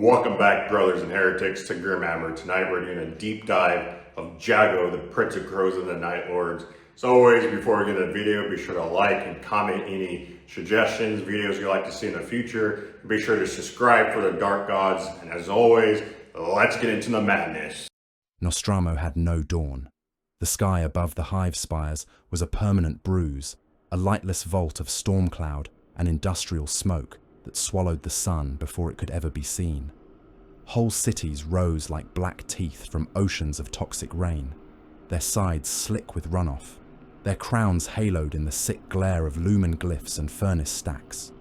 Welcome back, brothers and heretics, to Grimhammer. Tonight we're doing a deep dive of Jago, the Prince of Crows and the Night Lords. As always, before we get into the video, be sure to like and comment any suggestions, videos you'd like to see in the future. Be sure to subscribe for the Dark Gods, and as always, let's get into the madness. Nostromo had no dawn. The sky above the hive spires was a permanent bruise, a lightless vault of storm cloud and industrial smoke that swallowed the sun before it could ever be seen. Whole cities rose like black teeth from oceans of toxic rain, their sides slick with runoff, their crowns haloed in the sick glare of lumen glyphs and furnace stacks.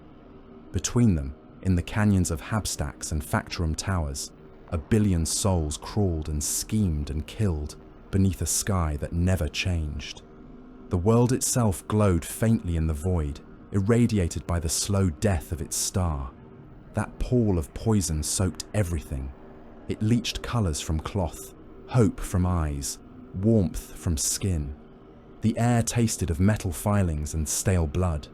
Between them, in the canyons of habstacks and factorum towers, a billion souls crawled and schemed and killed beneath a sky that never changed. The world itself glowed faintly in the void, irradiated by the slow death of its star. That pall of poison soaked everything. It leached colours from cloth, hope from eyes, warmth from skin. The air tasted of metal filings and stale blood.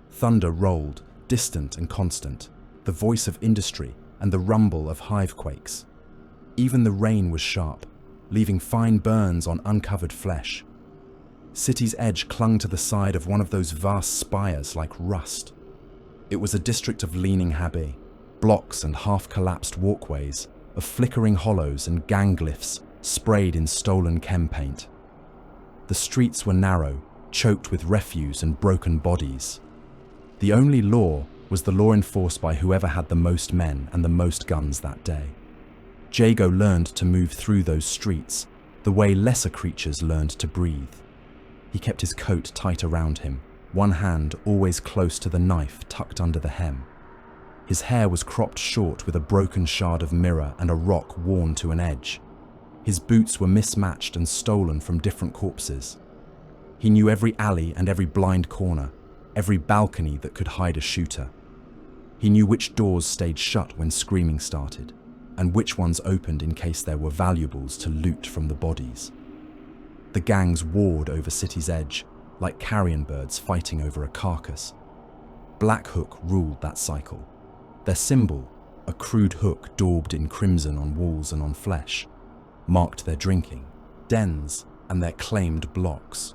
Thunder rolled, distant and constant, the voice of industry and the rumble of hivequakes. Even the rain was sharp, leaving fine burns on uncovered flesh. City's Edge clung to the side of one of those vast spires like rust. It was a district of leaning habbe, blocks and half-collapsed walkways, of flickering hollows and gangglyphs sprayed in stolen chem paint. The streets were narrow, choked with refuse and broken bodies. The only law was the law enforced by whoever had the most men and the most guns that day. Jago learned to move through those streets, the way lesser creatures learned to breathe. He kept his coat tight around him, one hand always close to the knife tucked under the hem. His hair was cropped short with a broken shard of mirror and a rock worn to an edge. His boots were mismatched and stolen from different corpses. He knew every alley and every blind corner, every balcony that could hide a shooter. He knew which doors stayed shut when screaming started, and which ones opened in case there were valuables to loot from the bodies. The gangs warred over City's Edge, like carrion birds fighting over a carcass. Black Hook ruled that cycle. Their symbol, a crude hook daubed in crimson on walls and on flesh, marked their drinking, dens, and their claimed blocks.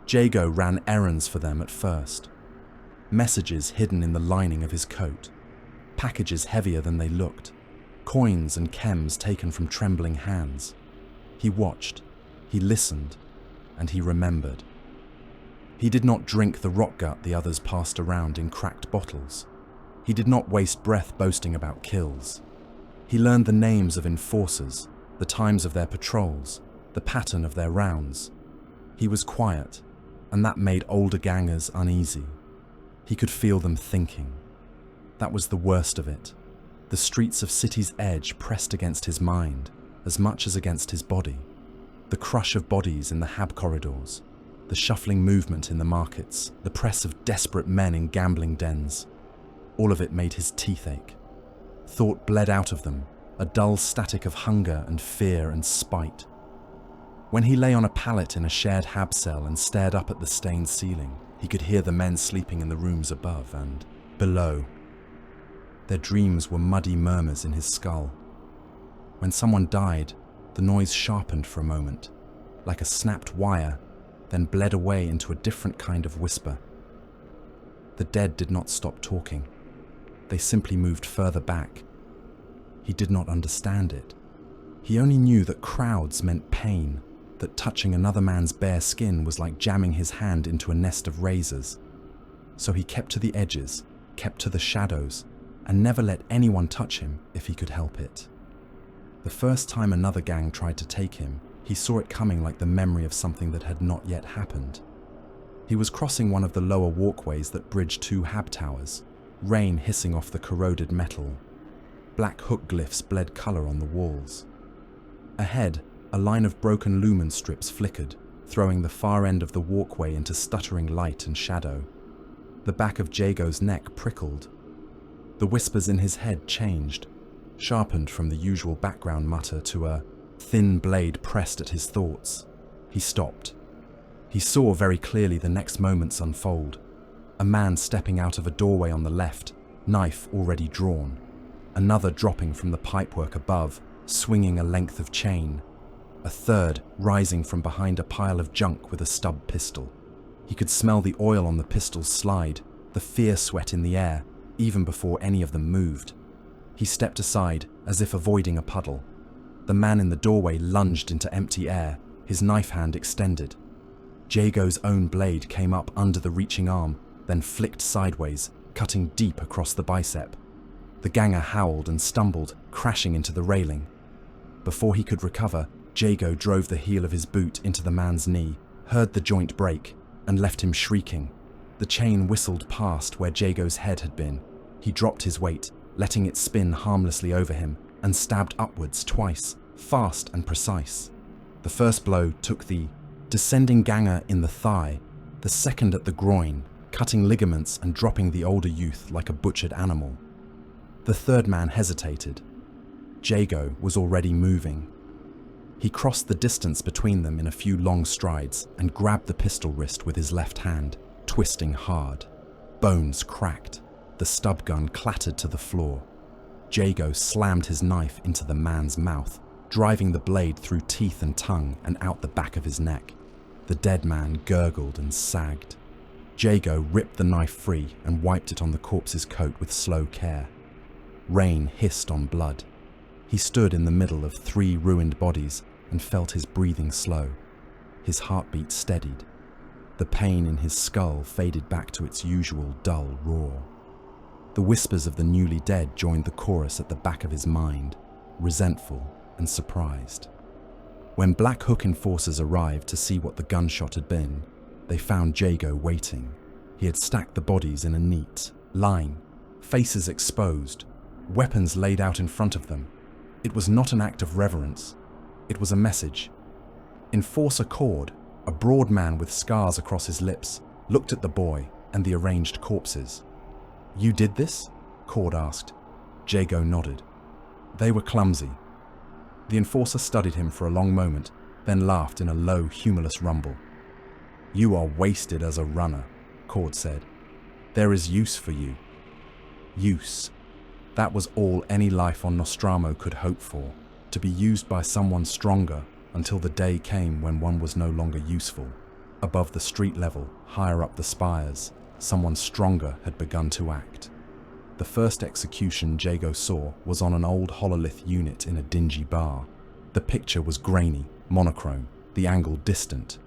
Jago ran errands for them at first. Messages hidden in the lining of his coat, packages heavier than they looked, coins and chems taken from trembling hands. He watched. He listened, and he remembered. He did not drink the rock gut the others passed around in cracked bottles. He did not waste breath boasting about kills. He learned the names of enforcers, the times of their patrols, the pattern of their rounds. He was quiet, and that made older gangers uneasy. He could feel them thinking. That was the worst of it. The streets of City's Edge pressed against his mind, as much as against his body. The crush of bodies in the hab corridors, the shuffling movement in the markets, the press of desperate men in gambling dens. All of it made his teeth ache. Thought bled out of them, a dull static of hunger and fear and spite. When he lay on a pallet in a shared hab cell and stared up at the stained ceiling, he could hear the men sleeping in the rooms above and below. Their dreams were muddy murmurs in his skull. When someone died, the noise sharpened for a moment, like a snapped wire, then bled away into a different kind of whisper. The dead did not stop talking. They simply moved further back. He did not understand it. He only knew that crowds meant pain, that touching another man's bare skin was like jamming his hand into a nest of razors. So he kept to the edges, kept to the shadows, and never let anyone touch him if he could help it. The first time another gang tried to take him, he saw it coming like the memory of something that had not yet happened. He was crossing one of the lower walkways that bridged two hab towers, rain hissing off the corroded metal. Black hook glyphs bled colour on the walls. Ahead, a line of broken lumen strips flickered, throwing the far end of the walkway into stuttering light and shadow. The back of Jago's neck prickled. The whispers in his head changed, sharpened from the usual background mutter to a thin blade pressed at his thoughts. He stopped. He saw very clearly the next moments unfold. A man stepping out of a doorway on the left, knife already drawn. another dropping from the pipework above, swinging a length of chain, a third rising from behind a pile of junk with a stub pistol. He could smell the oil on the pistol's slide, the fear sweat in the air, even before any of them moved. He stepped aside, as if avoiding a puddle. The man in the doorway lunged into empty air, his knife hand extended. Jago's own blade came up under the reaching arm, then flicked sideways, cutting deep across the bicep. The ganger howled and stumbled, crashing into the railing. Before he could recover, Jago drove the heel of his boot into the man's knee, heard the joint break, and left him shrieking. The chain whistled past where Jago's head had been. He dropped his weight, letting it spin harmlessly over him, and stabbed upwards twice, fast and precise. The first blow took the descending ganger in the thigh, the second at the groin, cutting ligaments and dropping the older youth like a butchered animal. The third man hesitated. Jago was already moving. He crossed the distance between them in a few long strides and grabbed the pistol wrist with his left hand, twisting hard. Bones cracked. The stub gun clattered to the floor. Jago slammed his knife into the man's mouth, driving the blade through teeth and tongue and out the back of his neck. The dead man gurgled and sagged. Jago ripped the knife free and wiped it on the corpse's coat with slow care. Rain hissed on blood. He stood in the middle of 3 ruined bodies and felt his breathing slow. His heartbeat steadied. The pain in his skull faded back to its usual dull roar. The whispers of the newly dead joined the chorus at the back of his mind, resentful and surprised. When Black Hook enforcers arrived to see what the gunshot had been, they found Jago waiting. He had stacked the bodies in a neat line, faces exposed, weapons laid out in front of them. It was not an act of reverence. It was a message. Enforcer Cord, a broad man with scars across his lips, looked at the boy and the arranged corpses. "You did this?" Cord asked. Jago nodded. They were clumsy. The enforcer studied him for a long moment, then laughed in a low, humorless rumble. "You are wasted as a runner," Cord said. "There is use for you." Use. That was all any life on Nostromo could hope for, to be used by someone stronger until the day came when one was no longer useful. Above the street level, higher up the spires, someone stronger had begun to act. The first execution Jago saw was on an old hololith unit in a dingy bar. The picture was grainy, monochrome, the angle distant.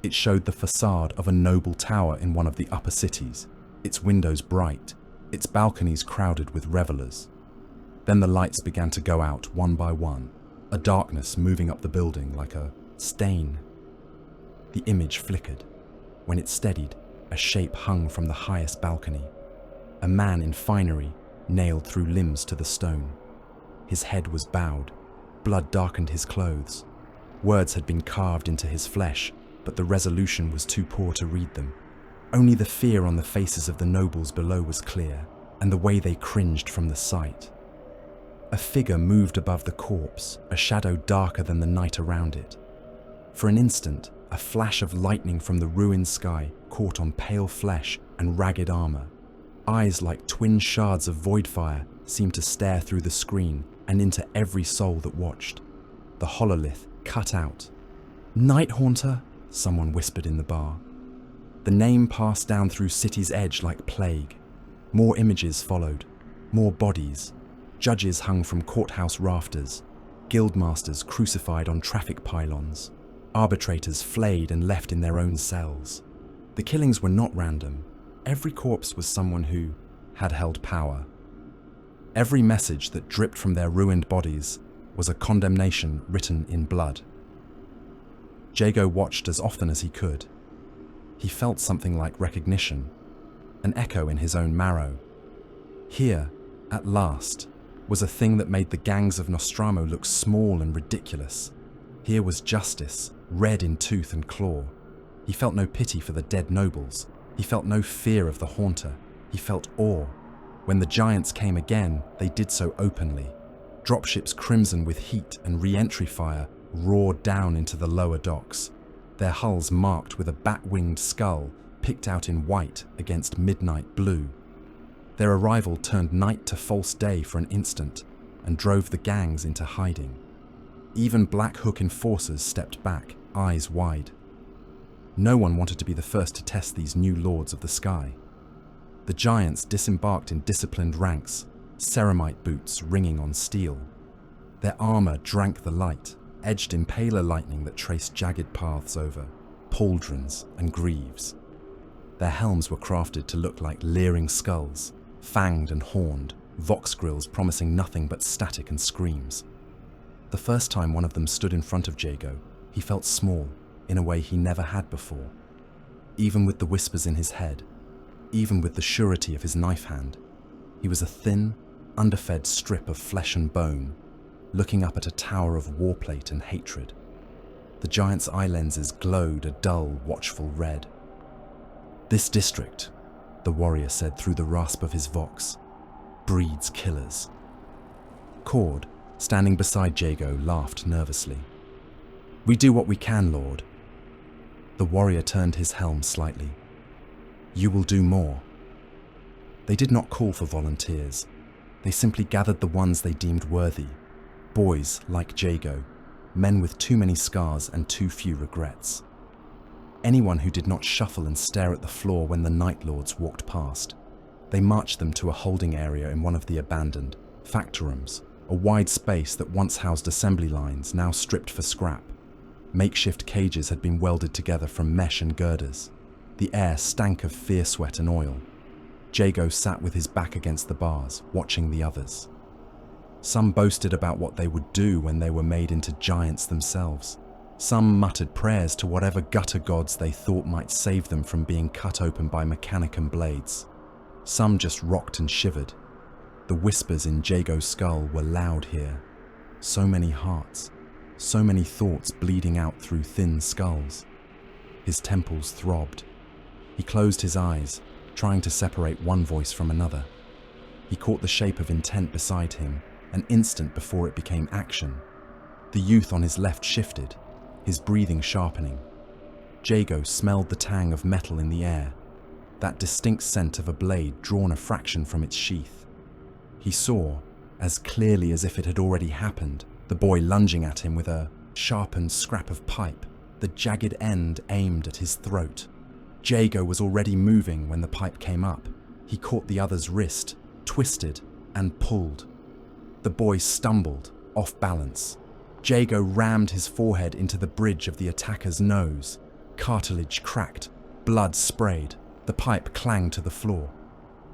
It showed the facade of a noble tower in one of the upper cities, its windows bright, its balconies crowded with revelers. Then the lights began to go out one by one, a darkness moving up the building like a stain. The image flickered. When it steadied, a shape hung from the highest balcony. A man in finery, nailed through limbs to the stone. His head was bowed. Blood darkened his clothes. Words had been carved into his flesh, but the resolution was too poor to read them. Only the fear on the faces of the nobles below was clear, and the way they cringed from the sight. A figure moved above the corpse, a shadow darker than the night around it. For an instant, a flash of lightning from the ruined sky caught on pale flesh and ragged armor. Eyes like twin shards of void fire seemed to stare through the screen and into every soul that watched. The hololith cut out. "Night Haunter," someone whispered in the bar. The name passed down through City's Edge like plague. More images followed, more bodies. Judges hung from courthouse rafters, guildmasters crucified on traffic pylons, arbitrators flayed and left in their own cells. The killings were not random. Every corpse was someone who had held power. Every message that dripped from their ruined bodies was a condemnation written in blood. Jago watched as often as he could. He felt something like recognition, an echo in his own marrow. Here, at last, was a thing that made the gangs of Nostromo look small and ridiculous. Here was justice, red in tooth and claw. He felt no pity for the dead nobles. He felt no fear of the Haunter. He felt awe. When the giants came again, they did so openly. Dropships crimson with heat and re-entry fire roared down into the lower docks, their hulls marked with a bat-winged skull picked out in white against midnight blue. Their arrival turned night to false day for an instant and drove the gangs into hiding. Even Black Hook enforcers stepped back, eyes wide. No one wanted to be the first to test these new lords of the sky. The giants disembarked in disciplined ranks, ceramite boots ringing on steel. Their armor drank the light, edged in paler lightning that traced jagged paths over pauldrons and greaves. Their helms were crafted to look like leering skulls, fanged and horned, vox grills promising nothing but static and screams. The first time one of them stood in front of Jago, he felt small in a way he never had before. Even with the whispers in his head, even with the surety of his knife hand, he was a thin, underfed strip of flesh and bone, looking up at a tower of warplate and hatred. The giant's eye lenses glowed a dull, watchful red. "This district," the warrior said through the rasp of his vox, "breeds killers." Cord, standing beside Jago, laughed nervously. "We do what we can, Lord." The warrior turned his helm slightly. "You will do more." They did not call for volunteers. They simply gathered the ones they deemed worthy. Boys like Jago, men with too many scars and too few regrets. Anyone who did not shuffle and stare at the floor when the Night Lords walked past. They marched them to a holding area in one of the abandoned factorums, a wide space that once housed assembly lines, now stripped for scrap. Makeshift cages had been welded together from mesh and girders. The air stank of fear sweat and oil. Jago sat with his back against the bars, watching the others. Some boasted about what they would do when they were made into giants themselves. Some muttered prayers to whatever gutter gods they thought might save them from being cut open by mechanicum blades. Some just rocked and shivered. The whispers in Jago's skull were loud here. So many hearts, so many thoughts bleeding out through thin skulls. His temples throbbed. He closed his eyes, trying to separate one voice from another. He caught the shape of intent beside him, an instant before it became action. The youth on his left shifted, his breathing sharpening. Jago smelled the tang of metal in the air, that distinct scent of a blade drawn a fraction from its sheath. He saw, as clearly as if it had already happened, the boy lunging at him with a sharpened scrap of pipe, the jagged end aimed at his throat. Jago was already moving when the pipe came up. He caught the other's wrist, twisted, and pulled. The boy stumbled, off balance. Jago rammed his forehead into the bridge of the attacker's nose. Cartilage cracked, blood sprayed. The pipe clanged to the floor.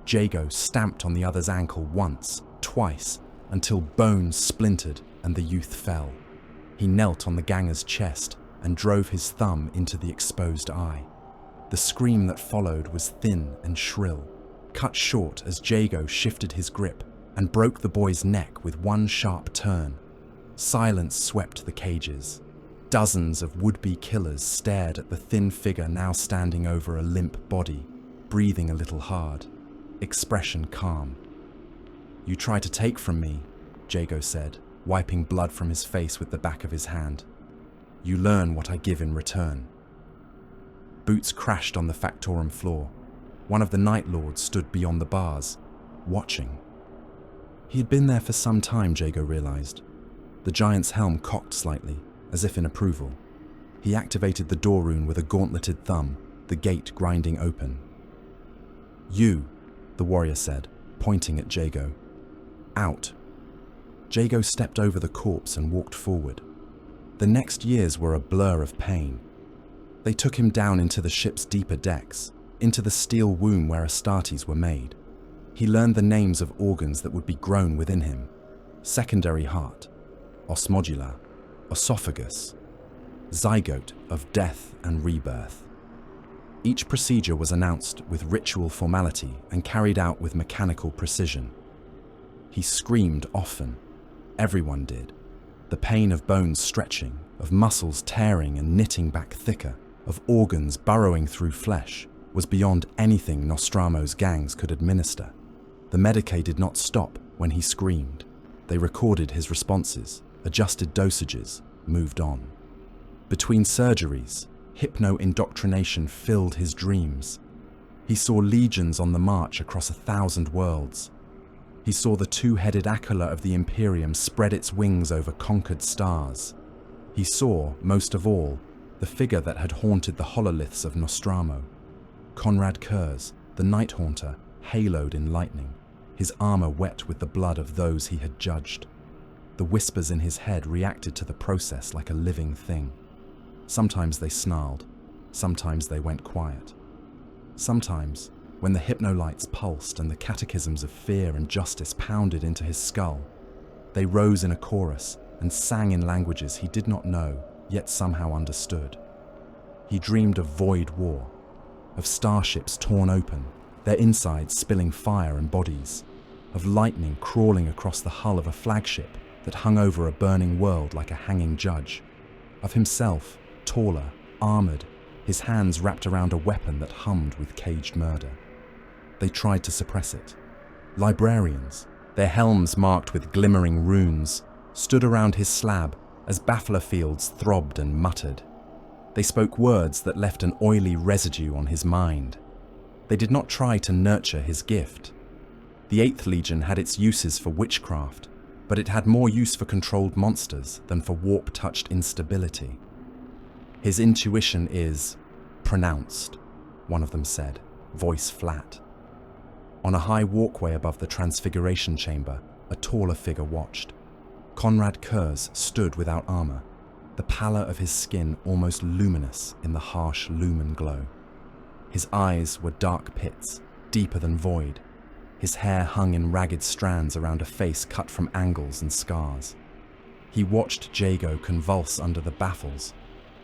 Jago stamped on the other's ankle once, twice, until bones splintered and the youth fell. He knelt on the ganger's chest and drove his thumb into the exposed eye. The scream that followed was thin and shrill, cut short as Jago shifted his grip and broke the boy's neck with one sharp turn. Silence swept the cages. Dozens of would-be killers stared at the thin figure now standing over a limp body, breathing a little hard, expression calm. "You try to take from me," Jago said, wiping blood from his face with the back of his hand. "You learn what I give in return." Boots crashed on the factorum floor. One of the Night Lords stood beyond the bars, watching. He had been there for some time, Jago realized. The giant's helm cocked slightly, as if in approval. He activated the door rune with a gauntleted thumb, the gate grinding open. "You," the warrior said, pointing at Jago. "Out." Jago stepped over the corpse and walked forward. The next years were a blur of pain. They took him down into the ship's deeper decks, into the steel womb where Astartes were made. He learned the names of organs that would be grown within him. Secondary heart, osmodula, esophagus, zygote of death and rebirth. Each procedure was announced with ritual formality and carried out with mechanical precision. He screamed often. Everyone did. The pain of bones stretching, of muscles tearing and knitting back thicker, of organs burrowing through flesh, was beyond anything Nostramo's gangs could administer. The Medicae did not stop when he screamed. They recorded his responses, adjusted dosages, moved on. Between surgeries, hypno-indoctrination filled his dreams. He saw legions on the march across 1,000 worlds. He saw the two-headed Aquila of the Imperium spread its wings over conquered stars. He saw, most of all, the figure that had haunted the hololiths of Nostramo. Konrad Curze, the Night Haunter, haloed in lightning, his armor wet with the blood of those he had judged. The whispers in his head reacted to the process like a living thing. Sometimes they snarled, sometimes they went quiet. Sometimes, when the hypnolights pulsed and the catechisms of fear and justice pounded into his skull, they rose in a chorus and sang in languages he did not know, yet somehow understood. He dreamed of void war, of starships torn open, their insides spilling fire and bodies, of lightning crawling across the hull of a flagship that hung over a burning world like a hanging judge, of himself, taller, armored, his hands wrapped around a weapon that hummed with caged murder. They tried to suppress it. Librarians, their helms marked with glimmering runes, stood around his slab as Battlefields throbbed and muttered. They spoke words that left an oily residue on his mind. They did not try to nurture his gift. The 8th Legion had its uses for witchcraft, but it had more use for controlled monsters than for warp-touched instability. His intuition is pronounced, one of them said, voice flat. On a high walkway above the Transfiguration Chamber, a taller figure watched. Konrad Curze stood without armor, the pallor of his skin almost luminous in the harsh lumen glow. His eyes were dark pits, deeper than void. His hair hung in ragged strands around a face cut from angles and scars. He watched Jago convulse under the baffles,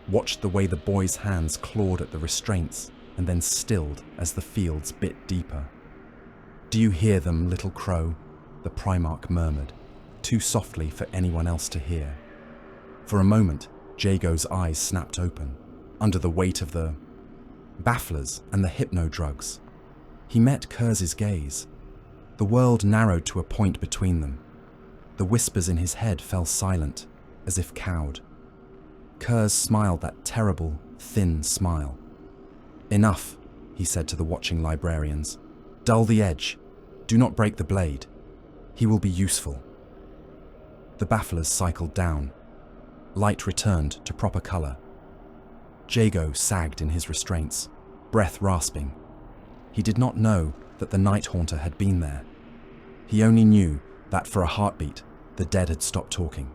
watched the way the boy's hands clawed at the restraints, and then stilled as the fields bit deeper. "Do you hear them, little crow?" the Primarch murmured, too softly for anyone else to hear. For a moment, Jago's eyes snapped open, under the weight of the bafflers and the hypno-drugs. He met Curze's gaze. The world narrowed to a point between them. The whispers in his head fell silent, as if cowed. Curze smiled that terrible, thin smile. "Enough," he said to the watching librarians. "Dull the edge. Do not break the blade. He will be useful." The bafflers cycled down. Light returned to proper color. Jago sagged in his restraints, breath rasping. He did not know that the Night Haunter had been there. He only knew that for a heartbeat, the dead had stopped talking.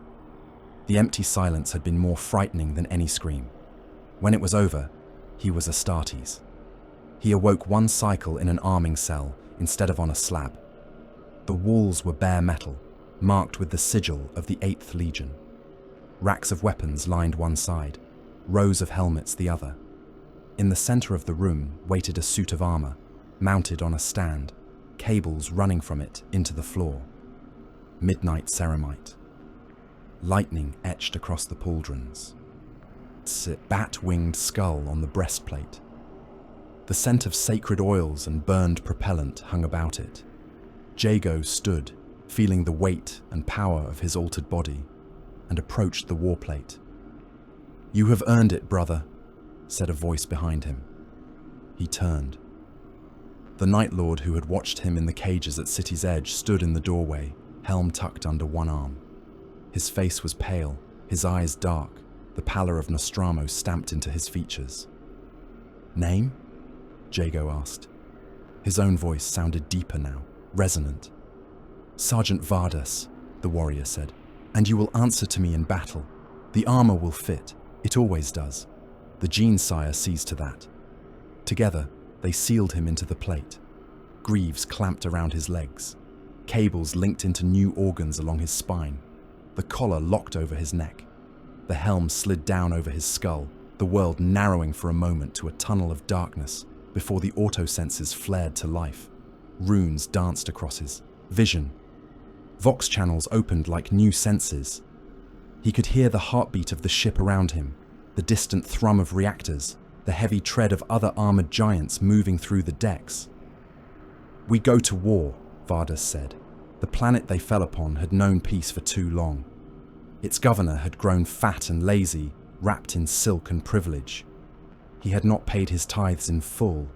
The empty silence had been more frightening than any scream. When it was over, he was Astartes. He awoke one cycle in an arming cell instead of on a slab. The walls were bare metal, marked with the sigil of the 8th Legion. Racks of weapons lined one side, rows of helmets the other. In the center of the room waited a suit of armor, mounted on a stand, cables running from it into the floor. Midnight ceramite. Lightning etched across the pauldrons. Bat-winged skull on the breastplate. The scent of sacred oils and burned propellant hung about it. Jago stood, feeling the weight and power of his altered body, and approached the warplate. "You have earned it, brother," said a voice behind him. He turned. The Night Lord who had watched him in the cages at City's Edge stood in the doorway, helm tucked under one arm. His face was pale, his eyes dark, the pallor of Nostramo stamped into his features. "Name?" Jago asked. His own voice sounded deeper now, resonant. "Sergeant Vardas," the warrior said, "and you will answer to me in battle. The armor will fit, it always does. The Gene Sire sees to that." Together, they sealed him into the plate. Greaves clamped around his legs. Cables linked into new organs along his spine. The collar locked over his neck. The helm slid down over his skull, the world narrowing for a moment to a tunnel of darkness before the auto-senses flared to life. Runes danced across his vision. Vox channels opened like new senses. He could hear the heartbeat of the ship around him, the distant thrum of reactors, the heavy tread of other armored giants moving through the decks. "We go to war," Vardas said. The planet they fell upon had known peace for too long. Its governor had grown fat and lazy, wrapped in silk and privilege. He had not paid his tithes in full.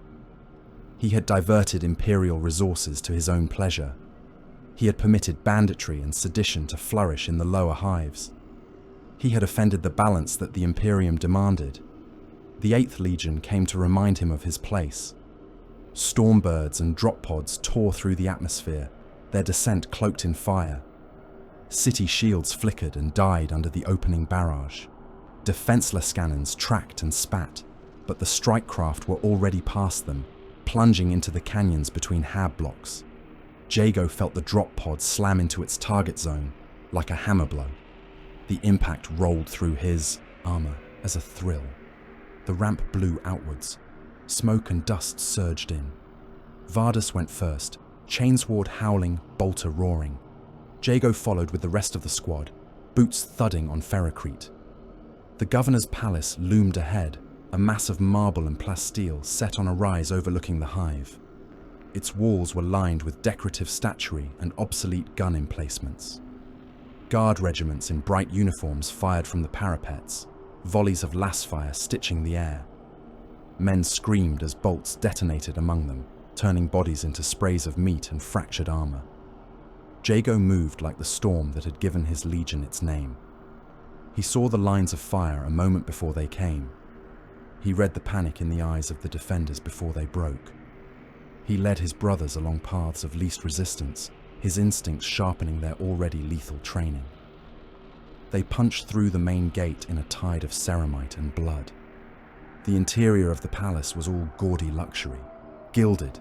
He had diverted imperial resources to his own pleasure. He had permitted banditry and sedition to flourish in the lower hives. He had offended the balance that the Imperium demanded. The 8th Legion came to remind him of his place. Stormbirds and drop pods tore through the atmosphere, their descent cloaked in fire. City shields flickered and died under the opening barrage. Defenseless cannons tracked and spat, but the strike craft were already past them, plunging into the canyons between hab blocks. Jago felt the drop pod slam into its target zone, like a hammer blow. The impact rolled through his armor as a thrill. The ramp blew outwards. Smoke and dust surged in. Vardis went first, chainsword howling, bolter roaring. Jago followed with the rest of the squad, boots thudding on ferrocrete. The governor's palace loomed ahead, a mass of marble and plasteel set on a rise overlooking the hive. Its walls were lined with decorative statuary and obsolete gun emplacements. Guard regiments in bright uniforms fired from the parapets, volleys of lass fire stitching the air. Men screamed as bolts detonated among them, turning bodies into sprays of meat and fractured armor. Jago moved like the storm that had given his legion its name. He saw the lines of fire a moment before they came. He read the panic in the eyes of the defenders before they broke. He led his brothers along paths of least resistance, his instincts sharpening their already lethal training. They punched through the main gate in a tide of ceramite and blood. The interior of the palace was all gaudy luxury, gilded.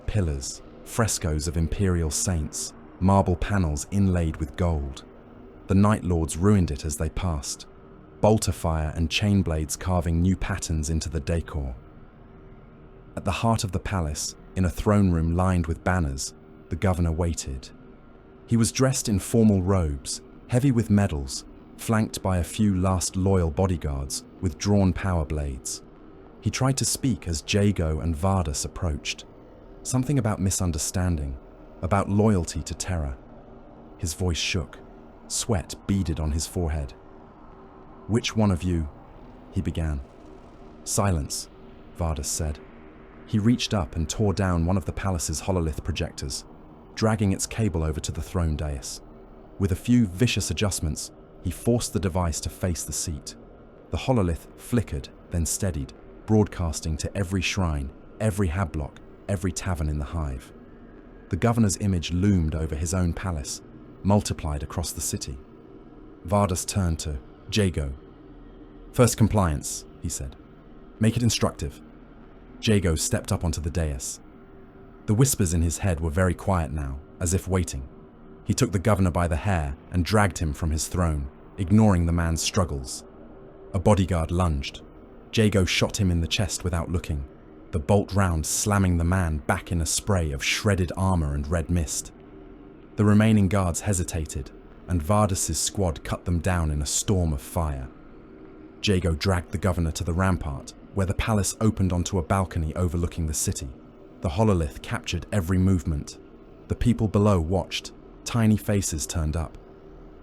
Pillars, frescoes of imperial saints, marble panels inlaid with gold. The Night Lords ruined it as they passed, bolter fire and chain blades carving new patterns into the decor. At the heart of the palace, in a throne room lined with banners, the governor waited. He was dressed in formal robes, heavy with medals, flanked by a few last loyal bodyguards with drawn power blades. He tried to speak as Jago and Vardis approached. Something about misunderstanding, about loyalty to Terra. His voice shook. Sweat beaded on his forehead. "Which one of you?" he began. "Silence," Vardis said. He reached up and tore down one of the palace's hololith projectors, dragging its cable over to the throne dais. With a few vicious adjustments, he forced the device to face the seat. The hololith flickered, then steadied, broadcasting to every shrine, every hab block, every tavern in the hive. The governor's image loomed over his own palace, multiplied across the city. Vardis turned to Jago. "First compliance," he said. "Make it instructive." Jago stepped up onto the dais. The whispers in his head were very quiet now, as if waiting. He took the governor by the hair and dragged him from his throne, ignoring the man's struggles. A bodyguard lunged. Jago shot him in the chest without looking, the bolt round slamming the man back in a spray of shredded armor and red mist. The remaining guards hesitated, and Vardis' squad cut them down in a storm of fire. Jago dragged the governor to the rampart, where the palace opened onto a balcony overlooking the city. The hololith captured every movement. The people below watched, tiny faces turned up.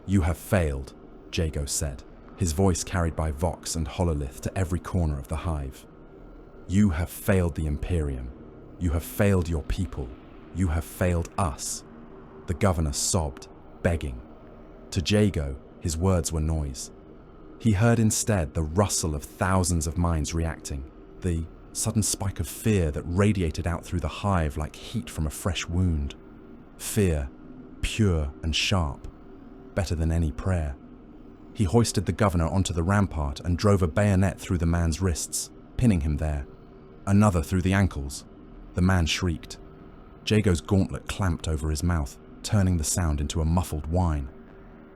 "You have failed," Jago said, his voice carried by Vox and hololith to every corner of the hive. "You have failed the Imperium. You have failed your people. You have failed us." The governor sobbed, begging. To Jago, his words were noise. He heard instead the rustle of thousands of minds reacting, the sudden spike of fear that radiated out through the hive like heat from a fresh wound. Fear, pure and sharp, better than any prayer. He hoisted the governor onto the rampart and drove a bayonet through the man's wrists, pinning him there. Another through the ankles. The man shrieked. Jago's gauntlet clamped over his mouth, turning the sound into a muffled whine.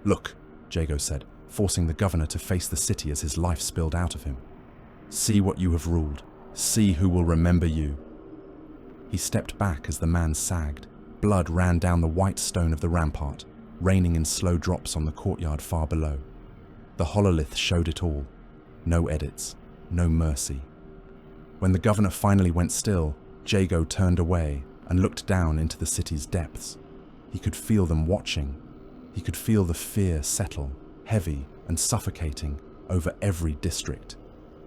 "Look," Jago said, forcing the governor to face the city as his life spilled out of him. "See what you have ruled. See who will remember you." He stepped back as the man sagged. Blood ran down the white stone of the rampart, raining in slow drops on the courtyard far below. The hololith showed it all. No edits, no mercy. When the governor finally went still, Jago turned away and looked down into the city's depths. He could feel them watching. He could feel the fear settle, heavy and suffocating, over every district.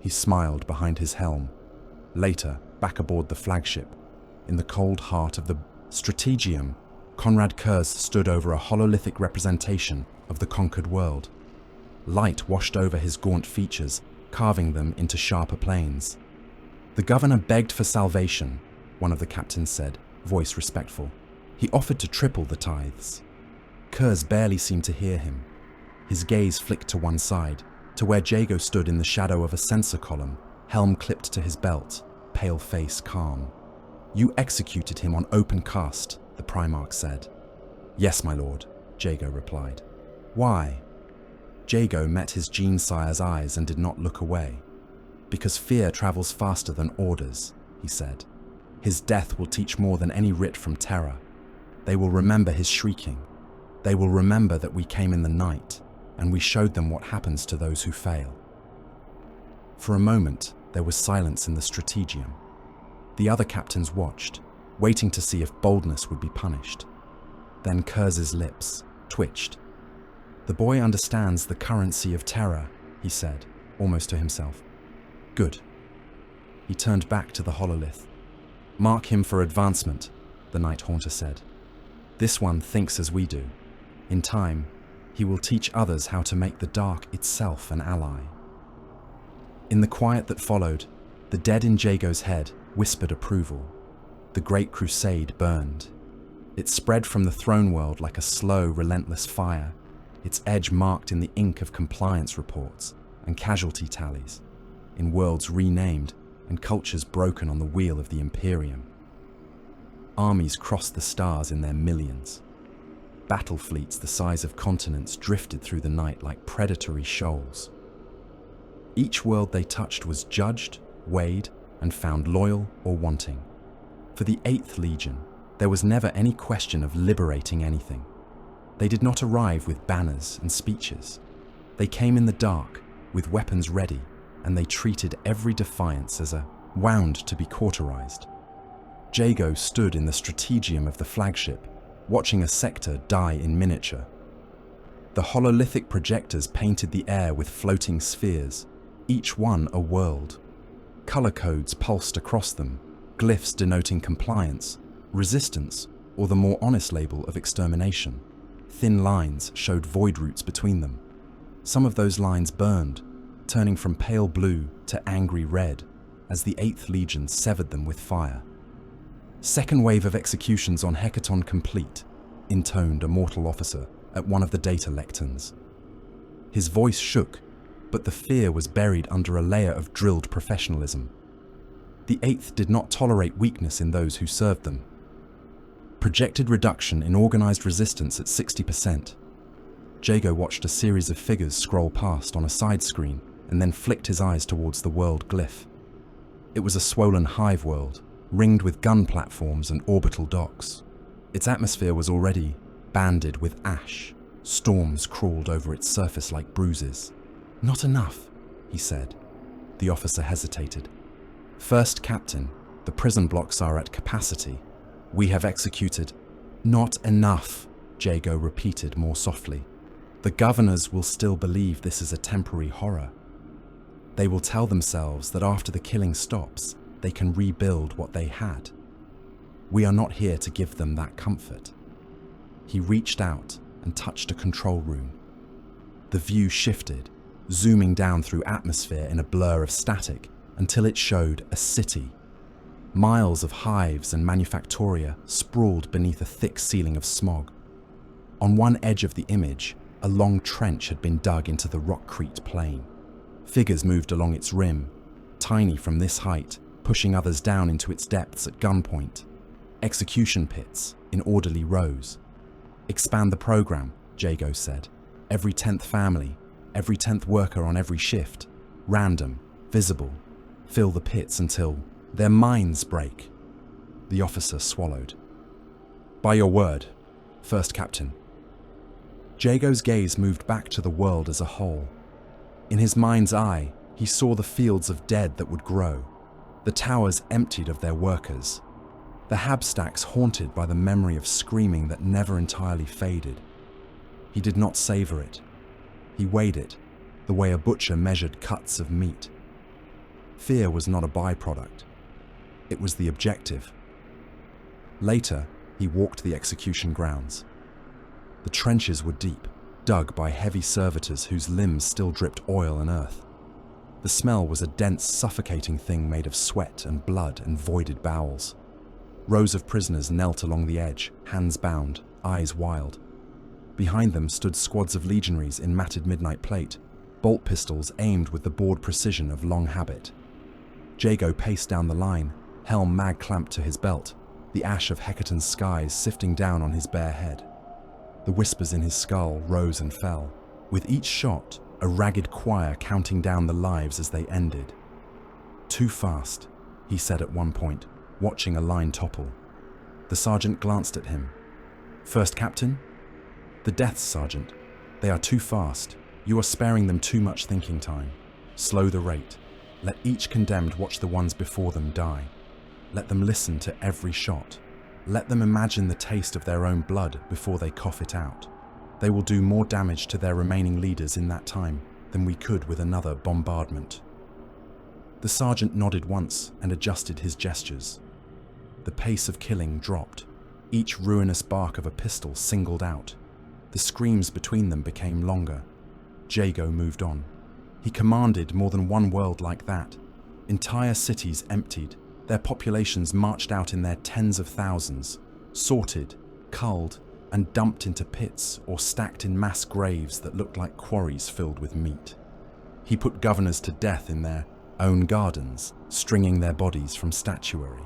He smiled behind his helm. Later, back aboard the flagship, in the cold heart of the Strategium, Conrad Kurz stood over a hololithic representation of the conquered world. Light washed over his gaunt features, carving them into sharper planes. "The governor begged for salvation," one of the captains said, voice respectful. "He offered to triple the tithes." Kurz barely seemed to hear him. His gaze flicked to one side, to where Jago stood in the shadow of a sensor column, helm clipped to his belt, pale face calm. "You executed him on open cast," the Primarch said. "Yes, my lord," Jago replied. "Why?" Jago met his Genesire's eyes and did not look away. "Because fear travels faster than orders," he said. "His death will teach more than any writ from Terra. They will remember his shrieking. They will remember that we came in the night, and we showed them what happens to those who fail." For a moment, there was silence in the Strategium. The other captains watched, waiting to see if boldness would be punished. Then Kurz's lips twitched. "The boy understands the currency of terror," he said, almost to himself. "Good." He turned back to the hololith. "Mark him for advancement," the Night Haunter said. "This one thinks as we do. In time, he will teach others how to make the dark itself an ally." In the quiet that followed, the dead in Jago's head whispered approval. The Great Crusade burned. It spread from the throne world like a slow, relentless fire, its edge marked in the ink of compliance reports and casualty tallies, in worlds renamed and cultures broken on the wheel of the Imperium. Armies crossed the stars in their millions. Battle fleets the size of continents drifted through the night like predatory shoals. Each world they touched was judged, weighed, and found loyal or wanting. For the 8th Legion, there was never any question of liberating anything. They did not arrive with banners and speeches. They came in the dark, with weapons ready, and they treated every defiance as a wound to be cauterized. Jago stood in the Strategium of the flagship, watching a sector die in miniature. The hololithic projectors painted the air with floating spheres, each one a world. Color codes pulsed across them, glyphs denoting compliance, resistance, or the more honest label of extermination. Thin lines showed void routes between them. Some of those lines burned, turning from pale blue to angry red, as the 8th Legion severed them with fire. "Second wave of executions on Hecaton complete," intoned a mortal officer at one of the data lecterns. His voice shook, but the fear was buried under a layer of drilled professionalism. The 8th did not tolerate weakness in those who served them. Projected reduction in organized resistance at 60%. Jago watched a series of figures scroll past on a side screen and then flicked his eyes towards the world glyph. It was a swollen hive world, ringed with gun platforms and orbital docks. Its atmosphere was already banded with ash. Storms crawled over its surface like bruises. "Not enough," he said. The officer hesitated. "First Captain, the prison blocks are at capacity. We have executed—" "Not enough," Jago repeated more softly. "The governors will still believe this is a temporary horror. They will tell themselves that after the killing stops, they can rebuild what they had. We are not here to give them that comfort." He reached out and touched a control room. The view shifted, zooming down through atmosphere in a blur of static until it showed a city. Miles of hives and manufactoria sprawled beneath a thick ceiling of smog. On one edge of the image, a long trench had been dug into the rockcrete plain. Figures moved along its rim, tiny from this height, pushing others down into its depths at gunpoint. Execution pits in orderly rows. "Expand the program," Jago said. "Every 10th family, every 10th worker on every shift. Random, visible. Fill the pits until their minds break." The officer swallowed. "By your word, First Captain." Jago's gaze moved back to the world as a whole. In his mind's eye, he saw the fields of dead that would grow, the towers emptied of their workers, the habstacks haunted by the memory of screaming that never entirely faded. He did not savor it. He weighed it, the way a butcher measured cuts of meat. Fear was not a byproduct. It was the objective. Later, he walked the execution grounds. The trenches were deep, dug by heavy servitors whose limbs still dripped oil and earth. The smell was a dense, suffocating thing made of sweat and blood and voided bowels. Rows of prisoners knelt along the edge, hands bound, eyes wild. Behind them stood squads of legionaries in matted midnight plate, bolt pistols aimed with the bored precision of long habit. Jago paced down the line, helm mag-clamped to his belt, the ash of Hecaton's skies sifting down on his bare head. The whispers in his skull rose and fell. With each shot, a ragged choir counting down the lives as they ended. "Too fast," he said at one point, watching a line topple. The sergeant glanced at him. "First captain?" "The deaths, sergeant. They are too fast. You are sparing them too much thinking time. Slow the rate. Let each condemned watch the ones before them die. Let them listen to every shot. Let them imagine the taste of their own blood before they cough it out. They will do more damage to their remaining leaders in that time than we could with another bombardment." The sergeant nodded once and adjusted his gestures. The pace of killing dropped, each ruinous bark of a pistol singled out. The screams between them became longer. Jago moved on. He commanded more than one world like that. Entire cities emptied, their populations marched out in their tens of thousands, sorted, culled, and dumped into pits or stacked in mass graves that looked like quarries filled with meat. He put governors to death in their own gardens, stringing their bodies from statuary.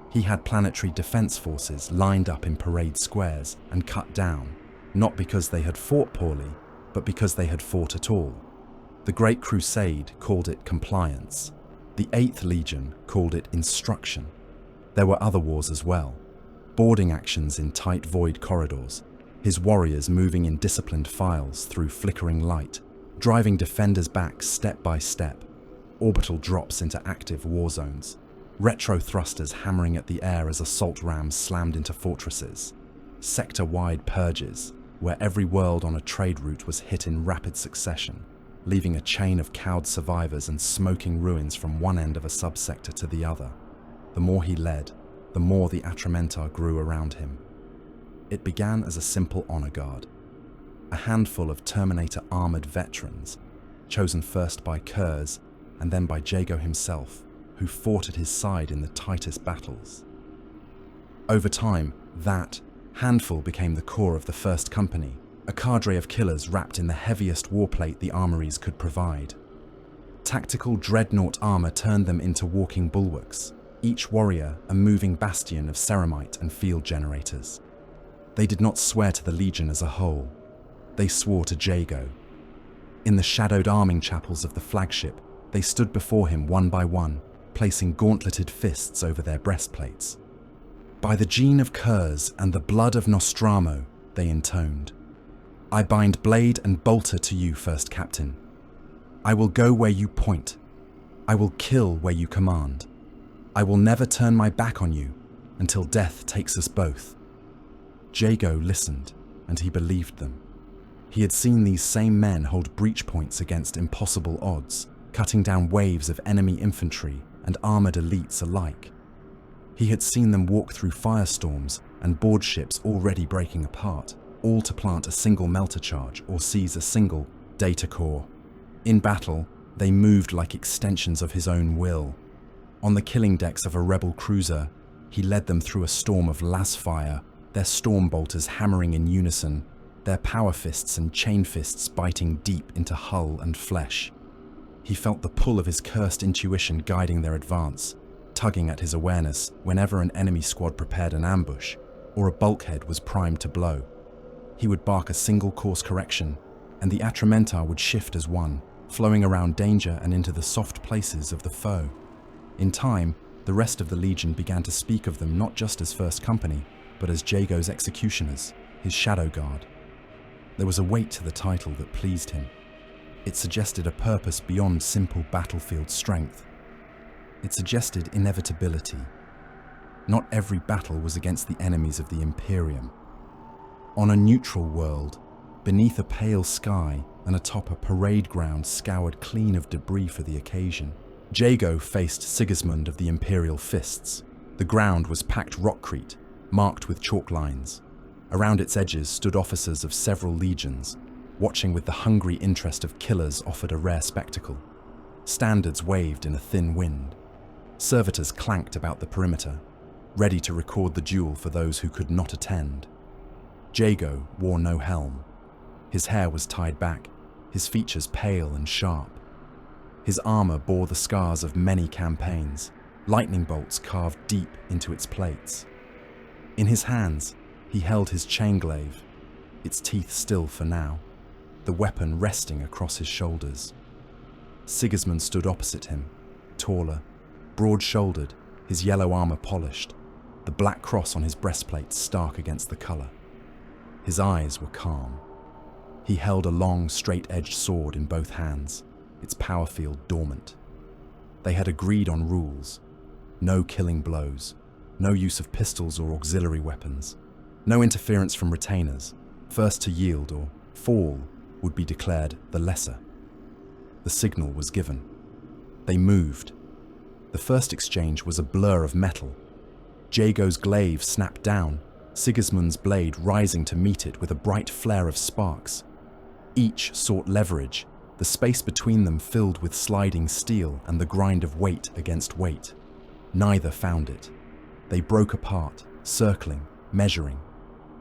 He had planetary defense forces lined up in parade squares and cut down, not because they had fought poorly, but because they had fought at all. The Great Crusade called it compliance. The 8th Legion called it instruction. There were other wars as well. Boarding actions in tight void corridors, his warriors moving in disciplined files through flickering light, driving defenders back step by step, orbital drops into active war zones, retro thrusters hammering at the air as assault rams slammed into fortresses, sector-wide purges, where every world on a trade route was hit in rapid succession, leaving a chain of cowed survivors and smoking ruins from one end of a subsector to the other. The more he led, the more the Atramentar grew around him. It began as a simple honor guard, a handful of Terminator armored veterans, chosen first by Kurz and then by Jago himself, who fought at his side in the tightest battles. Over time, that handful became the core of the First Company, a cadre of killers wrapped in the heaviest warplate the armories could provide. Tactical dreadnought armor turned them into walking bulwarks, each warrior a moving bastion of ceramite and field generators. They did not swear to the Legion as a whole. They swore to Jago. In the shadowed arming chapels of the flagship, they stood before him one by one, placing gauntleted fists over their breastplates. "By the gene of Kurz and the blood of Nostramo," they intoned, "I bind blade and bolter to you, First Captain. I will go where you point. I will kill where you command. I will never turn my back on you until death takes us both." Jago listened, and he believed them. He had seen these same men hold breach points against impossible odds, cutting down waves of enemy infantry and armored elites alike. He had seen them walk through firestorms and board ships already breaking apart, all to plant a single melter charge or seize a single data core. In battle, they moved like extensions of his own will. On the killing decks of a rebel cruiser, he led them through a storm of las fire, their storm bolters hammering in unison, their power fists and chain fists biting deep into hull and flesh. He felt the pull of his cursed intuition guiding their advance, tugging at his awareness whenever an enemy squad prepared an ambush, or a bulkhead was primed to blow. He would bark a single course correction, and the Atramentar would shift as one, flowing around danger and into the soft places of the foe. In time, the rest of the Legion began to speak of them not just as First Company, but as Jago's executioners, his shadow guard. There was a weight to the title that pleased him. It suggested a purpose beyond simple battlefield strength. It suggested inevitability. Not every battle was against the enemies of the Imperium. On a neutral world, beneath a pale sky and atop a parade ground scoured clean of debris for the occasion, Jago faced Sigismund of the Imperial Fists. The ground was packed rockcrete, marked with chalk lines. Around its edges stood officers of several legions, watching with the hungry interest of killers offered a rare spectacle. Standards waved in a thin wind. Servitors clanked about the perimeter, ready to record the duel for those who could not attend. Jago wore no helm. His hair was tied back, his features pale and sharp. His armor bore the scars of many campaigns, lightning bolts carved deep into its plates. In his hands, he held his chainglaive, its teeth still for now, the weapon resting across his shoulders. Sigismund stood opposite him, taller, broad-shouldered, his yellow armor polished, the black cross on his breastplate stark against the color. His eyes were calm. He held a long, straight-edged sword in both hands, its power field dormant. They had agreed on rules. No killing blows, no use of pistols or auxiliary weapons, no interference from retainers. First to yield or fall would be declared the lesser. The signal was given. They moved. The first exchange was a blur of metal. Jago's glaive snapped down, Sigismund's blade rising to meet it with a bright flare of sparks. Each sought leverage, the space between them filled with sliding steel and the grind of weight against weight. Neither found it. They broke apart, circling, measuring.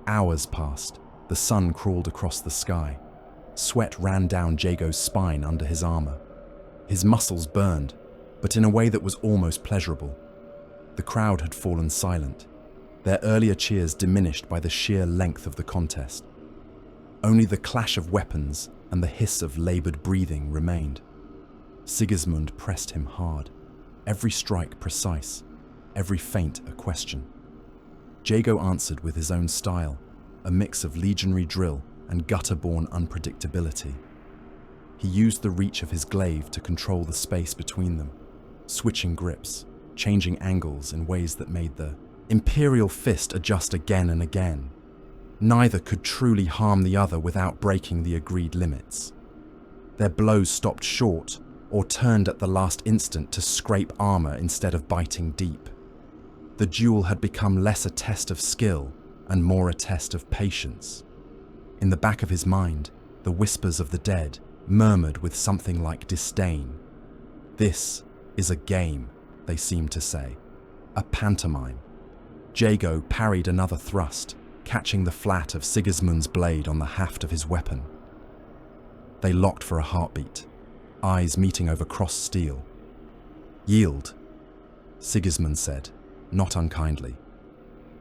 Hours passed. The sun crawled across the sky. Sweat ran down Jago's spine under his armor. His muscles burned, but in a way that was almost pleasurable. The crowd had fallen silent, their earlier cheers diminished by the sheer length of the contest. Only the clash of weapons and the hiss of labored breathing remained. Sigismund pressed him hard, every strike precise, every feint a question. Jago answered with his own style, a mix of legionary drill and gutter-born unpredictability. He used the reach of his glaive to control the space between them, switching grips, changing angles in ways that made the imperial fist adjust again and again. Neither could truly harm the other without breaking the agreed limits. Their blows stopped short or turned at the last instant to scrape armor instead of biting deep. The duel had become less a test of skill and more a test of patience. In the back of his mind, the whispers of the dead murmured with something like disdain. This is a game, they seemed to say, a pantomime. Jago parried another thrust, catching the flat of Sigismund's blade on the haft of his weapon. They locked for a heartbeat, eyes meeting over crossed steel. "Yield," Sigismund said, not unkindly.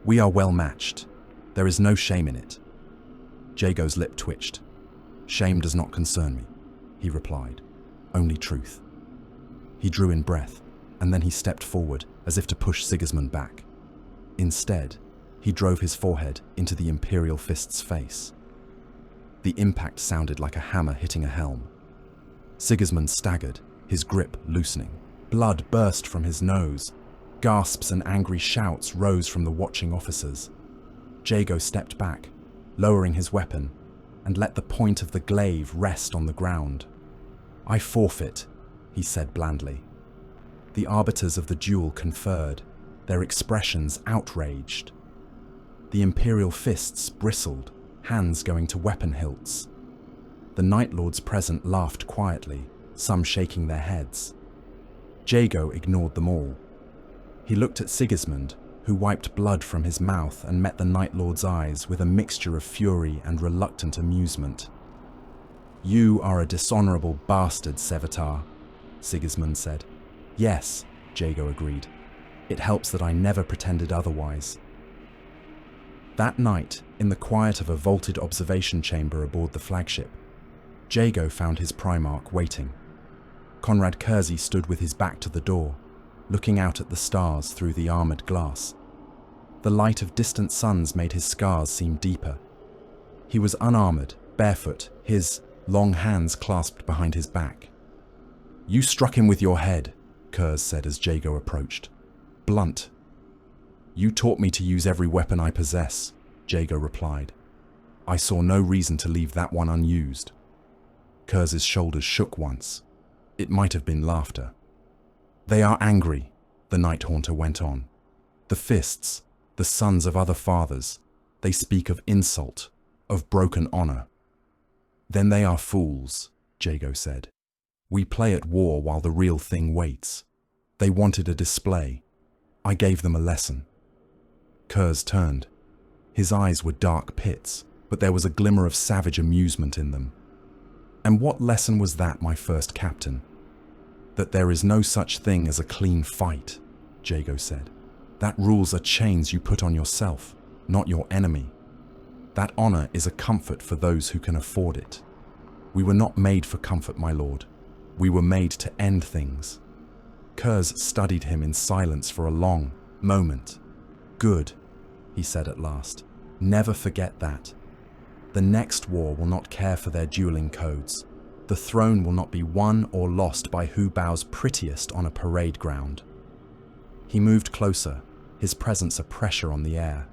"We are well matched. There is no shame in it." Jago's lip twitched. "Shame does not concern me," he replied. "Only truth." He drew in breath, and then he stepped forward as if to push Sigismund back. Instead, he drove his forehead into the Imperial Fist's face. The impact sounded like a hammer hitting a helm. Sigismund staggered, his grip loosening. Blood burst from his nose. Gasps and angry shouts rose from the watching officers. Jago stepped back, lowering his weapon, and let the point of the glaive rest on the ground. "I forfeit," he said blandly. The arbiters of the duel conferred, their expressions outraged. The Imperial fists bristled, hands going to weapon hilts. The Night Lords present laughed quietly, some shaking their heads. Jago ignored them all. He looked at Sigismund, who wiped blood from his mouth and met the Night Lord's eyes with a mixture of fury and reluctant amusement. "You are a dishonorable bastard, Sevatar," Sigismund said. "Yes," Jago agreed. "It helps that I never pretended otherwise." That night, in the quiet of a vaulted observation chamber aboard the flagship, Jago found his Primarch waiting. Conrad Kersey stood with his back to the door, looking out at the stars through the armored glass. The light of distant suns made his scars seem deeper. He was unarmored, barefoot, his long hands clasped behind his back. "You struck him with your head," Kers said as Jago approached. "Blunt." "You taught me to use every weapon I possess," Jago replied. "I saw no reason to leave that one unused." Kers's shoulders shook once. It might have been laughter. "They are angry," the Night Haunter went on. "The fists, The sons of other fathers. They speak of insult, of broken honor. Then they are fools, Jago said. We play at war while the real thing waits. They wanted a display. I gave them a lesson. Kurz turned. His eyes were dark pits, but there was a glimmer of savage amusement in them. And what lesson was that, my first captain? That there is no such thing as a clean fight, Jago said. That rules are chains you put on yourself, not your enemy. That honor is a comfort for those who can afford it. We were not made for comfort, my lord. We were made to end things. Kurz studied him in silence for a long moment. Good, he said at last. Never forget that. The next war will not care for their dueling codes. The throne will not be won or lost by who bows prettiest on a parade ground. He moved closer, his presence a pressure on the air.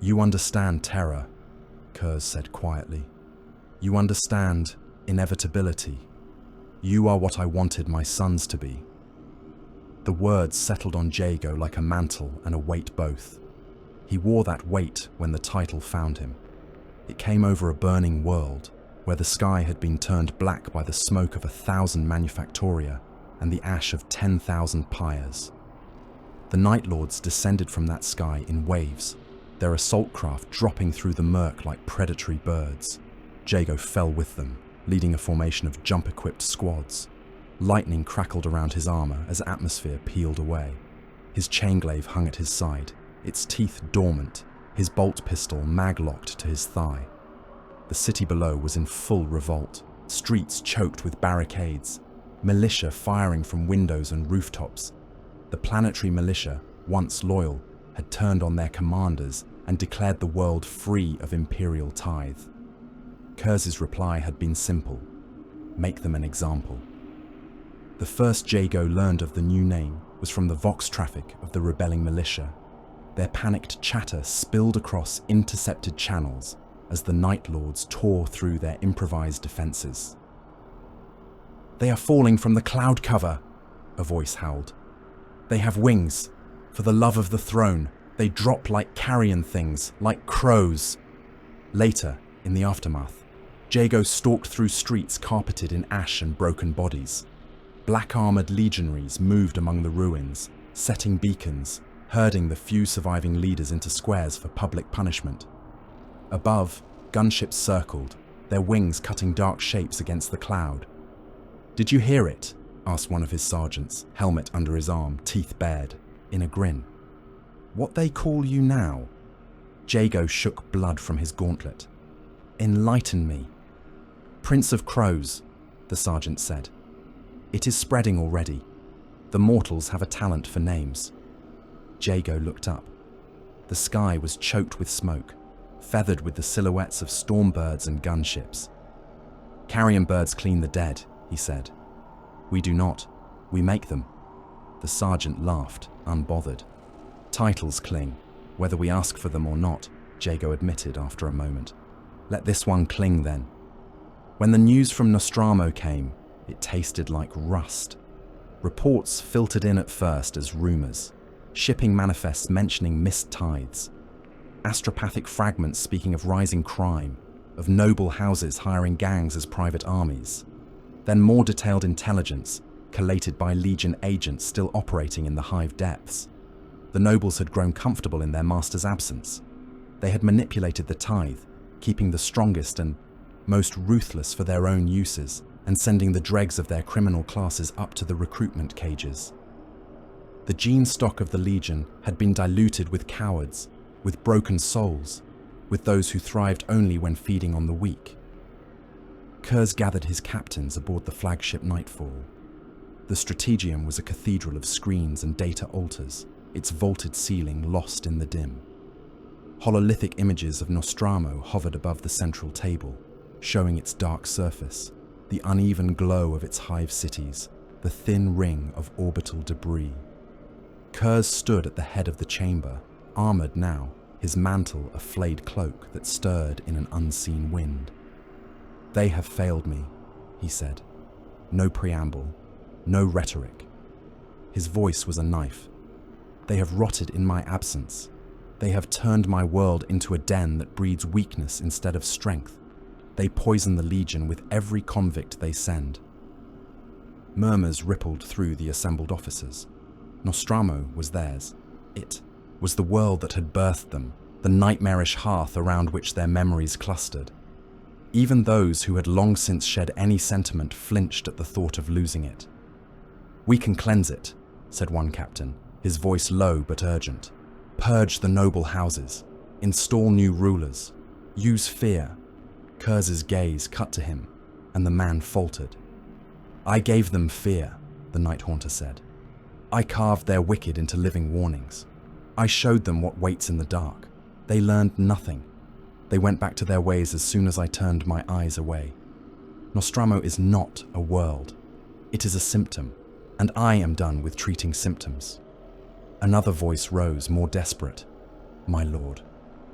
You understand terror, Kurz said quietly. You understand inevitability. You are what I wanted my sons to be. The words settled on Jago like a mantle and a weight both. He wore that weight when the title found him. It came over a burning world, where the sky had been turned black by the smoke of 1,000 manufactoria and the ash of 10,000 pyres. The Night Lords descended from that sky in waves, their assault craft dropping through the murk like predatory birds. Jago fell with them, leading a formation of jump-equipped squads. Lightning crackled around his armor as atmosphere peeled away. His chainglaive hung at his side, its teeth dormant, his bolt pistol mag-locked to his thigh. The city below was in full revolt, streets choked with barricades, militia firing from windows and rooftops. The planetary militia, once loyal, had turned on their commanders and declared the world free of imperial tithe. Kurz's reply had been simple: make them an example. The first Jago learned of the new name was from the vox traffic of the rebelling militia. Their panicked chatter spilled across intercepted channels as the Night Lords tore through their improvised defenses. They are falling from the cloud cover, a voice howled. They have wings. For the love of the throne, they drop like carrion things, like crows. Later, in the aftermath, Jago stalked through streets carpeted in ash and broken bodies. Black-armored legionaries moved among the ruins, setting beacons, herding the few surviving leaders into squares for public punishment. Above, gunships circled, their wings cutting dark shapes against the cloud. "Did you hear it?" asked one of his sergeants, helmet under his arm, teeth bared, in a grin. "What they call you now?" Jago shook blood from his gauntlet. "Enlighten me." "Prince of Crows," the sergeant said. "It is spreading already. The mortals have a talent for names." Jago looked up. The sky was choked with smoke, feathered with the silhouettes of storm birds and gunships. "Carrion birds clean the dead," he said. "We do not. We make them." The sergeant laughed, unbothered. "Titles cling, whether we ask for them or not," Jago admitted after a moment. "Let this one cling then." When the news from Nostromo came, it tasted like rust. Reports filtered in at first as rumors, shipping manifests mentioning missed tithes, astropathic fragments speaking of rising crime, of noble houses hiring gangs as private armies. Then more detailed intelligence, collated by Legion agents still operating in the hive depths. The nobles had grown comfortable in their master's absence. They had manipulated the tithe, keeping the strongest and most ruthless for their own uses, and sending the dregs of their criminal classes up to the recruitment cages. The gene stock of the Legion had been diluted with cowards, with broken souls, with those who thrived only when feeding on the weak. Kurz gathered his captains aboard the flagship Nightfall. The Strategium was a cathedral of screens and data altars, its vaulted ceiling lost in the dim. Hololithic images of Nostromo hovered above the central table, showing its dark surface, the uneven glow of its hive cities, the thin ring of orbital debris. Kurz stood at the head of the chamber, armored now, his mantle a flayed cloak that stirred in an unseen wind. "They have failed me," he said. No preamble, no rhetoric. His voice was a knife. "They have rotted in my absence. They have turned my world into a den that breeds weakness instead of strength. They poison the Legion with every convict they send. Murmurs rippled through the assembled officers. Nostromo was theirs. It was the world that had birthed them, the nightmarish hearth around which their memories clustered. Even those who had long since shed any sentiment flinched at the thought of losing it. "We can cleanse it," said one captain, his voice low but urgent. "Purge the noble houses. Install new rulers. Use fear." Kurz's gaze cut to him, and the man faltered. "I gave them fear," the Night Haunter said. "I carved their wicked into living warnings. I showed them what waits in the dark. They learned nothing. They went back to their ways as soon as I turned my eyes away. Nostromo is not a world. It is a symptom, and I am done with treating symptoms." Another voice rose, more desperate. "My lord,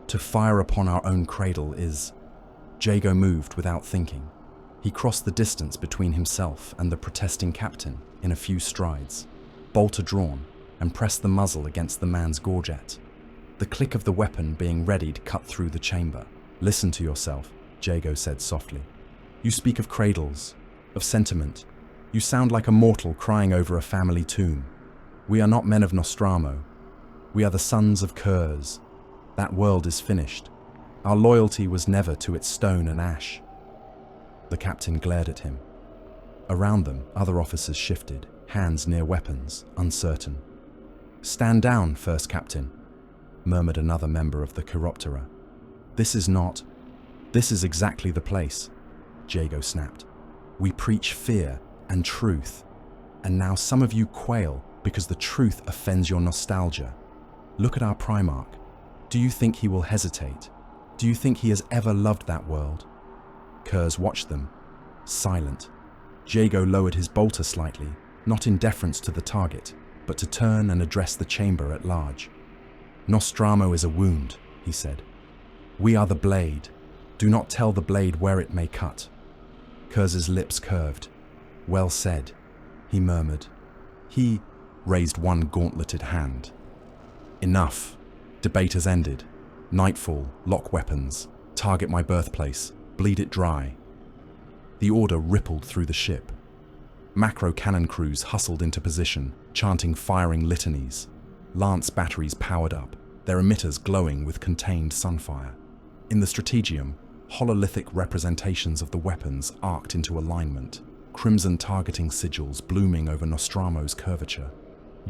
to fire upon our own cradle is..." Jago moved without thinking. He crossed the distance between himself and the protesting captain in a few strides, bolter drawn, and pressed the muzzle against the man's gorget. The click of the weapon being readied cut through the chamber. "Listen to yourself," Jago said softly. "You speak of cradles, of sentiment. You sound like a mortal crying over a family tomb. We are not men of Nostromo. We are the sons of Kurz. That world is finished. Our loyalty was never to its stone and ash." The captain glared at him. Around them, other officers shifted, hands near weapons, uncertain. "Stand down, First Captain," murmured another member of the Chiroptera. This is exactly the place," Jago snapped. "We preach fear and truth, and now some of you quail because the truth offends your nostalgia. Look at our Primarch. Do you think he will hesitate? Do you think he has ever loved that world?" Kurz watched them, silent. Jago lowered his bolter slightly, not in deference to the target, but to turn and address the chamber at large. "Nostromo is a wound," he said. "We are the blade. Do not tell the blade where it may cut." Kurz's lips curved. "Well said," he murmured. He raised one gauntleted hand. "Enough. Debate has ended. Nightfall, lock weapons, target my birthplace, bleed it dry." The order rippled through the ship. Macro cannon crews hustled into position, chanting firing litanies. Lance batteries powered up, their emitters glowing with contained sunfire. In the strategium, hololithic representations of the weapons arced into alignment, crimson targeting sigils blooming over Nostromo's curvature.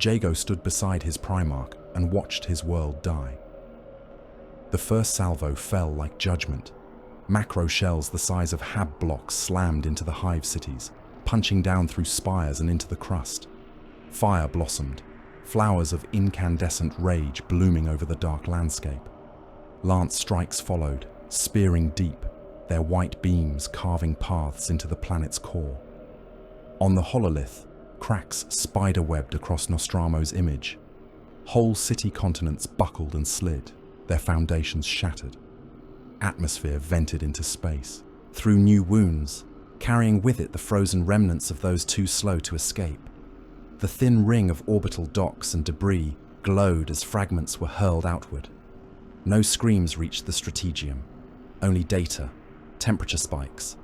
Jago stood beside his Primarch and watched his world die. The first salvo fell like judgment. Macro shells the size of hab blocks slammed into the hive cities, punching down through spires and into the crust. Fire blossomed, flowers of incandescent rage blooming over the dark landscape. Lance strikes followed, spearing deep, their white beams carving paths into the planet's core. On the hololith, cracks spider-webbed across Nostromo's image. Whole city continents buckled and slid, their foundations shattered. Atmosphere vented into space, through new wounds, carrying with it the frozen remnants of those too slow to escape. The thin ring of orbital docks and debris glowed as fragments were hurled outward. No screams reached the strategium, only data, temperature spikes,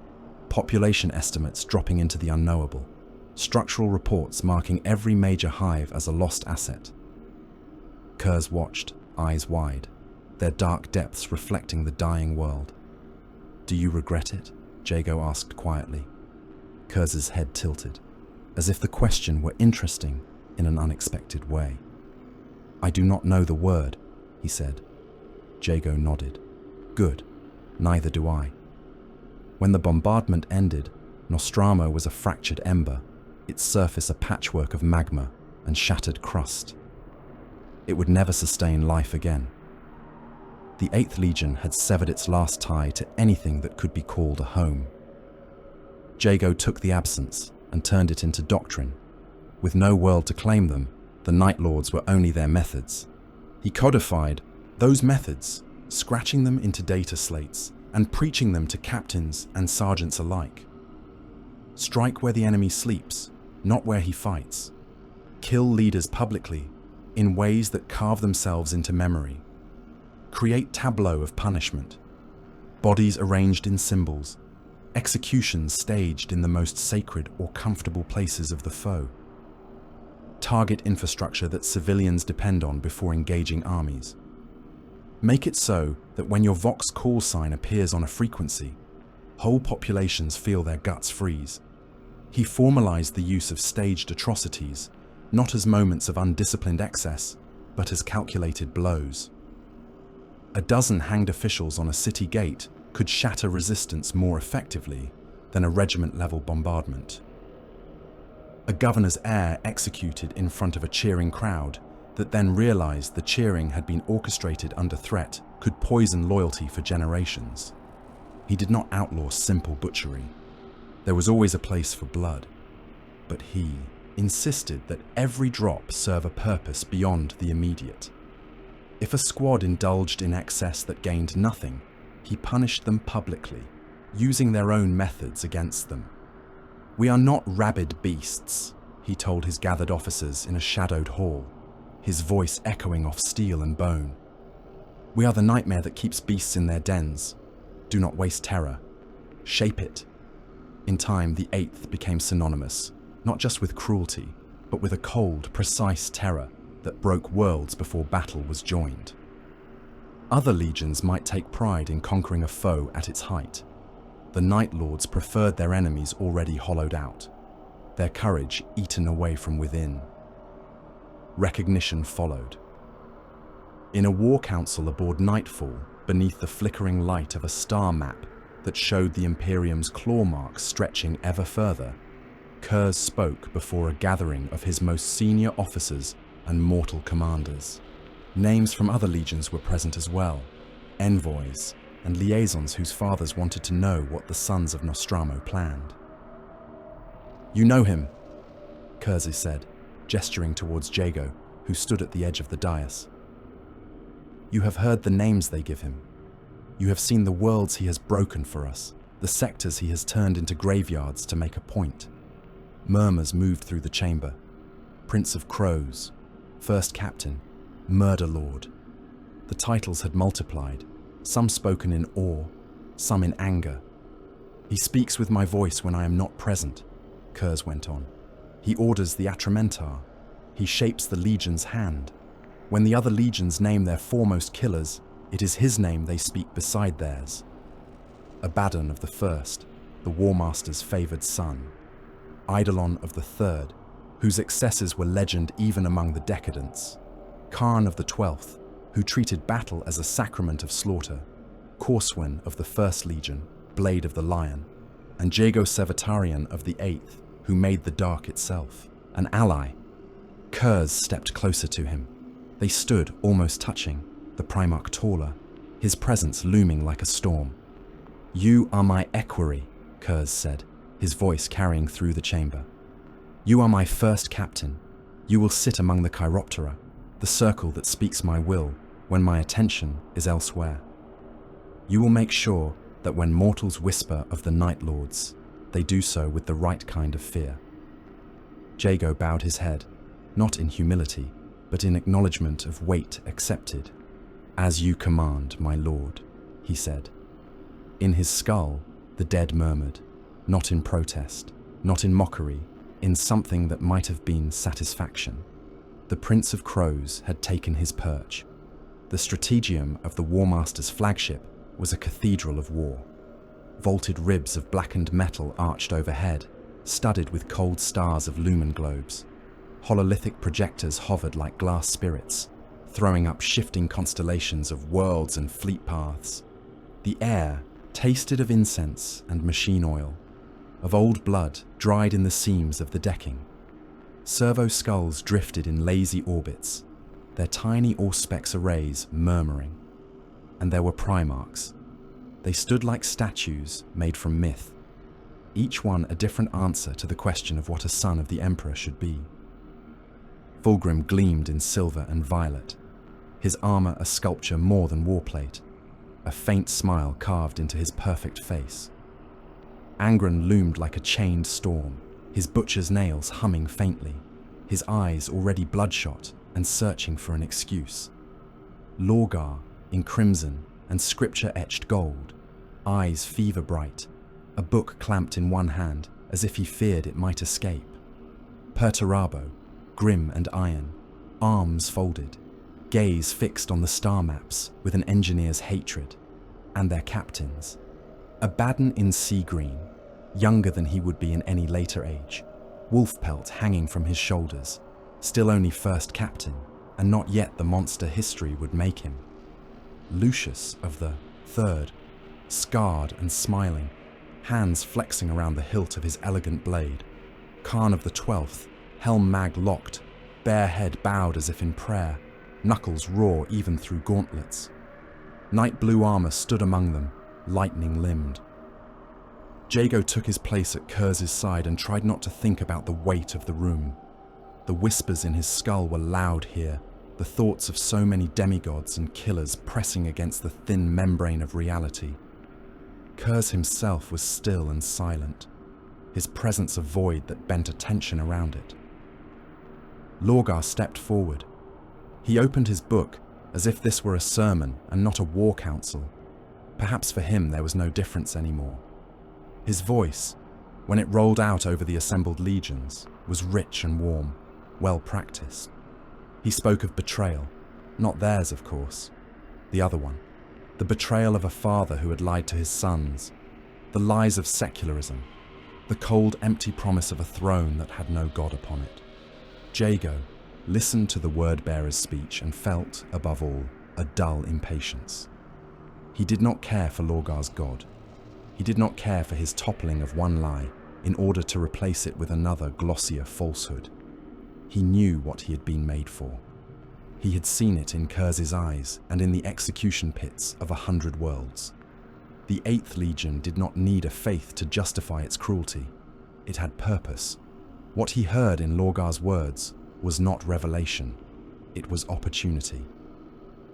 population estimates dropping into the unknowable, structural reports marking every major hive as a lost asset. Kurz watched, eyes wide, their dark depths reflecting the dying world. "Do you regret it?" Jago asked quietly. Kurz's head tilted, as if the question were interesting in an unexpected way. "I do not know the word," he said. Jago nodded. "Good, neither do I." When the bombardment ended, Nostromo was a fractured ember, its surface a patchwork of magma and shattered crust. It would never sustain life again. The 8th Legion had severed its last tie to anything that could be called a home. Jago took the absence and turned it into doctrine. With no world to claim them, the Night Lords were only their methods. He codified those methods, scratching them into data slates and preaching them to captains and sergeants alike. Strike where the enemy sleeps, not where he fights. Kill leaders publicly, in ways that carve themselves into memory. create tableau of punishment. Bodies arranged in symbols, executions staged in the most sacred or comfortable places of the foe. Target infrastructure that civilians depend on before engaging armies. Make it so that when your Vox call sign appears on a frequency, whole populations feel their guts freeze. He formalized the use of staged atrocities, not as moments of undisciplined excess, but as calculated blows. A dozen hanged officials on a city gate could shatter resistance more effectively than a regiment-level bombardment. A governor's heir executed in front of a cheering crowd that then realized the cheering had been orchestrated under threat could poison loyalty for generations. He did not outlaw simple butchery. There was always a place for blood, but he insisted that every drop serve a purpose beyond the immediate. If a squad indulged in excess that gained nothing, he punished them publicly, using their own methods against them. "We are not rabid beasts," he told his gathered officers in a shadowed hall, his voice echoing off steel and bone. "We are the nightmare that keeps beasts in their dens. Do not waste terror. Shape it." In time, the 8th became synonymous, not just with cruelty, but with a cold, precise terror that broke worlds before battle was joined. Other legions might take pride in conquering a foe at its height. The Night Lords preferred their enemies already hollowed out, their courage eaten away from within. Recognition followed. In a war council aboard Nightfall, beneath the flickering light of a star map that showed the Imperium's claw marks stretching ever further, Kurz spoke before a gathering of his most senior officers and mortal commanders. Names from other legions were present as well, envoys and liaisons whose fathers wanted to know what the sons of Nostramo planned. "You know him," Kurz said, gesturing towards Jago, who stood at the edge of the dais. "You have heard the names they give him. You have seen the worlds he has broken for us, the sectors he has turned into graveyards to make a point." Murmurs moved through the chamber. Prince of Crows, First Captain, Murder Lord. The titles had multiplied, some spoken in awe, some in anger. "He speaks with my voice when I am not present," Kurz went on. "He orders the Atramentar. He shapes the legion's hand. When the other legions name their foremost killers, it is his name they speak beside theirs." Abaddon of the First, the War Master's favoured son. Eidolon of the Third, whose excesses were legend even among the decadents. Kharn of the 12th, who treated battle as a sacrament of slaughter. Corswin of the 1st Legion, Blade of the Lion. And Jago Sevatarion of the 8th, who made the dark itself. An ally. Kurz stepped closer to him. They stood almost touching, the Primarch taller, his presence looming like a storm. "You are my equerry," Kurz said, his voice carrying through the chamber. "You are my first captain. You will sit among the Chiroptera, the circle that speaks my will when my attention is elsewhere. You will make sure that when mortals whisper of the Night Lords, they do so with the right kind of fear." Jago bowed his head, not in humility, but in acknowledgement of weight accepted. "As you command, my lord," he said. In his skull, the dead murmured, not in protest, not in mockery, in something that might have been satisfaction. The Prince of Crows had taken his perch. The strategium of the War Master's flagship was a cathedral of war. Vaulted ribs of blackened metal arched overhead, studded with cold stars of lumen globes. Hololithic projectors hovered like glass spirits, throwing up shifting constellations of worlds and fleet paths. The air tasted of incense and machine oil, of old blood dried in the seams of the decking. Servo skulls drifted in lazy orbits, their tiny Auspex arrays murmuring. And there were Primarchs. They stood like statues made from myth, each one a different answer to the question of what a son of the Emperor should be. Fulgrim gleamed in silver and violet, his armor a sculpture more than warplate, a faint smile carved into his perfect face. Angron loomed like a chained storm, his butcher's nails humming faintly, his eyes already bloodshot and searching for an excuse. Lorgar, in crimson and scripture-etched gold, eyes fever-bright, a book clamped in one hand as if he feared it might escape. Perturabo, grim and iron, arms folded, gaze fixed on the star maps with an engineer's hatred, and their captains. Abaddon in sea green, younger than he would be in any later age, wolf pelt hanging from his shoulders, still only first captain, and not yet the monster history would make him. Lucius of the Third, scarred and smiling, hands flexing around the hilt of his elegant blade. Khan of the 12th, helm mag locked, bare head bowed as if in prayer, knuckles raw even through gauntlets. Night blue armor stood among them, lightning-limbed. Jago took his place at Kurz's side and tried not to think about the weight of the room. The whispers in his skull were loud here, the thoughts of so many demigods and killers pressing against the thin membrane of reality. Kurz himself was still and silent, his presence a void that bent attention around it. Lorgar stepped forward. He opened his book as if this were a sermon and not a war council. Perhaps for him there was no difference anymore. His voice, when it rolled out over the assembled legions, was rich and warm, well practiced. He spoke of betrayal, not theirs of course, the other one. The betrayal of a father who had lied to his sons, the lies of secularism, the cold, empty promise of a throne that had no God upon it. Jago listened to the word-bearer's speech and felt, above all, a dull impatience. He did not care for Lorgar's God. He did not care for his toppling of one lie in order to replace it with another glossier falsehood. He knew what he had been made for. He had seen it in Kurz's eyes and in the execution pits of 100 worlds. The 8th Legion did not need a faith to justify its cruelty. It had purpose. What he heard in Lorgar's words was not revelation. It was opportunity.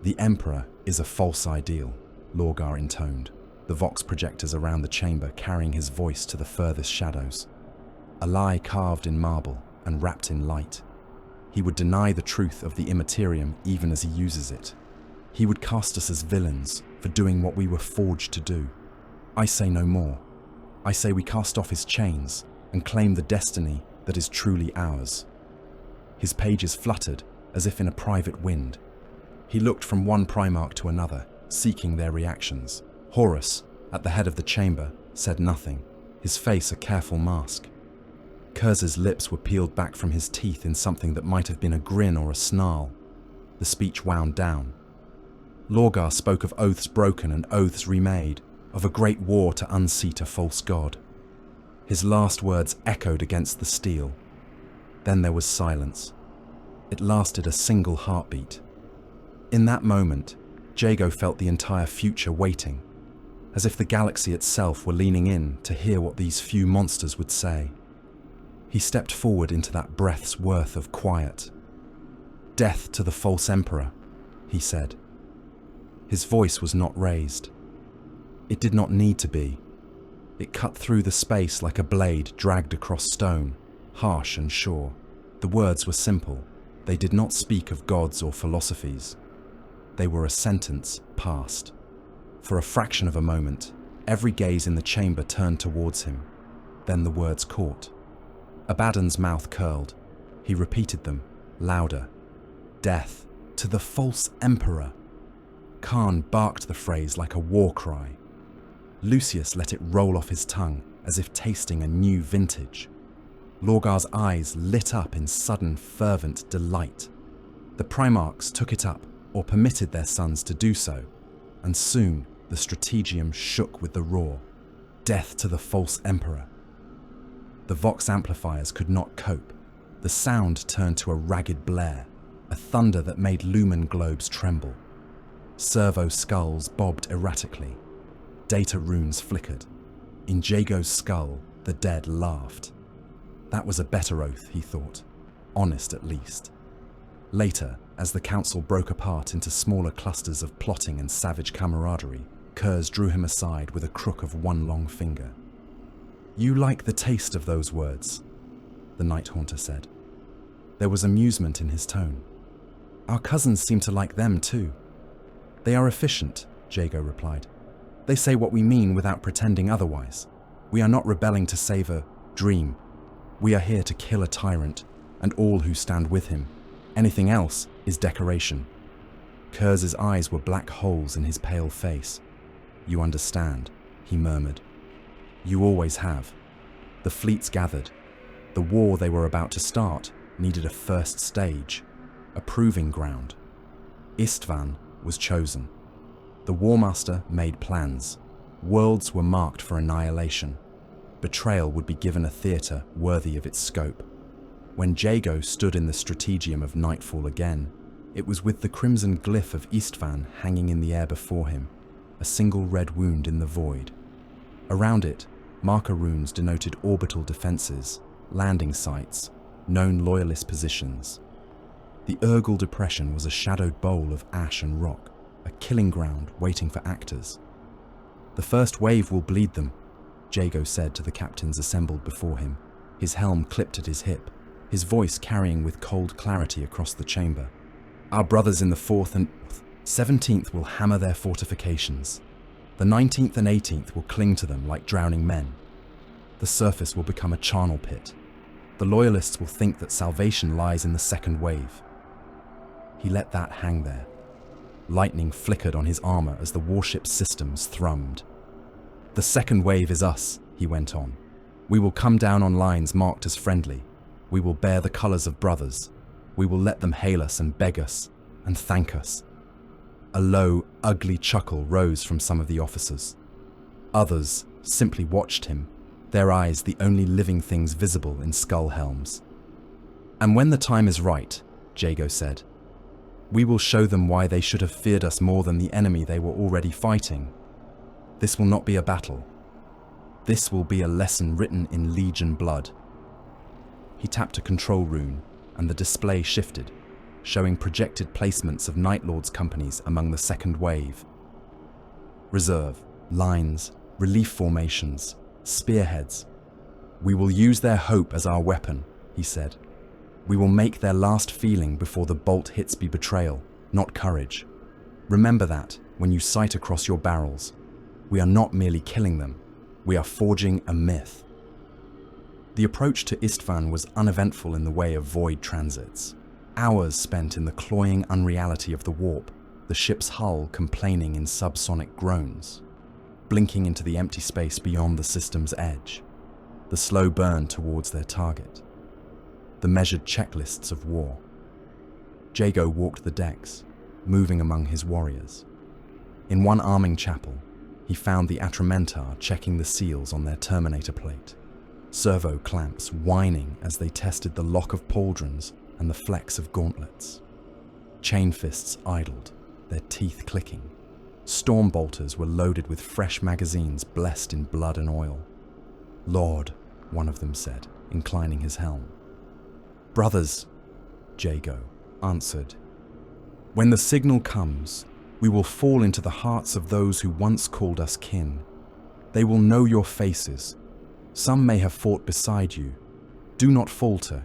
The Emperor is a false ideal, Lorgar intoned, the vox projectors around the chamber carrying his voice to the furthest shadows. A lie carved in marble and wrapped in light. He would deny the truth of the immaterium even as he uses it. He would cast us as villains for doing what we were forged to do. I say no more. I say we cast off his chains and claim the destiny that is truly ours. His pages fluttered as if in a private wind. He looked from one Primarch to another, seeking their reactions. Horus, at the head of the chamber, said nothing, his face a careful mask. Kurz's lips were peeled back from his teeth in something that might have been a grin or a snarl. The speech wound down. Lorgar spoke of oaths broken and oaths remade, of a great war to unseat a false god. His last words echoed against the steel. Then there was silence. It lasted a single heartbeat. In that moment, Jago felt the entire future waiting, as if the galaxy itself were leaning in to hear what these few monsters would say. He stepped forward into that breath's worth of quiet. "Death to the false emperor," he said. His voice was not raised. It did not need to be. It cut through the space like a blade dragged across stone, harsh and sure. The words were simple. They did not speak of gods or philosophies. They were a sentence passed. For a fraction of a moment, every gaze in the chamber turned towards him. Then the words caught. Abaddon's mouth curled. He repeated them, louder. "Death to the false emperor." Khan barked the phrase like a war cry. Lucius let it roll off his tongue as if tasting a new vintage. Lorgar's eyes lit up in sudden, fervent delight. The Primarchs took it up, or permitted their sons to do so, and soon the strategium shook with the roar. Death to the false emperor. The Vox amplifiers could not cope. The sound turned to a ragged blare, a thunder that made lumen globes tremble. Servo skulls bobbed erratically. Data runes flickered. In Jago's skull, the dead laughed. That was a better oath, he thought. Honest at least. Later, as the council broke apart into smaller clusters of plotting and savage camaraderie, Kurz drew him aside with a crook of one long finger. "You like the taste of those words," the Night Haunter said. There was amusement in his tone. "Our cousins seem to like them too." They are efficient, Jago replied. They say what we mean without pretending otherwise. We are not rebelling to save a dream. We are here to kill a tyrant and all who stand with him. Anything else is decoration. Kurz's eyes were black holes in his pale face. You understand, he murmured. You always have. The fleets gathered. The war they were about to start needed a first stage, a proving ground. Istvan was chosen. The Warmaster made plans. Worlds were marked for annihilation. Betrayal would be given a theatre worthy of its scope. When Jago stood in the strategium of nightfall again, it was with the crimson glyph of Istvan hanging in the air before him, a single red wound in the void. Around it, marker runes denoted orbital defences, landing sites, known loyalist positions. The Urgal Depression was a shadowed bowl of ash and rock, a killing ground waiting for actors. The first wave will bleed them, Jago said to the captains assembled before him, his helm clipped at his hip, his voice carrying with cold clarity across the chamber. Our brothers in the 4th and 17th will hammer their fortifications. The 19th and 18th will cling to them like drowning men. The surface will become a charnel pit. The loyalists will think that salvation lies in the second wave. He let that hang there. Lightning flickered on his armor as the warship's systems thrummed. The second wave is us, he went on. We will come down on lines marked as friendly. We will bear the colors of brothers. We will let them hail us and beg us and thank us. A low, ugly chuckle rose from some of the officers. Others simply watched him, their eyes the only living things visible in skull helms. And when the time is right, Jago said, we will show them why they should have feared us more than the enemy they were already fighting. This will not be a battle. This will be a lesson written in Legion blood. He tapped a control rune, and the display shifted, showing projected placements of Night Lord's companies among the second wave. Reserve, lines, relief formations, spearheads. We will use their hope as our weapon, he said. We will make their last feeling before the bolt hits be betrayal, not courage. Remember that when you sight across your barrels. We are not merely killing them, we are forging a myth. The approach to Istvan was uneventful in the way of void transits. Hours spent in the cloying unreality of the warp, the ship's hull complaining in subsonic groans, blinking into the empty space beyond the system's edge, the slow burn towards their target, the measured checklists of war. Jago walked the decks, moving among his warriors. In one arming chapel, he found the Atramentar checking the seals on their terminator plate, servo clamps whining as they tested the lock of pauldrons and the flex of gauntlets. Chain fists idled, their teeth clicking. Storm bolters were loaded with fresh magazines blessed in blood and oil. Lord, one of them said, inclining his helm. Brothers, Jago answered. When the signal comes, we will fall into the hearts of those who once called us kin. They will know your faces. Some may have fought beside you. Do not falter.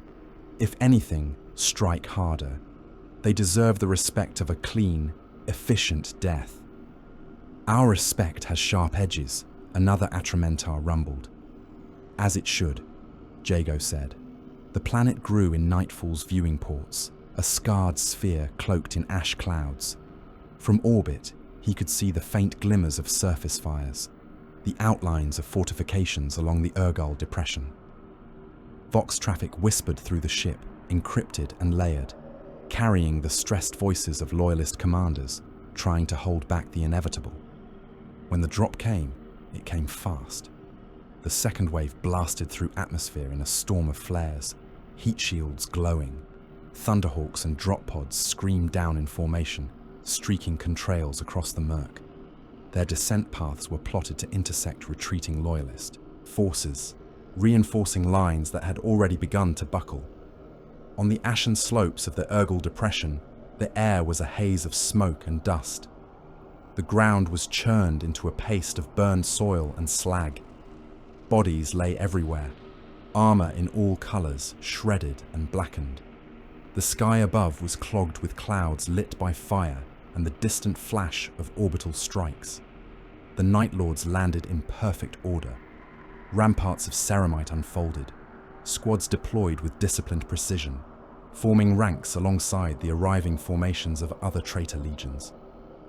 If anything, strike harder. They deserve the respect of a clean, efficient death. Our respect has sharp edges, another Atramentar rumbled. As it should, Jago said. The planet grew in Nightfall's viewing ports, a scarred sphere cloaked in ash clouds. From orbit, he could see the faint glimmers of surface fires, the outlines of fortifications along the Urgal Depression. Vox traffic whispered through the ship, encrypted and layered, carrying the stressed voices of loyalist commanders trying to hold back the inevitable. When the drop came, it came fast. The second wave blasted through atmosphere in a storm of flares, heat shields glowing. Thunderhawks and drop pods screamed down in formation, streaking contrails across the murk. Their descent paths were plotted to intersect retreating loyalist forces, reinforcing lines that had already begun to buckle. On the ashen slopes of the Urgal Depression, the air was a haze of smoke and dust. The ground was churned into a paste of burned soil and slag. Bodies lay everywhere, armor in all colors, shredded and blackened. The sky above was clogged with clouds lit by fire and the distant flash of orbital strikes. The Night Lords landed in perfect order. Ramparts of ceramite unfolded, squads deployed with disciplined precision, forming ranks alongside the arriving formations of other traitor legions.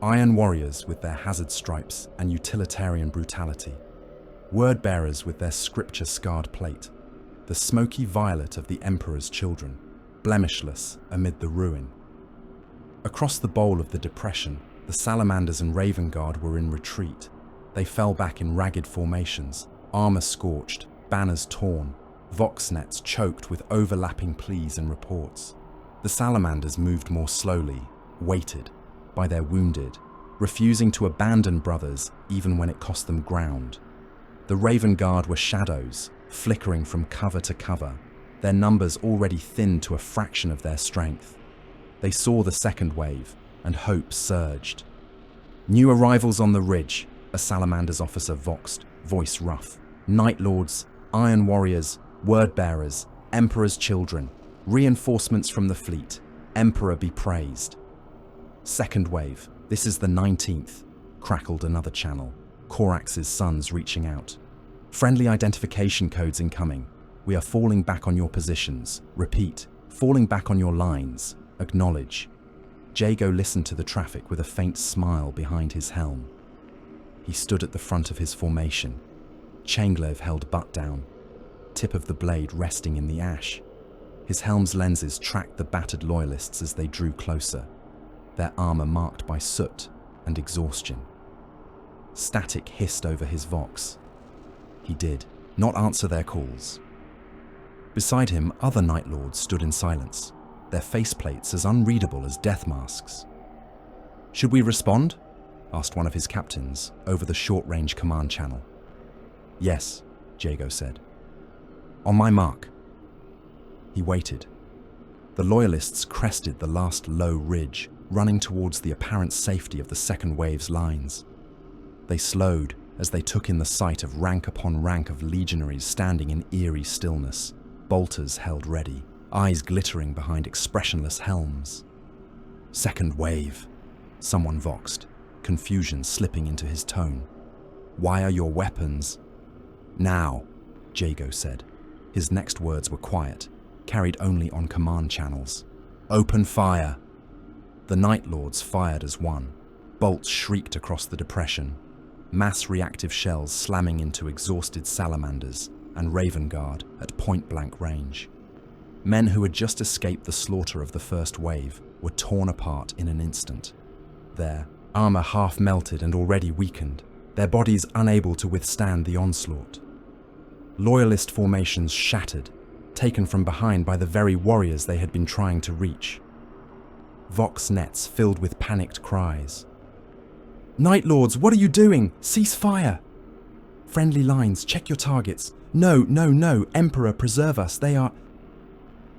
Iron warriors with their hazard stripes and utilitarian brutality. Word-bearers with their scripture-scarred plate. The smoky violet of the Emperor's children, blemishless amid the ruin. Across the bowl of the depression, the Salamanders and Raven Guard were in retreat. They fell back in ragged formations, armor scorched, banners torn, vox nets choked with overlapping pleas and reports. The Salamanders moved more slowly, weighted by their wounded, refusing to abandon brothers even when it cost them ground. The Raven Guard were shadows, flickering from cover to cover, their numbers already thinned to a fraction of their strength. They saw the second wave, and hope surged. "New arrivals on the ridge," a Salamander's officer voxed, voice rough. "Night Lords, Iron Warriors, Word-bearers, Emperor's children, reinforcements from the fleet. Emperor be praised." "Second wave, this is the 19th, crackled another channel, Corax's sons reaching out. "Friendly identification codes incoming. We are falling back on your positions. Repeat, falling back on your lines. Acknowledge." Jago listened to the traffic with a faint smile behind his helm. He stood at the front of his formation. Changlev held butt down, tip of the blade resting in the ash. His helm's lenses tracked the battered loyalists as they drew closer, their armor marked by soot and exhaustion. Static hissed over his vox. He did not answer their calls. Beside him, other Night Lords stood in silence, their faceplates as unreadable as death masks. "Should we respond?" asked one of his captains over the short-range command channel. "Yes," Jago said. "On my mark." He waited. The Loyalists crested the last low ridge, running towards the apparent safety of the second wave's lines. They slowed as they took in the sight of rank upon rank of legionaries standing in eerie stillness, bolters held ready, eyes glittering behind expressionless helms. "Second wave," someone voxed, confusion slipping into his tone. "Why are your weapons?" "Now," Jago said. His next words were quiet, carried only on command channels. "Open fire." The Night Lords fired as one. Bolts shrieked across the depression, mass reactive shells slamming into exhausted Salamanders and Raven Guard at point-blank range. Men who had just escaped the slaughter of the first wave were torn apart in an instant. Their armor half melted and already weakened, their bodies unable to withstand the onslaught. Loyalist formations shattered, taken from behind by the very warriors they had been trying to reach. Vox nets filled with panicked cries. "Night Lords, what are you doing? Cease fire!" "Friendly lines, check your targets. No, no, no, Emperor, preserve us, they are..."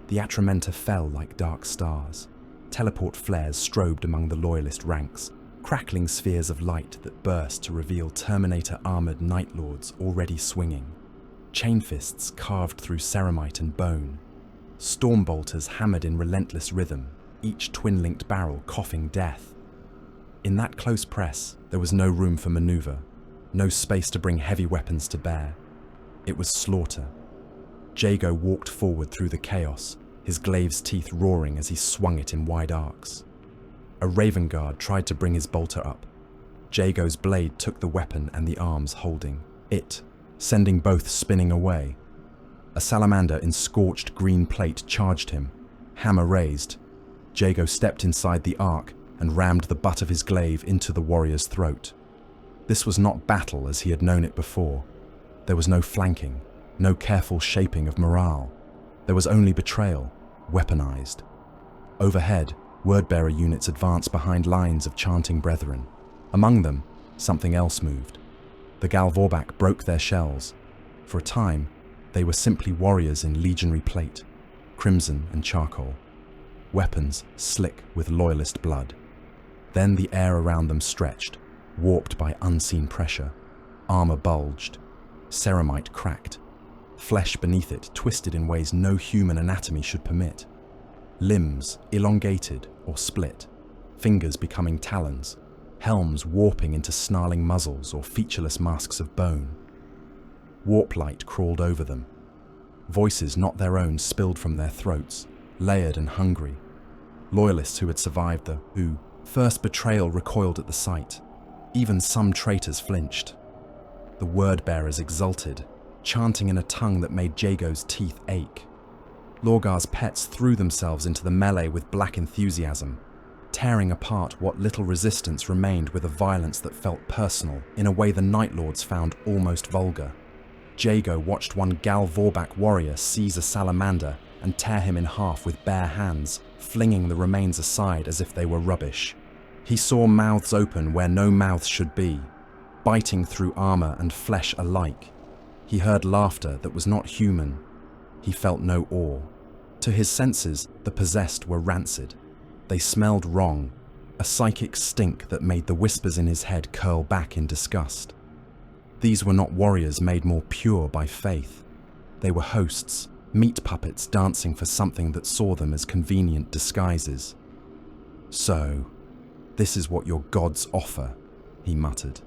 The Atramenta fell like dark stars. Teleport flares strobed among the Loyalist ranks, crackling spheres of light that burst to reveal Terminator-armored Night Lords already swinging. Chain fists carved through ceramite and bone. Storm bolters hammered in relentless rhythm, each twin-linked barrel coughing death. In that close press, there was no room for maneuver, no space to bring heavy weapons to bear. It was slaughter. Jago walked forward through the chaos, his glaive's teeth roaring as he swung it in wide arcs. A Raven Guard tried to bring his bolter up. Jago's blade took the weapon and the arms holding it, sending both spinning away. A Salamander in scorched green plate charged him, hammer raised. Jago stepped inside the arc and rammed the butt of his glaive into the warrior's throat. This was not battle as he had known it before. There was no flanking, no careful shaping of morale. There was only betrayal, weaponized. Overhead, word-bearer units advanced behind lines of chanting brethren. Among them, something else moved. The Galvorbak broke their shells. For a time, they were simply warriors in legionary plate, crimson and charcoal. Weapons slick with loyalist blood. Then the air around them stretched, warped by unseen pressure. Armor bulged. Ceramite cracked. Flesh beneath it twisted in ways no human anatomy should permit. Limbs elongated or split. fingers becoming talons, helms warping into snarling muzzles or featureless masks of bone. Warp light crawled over them. Voices not their own spilled from their throats, layered and hungry. Loyalists who had survived the first betrayal recoiled at the sight. Even some traitors flinched. The word-bearers exulted, chanting in a tongue that made Jago's teeth ache. Lorgar's pets threw themselves into the melee with black enthusiasm, tearing apart what little resistance remained with a violence that felt personal in a way the Night Lords found almost vulgar. Jago watched one Gal Vorbak warrior seize a salamander and tear him in half with bare hands, flinging the remains aside as if they were rubbish. He saw mouths open where no mouths should be, biting through armor and flesh alike. He heard laughter that was not human. He felt no awe. To his senses, the possessed were rancid. They smelled wrong, a psychic stink that made the whispers in his head curl back in disgust. These were not warriors made more pure by faith. They were hosts, meat puppets dancing for something that saw them as convenient disguises. "So, this is what your gods offer," he muttered.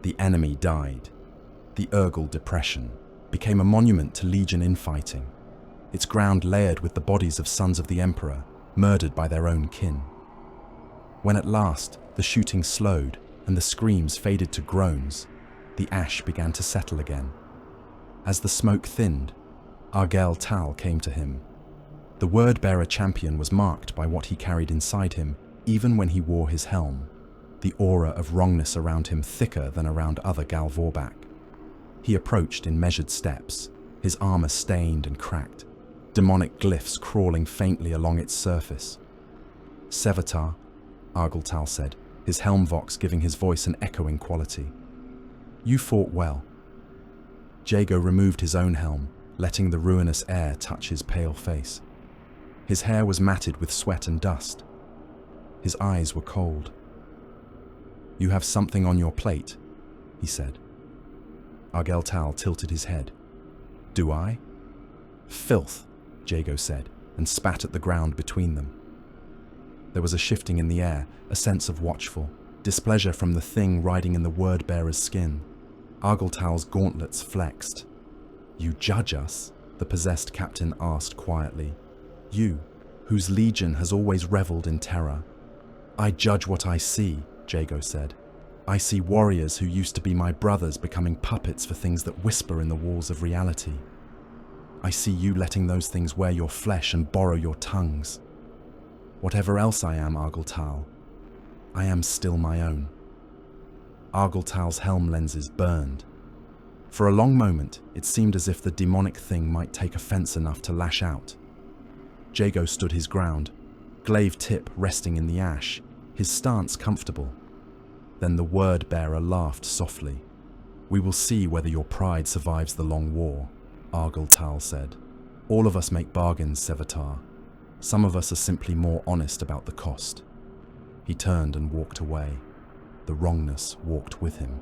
The enemy died. The Urgal Depression became a monument to Legion infighting, its ground layered with the bodies of sons of the Emperor, murdered by their own kin. When at last the shooting slowed and the screams faded to groans, the ash began to settle again. As the smoke thinned, Argel Tal came to him. The word-bearer champion was marked by what he carried inside him, even when he wore his helm, the aura of wrongness around him thicker than around other Gal Vorbak. He approached in measured steps, his armor stained and cracked, demonic glyphs crawling faintly along its surface. "Sevatar," Argel Tal said, his helm vox giving his voice an echoing quality. "You fought well." Jago removed his own helm, letting the ruinous air touch his pale face. His hair was matted with sweat and dust. His eyes were cold. "You have something on your plate," he said. Argel Tal tilted his head. "Do I?" "Filth," Jago said, and spat at the ground between them. There was a shifting in the air, a sense of watchful displeasure from the thing riding in the word-bearer's skin. Argel Tal's gauntlets flexed. "You judge us?" the possessed captain asked quietly. "You, whose legion has always reveled in terror." "I judge what I see," Jago said. "I see warriors who used to be my brothers becoming puppets for things that whisper in the walls of reality. I see you letting those things wear your flesh and borrow your tongues. Whatever else I am, Argel Tal, I am still my own." Argel Tal's helm lenses burned. For a long moment, it seemed as if the demonic thing might take offense enough to lash out. Jago stood his ground, glaive tip resting in the ash, his stance comfortable. Then the word-bearer laughed softly. "We will see whether your pride survives the long war," Argel Tal said. "All of us make bargains, Sevatar. Some of us are simply more honest about the cost." He turned and walked away. The wrongness walked with him.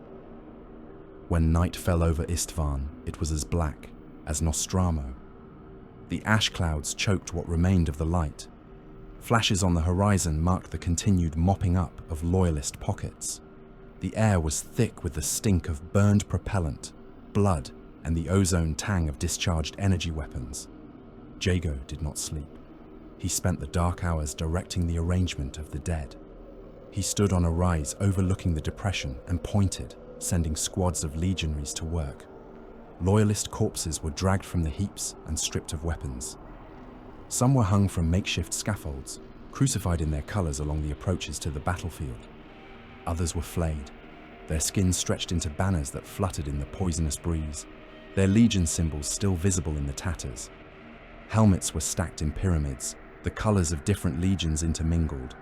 When night fell over Istvan, it was as black as Nostramo. The ash clouds choked what remained of the light. Flashes on the horizon marked the continued mopping up of loyalist pockets. The air was thick with the stink of burned propellant, blood, and the ozone tang of discharged energy weapons. Jago did not sleep. He spent the dark hours directing the arrangement of the dead. He stood on a rise overlooking the depression and pointed, sending squads of legionaries to work. Loyalist corpses were dragged from the heaps and stripped of weapons. Some were hung from makeshift scaffolds, crucified in their colors along the approaches to the battlefield. Others were flayed, their skins stretched into banners that fluttered in the poisonous breeze, their legion symbols still visible in the tatters. Helmets were stacked in pyramids, the colors of different legions intermingled.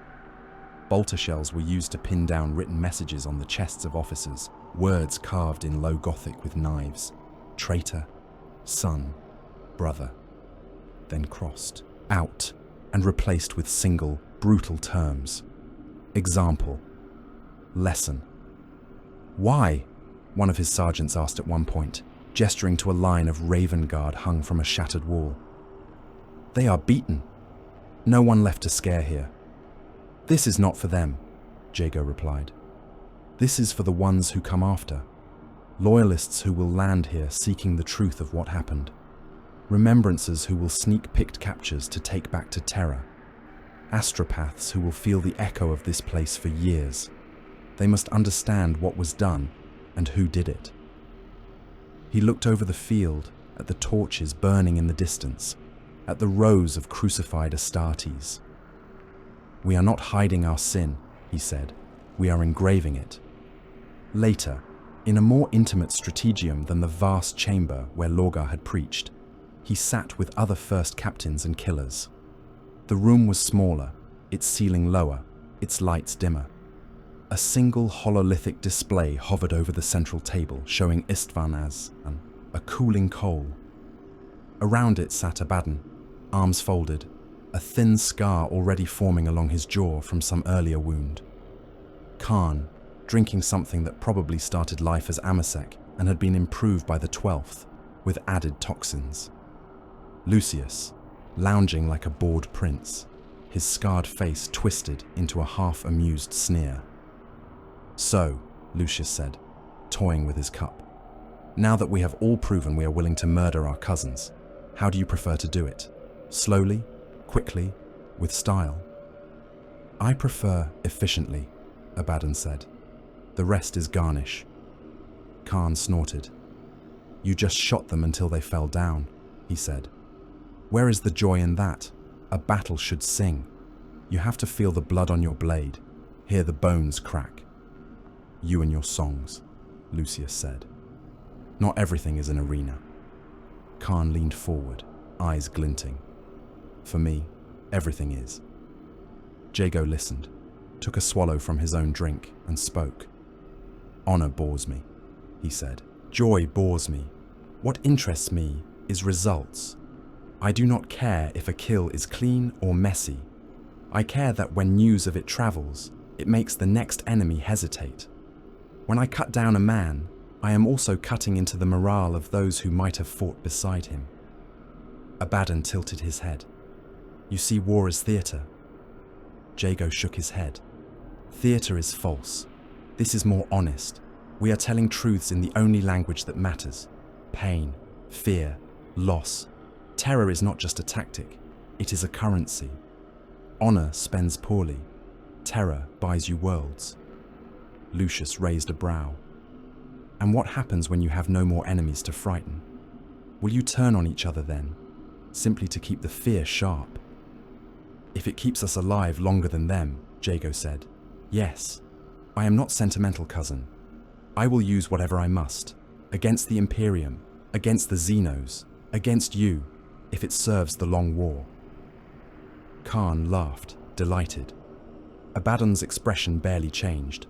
Bolter shells were used to pin down written messages on the chests of officers, words carved in low Gothic with knives. Traitor, son, brother. Then crossed out and replaced with single, brutal terms. Example. Lesson. "Why?" one of his sergeants asked at one point, gesturing to a line of Raven Guard hung from a shattered wall. "They are beaten. No one left to scare here." This is not for them, Jago replied. This is for the ones who come after. Loyalists who will land here seeking the truth of what happened. Remembrancers who will sneak-picked captures to take back to Terra. Astropaths who will feel the echo of this place for years. They must understand what was done and who did it. He looked over the field, at the torches burning in the distance, at the rows of crucified Astartes. We are not hiding our sin, he said. We are engraving it. Later, in a more intimate strategium than the vast chamber where Lorgar had preached, he sat with other first captains and killers. The room was smaller, its ceiling lower, its lights dimmer. A single hololithic display hovered over the central table, showing Istvan as a cooling coal. Around it sat Abaddon, arms folded, a thin scar already forming along his jaw from some earlier wound. Khan, drinking something that probably started life as Amasek and had been improved by the 12th, with added toxins. Lucius, lounging like a bored prince, his scarred face twisted into a half-amused sneer. So, Lucius said, toying with his cup, now that we have all proven we are willing to murder our cousins, how do you prefer to do it? Slowly, quickly, with style? I prefer efficiently, Abaddon said. The rest is garnish. Khan snorted. You just shot them until they fell down, he said. Where is the joy in that? A battle should sing. You have to feel the blood on your blade, hear the bones crack. You and your songs, Lucius said. Not everything is an arena. Khan leaned forward, eyes glinting. For me, everything is. Jago listened, took a swallow from his own drink, and spoke. Honor bores me, he said. Joy bores me. What interests me is results. I do not care if a kill is clean or messy. I care that when news of it travels, it makes the next enemy hesitate. When I cut down a man, I am also cutting into the morale of those who might have fought beside him. Abaddon tilted his head. You see war as theatre. Jago shook his head. Theatre is false. This is more honest. We are telling truths in the only language that matters. Pain, fear, loss. Terror is not just a tactic. It is a currency. Honor spends poorly. Terror buys you worlds. Lucius raised a brow. And what happens when you have no more enemies to frighten? Will you turn on each other then, simply to keep the fear sharp? If it keeps us alive longer than them, Jago said. Yes. I am not sentimental, cousin. I will use whatever I must, against the Imperium, against the Xenos, against you, if it serves the long war. Khan laughed, delighted. Abaddon's expression barely changed,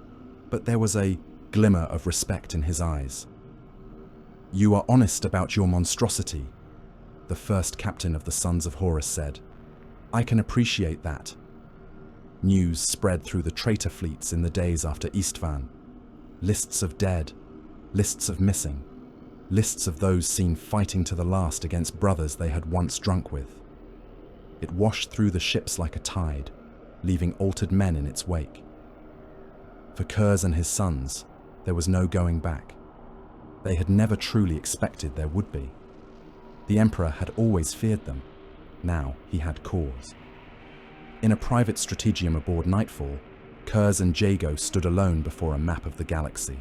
but there was a glimmer of respect in his eyes. You are honest about your monstrosity, the first captain of the Sons of Horus said. I can appreciate that. News spread through the traitor fleets in the days after Istvan. Lists of dead, lists of missing, lists of those seen fighting to the last against brothers they had once drunk with. It washed through the ships like a tide, leaving altered men in its wake. For Kurz and his sons, there was no going back. They had never truly expected there would be. The Emperor had always feared them. Now he had cause. In a private strategium aboard Nightfall, Kurz and Jago stood alone before a map of the galaxy.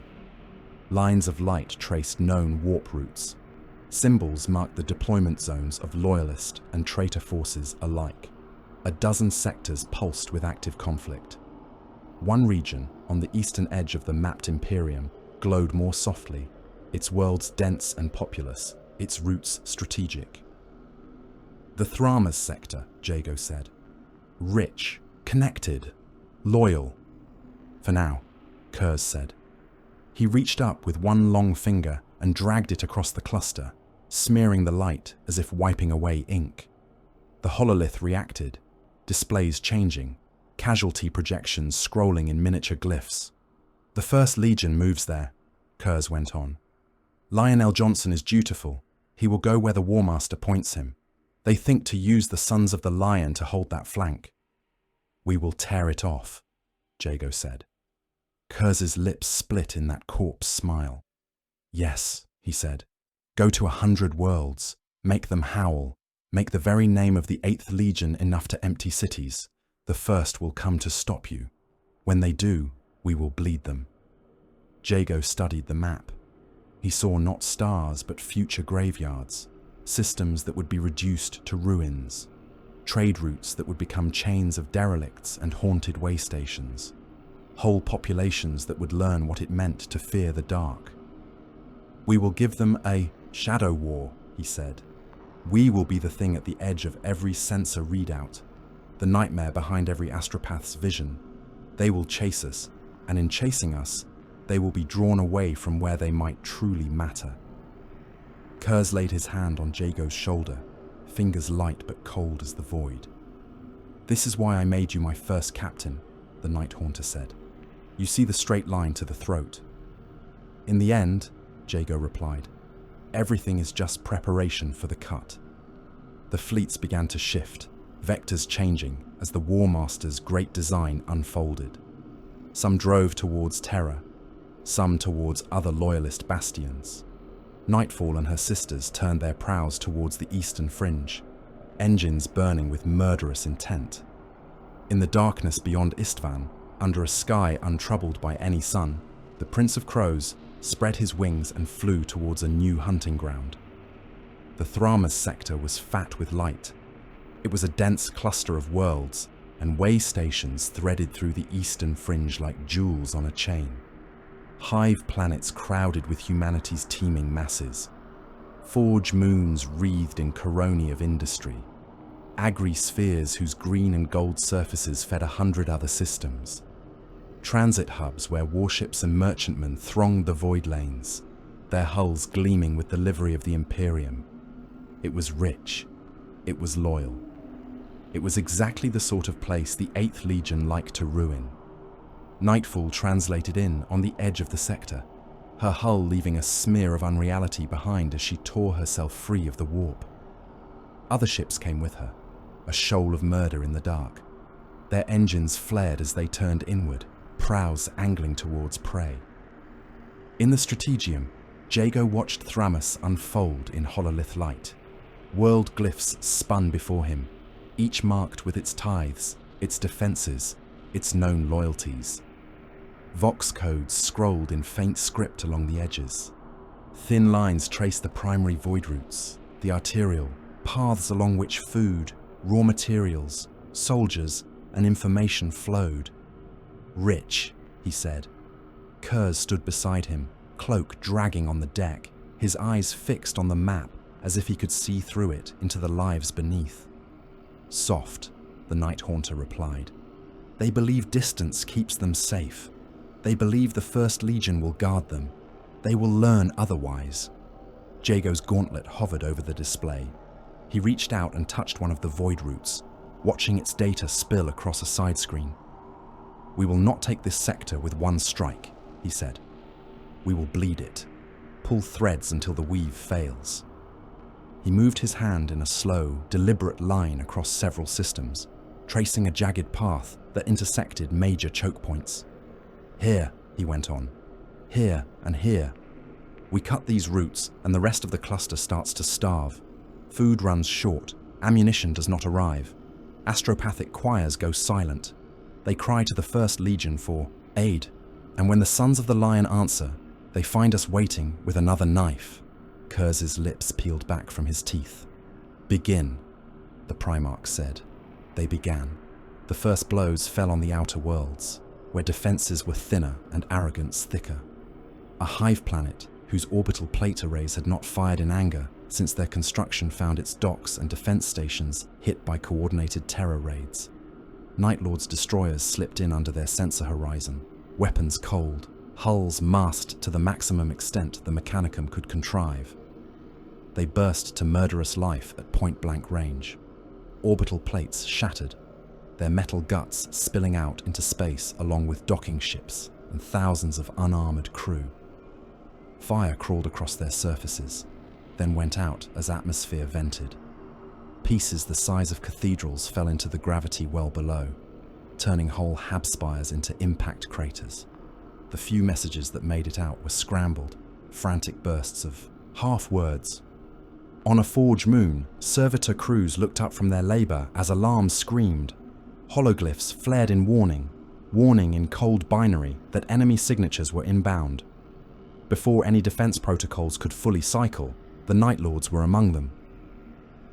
Lines of light traced known warp routes. Symbols marked the deployment zones of loyalist and traitor forces alike. A dozen sectors pulsed with active conflict. One region, on the eastern edge of the mapped Imperium, glowed more softly, its worlds dense and populous, its routes strategic. The Thramas sector, Jago said. Rich, connected, loyal. For now, Kurz said. He reached up with one long finger and dragged it across the cluster, smearing the light as if wiping away ink. The hololith reacted, displays changing, casualty projections scrolling in miniature glyphs. The First Legion moves there, Kurz went on. Lionel Johnson is dutiful. He will go where the War Master points him. They think to use the Sons of the Lion to hold that flank. We will tear it off, Jago said. Kurz's lips split in that corpse smile. Yes, he said. Go to 100 worlds. Make them howl. Make the very name of the 8th Legion enough to empty cities. The first will come to stop you. When they do, we will bleed them. Jago studied the map. He saw not stars but future graveyards, systems that would be reduced to ruins, trade routes that would become chains of derelicts and haunted way stations, whole populations that would learn what it meant to fear the dark. We will give them a shadow war, he said. We will be the thing at the edge of every sensor readout, the nightmare behind every astropath's vision. They will chase us, and in chasing us, they will be drawn away from where they might truly matter. Kurz laid his hand on Jago's shoulder, fingers light but cold as the void. This is why I made you my first captain, the Night Haunter said. You see the straight line to the throat. In the end, Jago replied, everything is just preparation for the cut. The fleets began to shift, vectors changing as the War Master's great design unfolded. Some drove towards Terra, some towards other loyalist bastions. Nightfall and her sisters turned their prows towards the eastern fringe, engines burning with murderous intent. In the darkness beyond Istvan, under a sky untroubled by any sun, the Prince of Crows spread his wings and flew towards a new hunting ground. The Thramas sector was fat with light. It was a dense cluster of worlds and way stations threaded through the eastern fringe like jewels on a chain. Hive planets crowded with humanity's teeming masses. Forge moons wreathed in corona of industry. Agri spheres whose green and gold surfaces fed 100 other systems. Transit hubs where warships and merchantmen thronged the void lanes, their hulls gleaming with the livery of the Imperium. It was rich. It was loyal. It was exactly the sort of place the 8th Legion liked to ruin. Nightfall translated in on the edge of the sector, her hull leaving a smear of unreality behind as she tore herself free of the warp. Other ships came with her, a shoal of murder in the dark. Their engines flared as they turned inward, prows angling towards prey. In the Strategium, Jago watched Thramas unfold in hololith light. World glyphs spun before him, each marked with its tithes, its defenses, its known loyalties. Vox codes scrolled in faint script along the edges. Thin lines traced the primary void routes, the arterial, paths along which food, raw materials, soldiers, and information flowed. Rich, he said. Kurz stood beside him, cloak dragging on the deck, his eyes fixed on the map as if he could see through it into the lives beneath. Soft, the Night Haunter replied. They believe distance keeps them safe. They believe the First Legion will guard them. They will learn otherwise. Jago's gauntlet hovered over the display. He reached out and touched one of the void routes, watching its data spill across a side screen. We will not take this sector with one strike, he said. We will bleed it, pull threads until the weave fails. He moved his hand in a slow, deliberate line across several systems, tracing a jagged path that intersected major choke points. Here, he went on. Here and here. We cut these routes and the rest of the cluster starts to starve. Food runs short. Ammunition does not arrive. Astropathic choirs go silent. They cry to the First Legion for aid. And when the Sons of the Lion answer, they find us waiting with another knife. Kurz's lips peeled back from his teeth. Begin, the Primarch said. They began. The first blows fell on the outer worlds, where defenses were thinner and arrogance thicker. A hive planet whose orbital plate arrays had not fired in anger since their construction found its docks and defense stations hit by coordinated terror raids. Night Lord's destroyers slipped in under their sensor horizon, weapons cold, hulls masked to the maximum extent the Mechanicum could contrive. They burst to murderous life at point-blank range. Orbital plates shattered, their metal guts spilling out into space along with docking ships and thousands of unarmored crew. Fire crawled across their surfaces, then went out as atmosphere vented. Pieces the size of cathedrals fell into the gravity well below. turning whole hab spires into impact craters. The few messages that made it out were scrambled, frantic bursts of half-words. On a forge moon, servitor crews looked up from their labor as alarms screamed. Hologlyphs flared in warning in cold binary that enemy signatures were inbound. Before any defense protocols could fully cycle, the Night Lords were among them.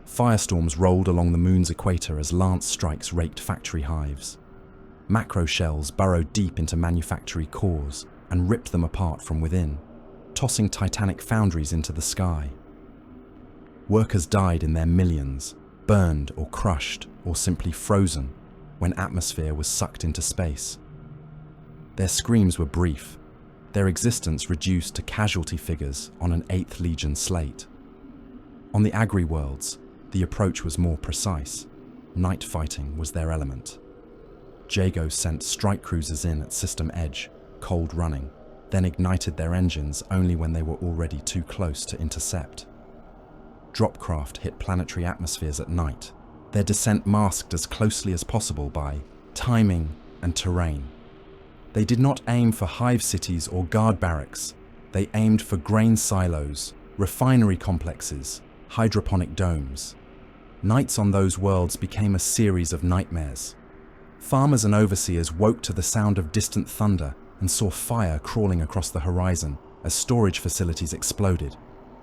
Firestorms rolled along the moon's equator as lance strikes raked factory hives. Macro shells burrowed deep into manufactory cores and ripped them apart from within, tossing titanic foundries into the sky. Workers died in their millions, burned or crushed or simply frozen when atmosphere was sucked into space. Their screams were brief, their existence reduced to casualty figures on an 8th Legion slate. On the agri-worlds, the approach was more precise. Night fighting was their element. Jago sent strike cruisers in at system edge, cold running, then ignited their engines only when they were already too close to intercept. Dropcraft hit planetary atmospheres at night, their descent masked as closely as possible by timing and terrain. They did not aim for hive cities or guard barracks. They aimed for grain silos, refinery complexes, hydroponic domes. Nights on those worlds became a series of nightmares. Farmers and overseers woke to the sound of distant thunder and saw fire crawling across the horizon as storage facilities exploded.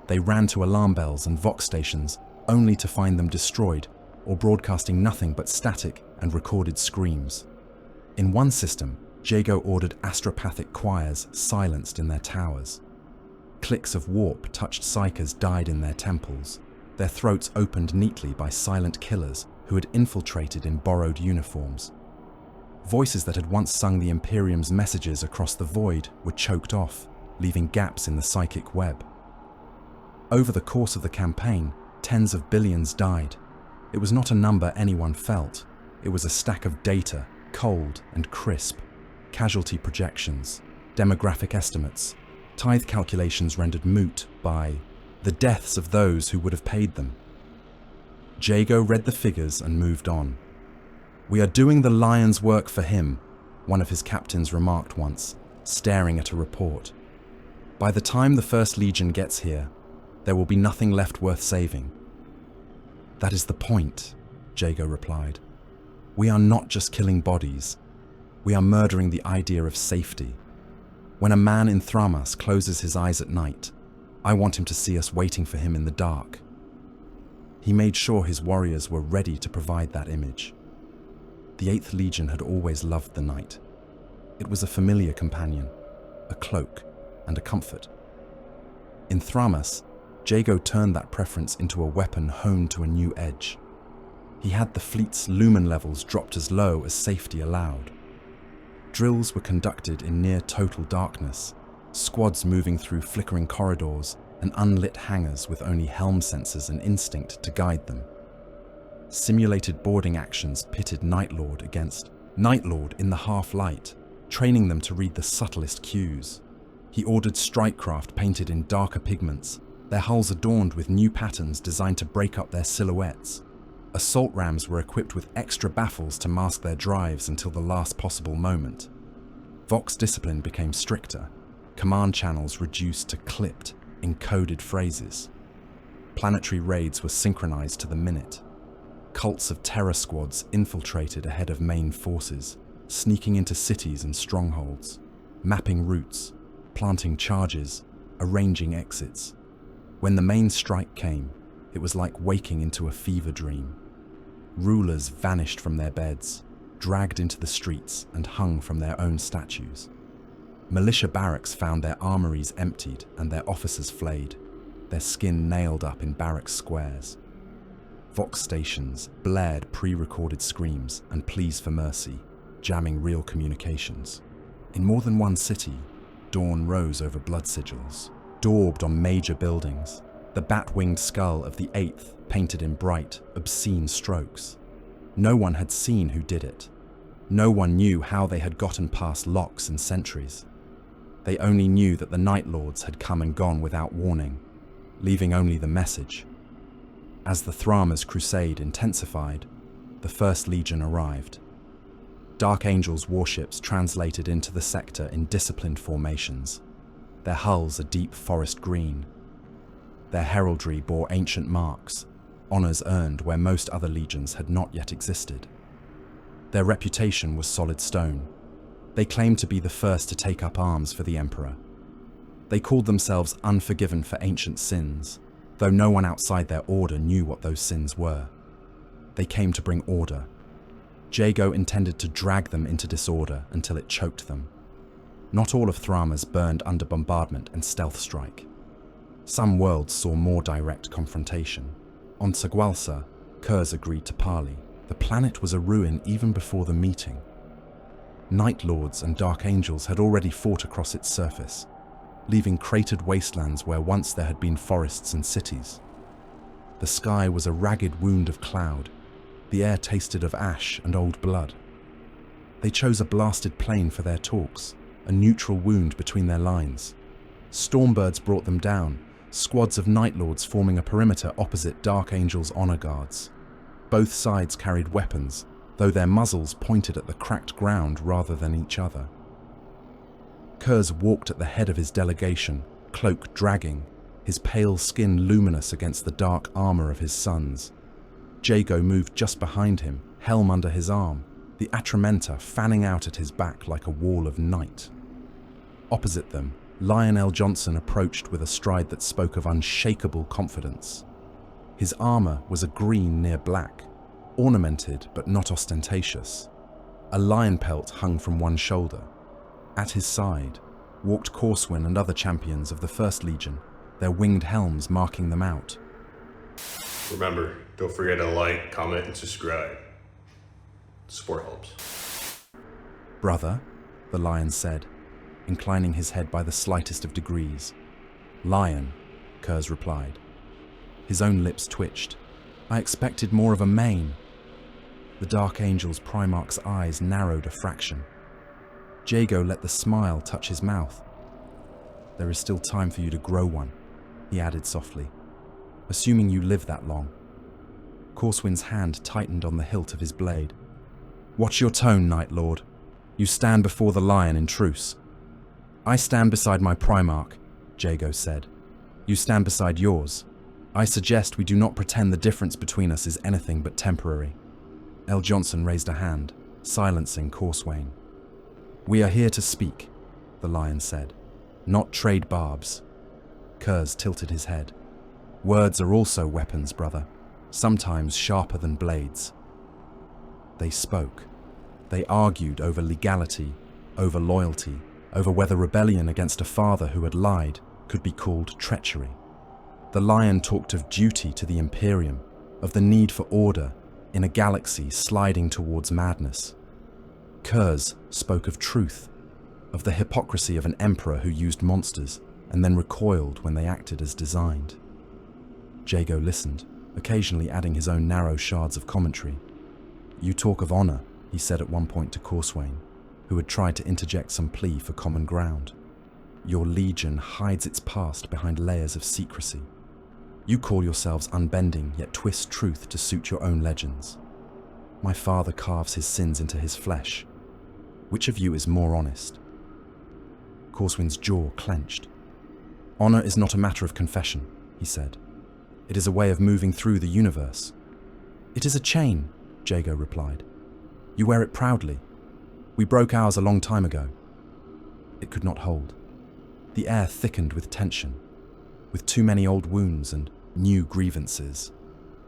They ran to alarm bells and Vox stations only to find them destroyed or broadcasting nothing but static and recorded screams. In one system, Jago ordered astropathic choirs silenced in their towers. Clicks of warp touched psychers died in their temples, their throats opened neatly by silent killers who had infiltrated in borrowed uniforms. Voices that had once sung the Imperium's messages across the void were choked off, leaving gaps in the psychic web. Over the course of the campaign, tens of billions died. It was not a number anyone felt. It was a stack of data, cold and crisp. Casualty projections, demographic estimates, tithe calculations rendered moot by the deaths of those who would have paid them. Jago read the figures and moved on. "We are doing the lion's work for him," one of his captains remarked once, staring at a report. "By the time the First Legion gets here, there will be nothing left worth saving." "That is the point," Jago replied. "We are not just killing bodies. We are murdering the idea of safety. When a man in Thramas closes his eyes at night, I want him to see us waiting for him in the dark." He made sure his warriors were ready to provide that image. The 8th Legion had always loved the night. It was a familiar companion, a cloak, and a comfort. In Thramas, Jago turned that preference into a weapon honed to a new edge. He had the fleet's lumen levels dropped as low as safety allowed. Drills were conducted in near-total darkness, squads moving through flickering corridors and unlit hangars with only helm sensors and instinct to guide them. Simulated boarding actions pitted Night Lord against Night Lord in the half-light, training them to read the subtlest cues. He ordered strike craft painted in darker pigments, their hulls adorned with new patterns designed to break up their silhouettes. Assault rams were equipped with extra baffles to mask their drives until the last possible moment. Vox discipline became stricter, command channels reduced to clipped, encoded phrases. Planetary raids were synchronized to the minute. Cults of terror squads infiltrated ahead of main forces, sneaking into cities and strongholds, mapping routes, planting charges, arranging exits. When the main strike came, it was like waking into a fever dream. Rulers vanished from their beds, dragged into the streets and hung from their own statues. Militia barracks found their armories emptied and their officers flayed, their skin nailed up in barracks squares. Vox stations blared pre-recorded screams and pleas for mercy, jamming real communications. In more than one city, dawn rose over blood sigils, daubed on major buildings, the bat-winged skull of the 8th painted in bright, obscene strokes. No one had seen who did it. No one knew how they had gotten past locks and sentries. They only knew that the Night Lords had come and gone without warning, leaving only the message. As the Thramas crusade intensified, the First Legion arrived. Dark Angels' warships translated into the sector in disciplined formations, their hulls a deep forest green. Their heraldry bore ancient marks, honors earned where most other legions had not yet existed. Their reputation was solid stone. They claimed to be the first to take up arms for the Emperor. They called themselves unforgiven for ancient sins, though no one outside their order knew what those sins were. They came to bring order. Jago intended to drag them into disorder until it choked them. Not all of Thramas burned under bombardment and stealth strike. Some worlds saw more direct confrontation. On Segualsa, Kurz agreed to parley. The planet was a ruin even before the meeting. Night Lords and Dark Angels had already fought across its surface, leaving cratered wastelands where once there had been forests and cities. The sky was a ragged wound of cloud. The air tasted of ash and old blood. They chose a blasted plain for their talks, a neutral wound between their lines. Stormbirds brought them down, squads of Night Lords forming a perimeter opposite Dark Angels' honor guards. Both sides carried weapons, though their muzzles pointed at the cracked ground rather than each other. Kurz walked at the head of his delegation, cloak dragging, his pale skin luminous against the dark armor of his sons. Jago moved just behind him, helm under his arm, the Atramenta fanning out at his back like a wall of night. Opposite them, Lionel Johnson approached with a stride that spoke of unshakable confidence. His armor was a green near black, ornamented but not ostentatious. A lion pelt hung from one shoulder. At his side walked Corswin and other champions of the First Legion, their winged helms marking them out. Remember, don't forget to like, comment, and subscribe. Support helps. Brother, the lion said, inclining his head by the slightest of degrees. Lion, Kurz replied. His own lips twitched. I expected more of a mane. The Dark Angel's Primarch's eyes narrowed a fraction. Jago let the smile touch his mouth. There is still time for you to grow one, he added softly, assuming you live that long. Corswin's hand tightened on the hilt of his blade. Watch your tone, Night Lord. You stand before the lion in truce. I stand beside my Primarch, Jago said. You stand beside yours. I suggest we do not pretend the difference between us is anything but temporary. L. Johnson raised a hand, silencing Corswain. We are here to speak, the lion said, not trade barbs. Kurz tilted his head. Words are also weapons, brother, sometimes sharper than blades. They spoke. They argued over legality, over loyalty, over whether rebellion against a father who had lied could be called treachery. The lion talked of duty to the Imperium, of the need for order in a galaxy sliding towards madness. Kurz spoke of truth, of the hypocrisy of an emperor who used monsters and then recoiled when they acted as designed. Jago listened, occasionally adding his own narrow shards of commentary. You talk of honor, he said at one point to Corswain, who had tried to interject some plea for common ground. Your legion hides its past behind layers of secrecy. You call yourselves unbending, yet twist truth to suit your own legends. My father carves his sins into his flesh. Which of you is more honest? Corswin's jaw clenched. Honor is not a matter of confession, he said. It is a way of moving through the universe. It is a chain, Jago replied. You wear it proudly. We broke ours a long time ago. It could not hold. The air thickened with tension, with too many old wounds and new grievances.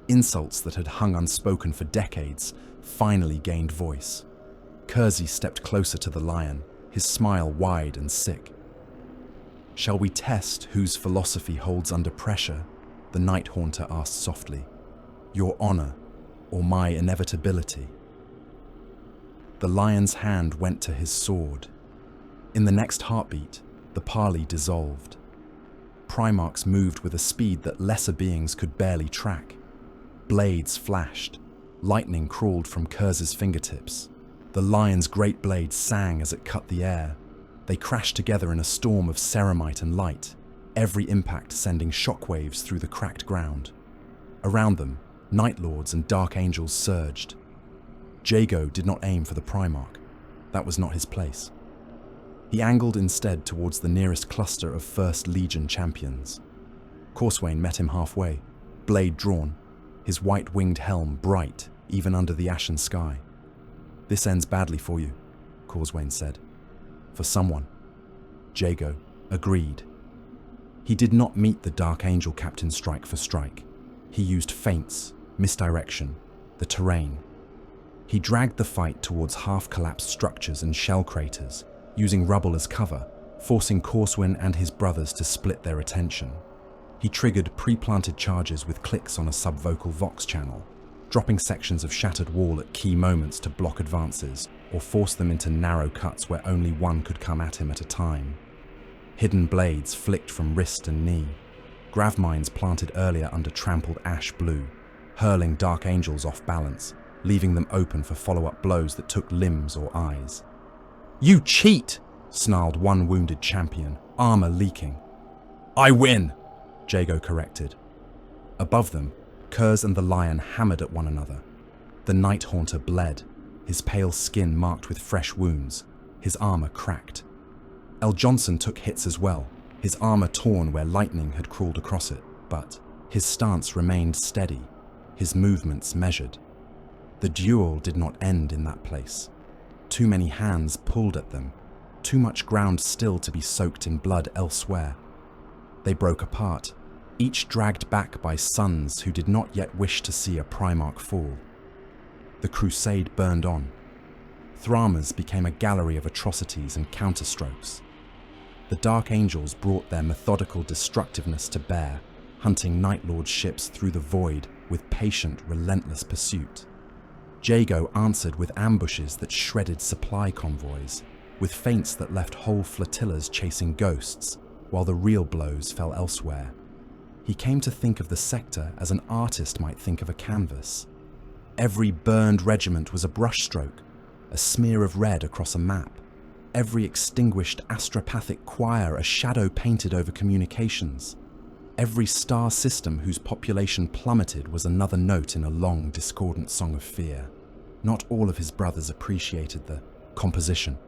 Insults that had hung unspoken for decades finally gained voice. Kersey stepped closer to the lion, his smile wide and sick. Shall we test whose philosophy holds under pressure? The Night Haunter asked softly. Your honor, or my inevitability? The lion's hand went to his sword. In the next heartbeat, the parley dissolved. Primarchs moved with a speed that lesser beings could barely track. Blades flashed. Lightning crawled from Kurz's fingertips. The lion's great blade sang as it cut the air. They crashed together in a storm of ceramite and light, every impact sending shockwaves through the cracked ground. Around them, Night Lords and Dark Angels surged. Jago did not aim for the Primarch. That was not his place. He angled instead towards the nearest cluster of First Legion champions. Corswain met him halfway, blade drawn, his white-winged helm bright even under the ashen sky. "This ends badly for you," Corswain said. "For someone." Jago agreed. He did not meet the Dark Angel captain strike for strike. He used feints, misdirection, the terrain. He dragged the fight towards half-collapsed structures and shell craters, using rubble as cover, forcing Corswain and his brothers to split their attention. He triggered pre-planted charges with clicks on a subvocal vox channel, dropping sections of shattered wall at key moments to block advances or force them into narrow cuts where only one could come at him at a time. Hidden blades flicked from wrist and knee, grav mines planted earlier under trampled ash blue, hurling Dark Angels off balance, leaving them open for follow-up blows that took limbs or eyes. "You cheat!" snarled one wounded champion, armor leaking. "I win!" Jago corrected. Above them, Kurz and the Lion hammered at one another. The Night Haunter bled, his pale skin marked with fresh wounds, his armor cracked. El Johnson took hits as well, his armor torn where lightning had crawled across it, but his stance remained steady, his movements measured. The duel did not end in that place. Too many hands pulled at them, too much ground still to be soaked in blood elsewhere. They broke apart, each dragged back by sons who did not yet wish to see a Primarch fall. The crusade burned on. Thramas became a gallery of atrocities and counterstrokes. The Dark Angels brought their methodical destructiveness to bear, hunting Night Lord ships through the void with patient, relentless pursuit. Jago answered with ambushes that shredded supply convoys, with feints that left whole flotillas chasing ghosts, while the real blows fell elsewhere. He came to think of the sector as an artist might think of a canvas. Every burned regiment was a brushstroke, a smear of red across a map. Every extinguished astropathic choir a shadow painted over communications. Every star system whose population plummeted was another note in a long, discordant song of fear. Not all of his brothers appreciated the composition.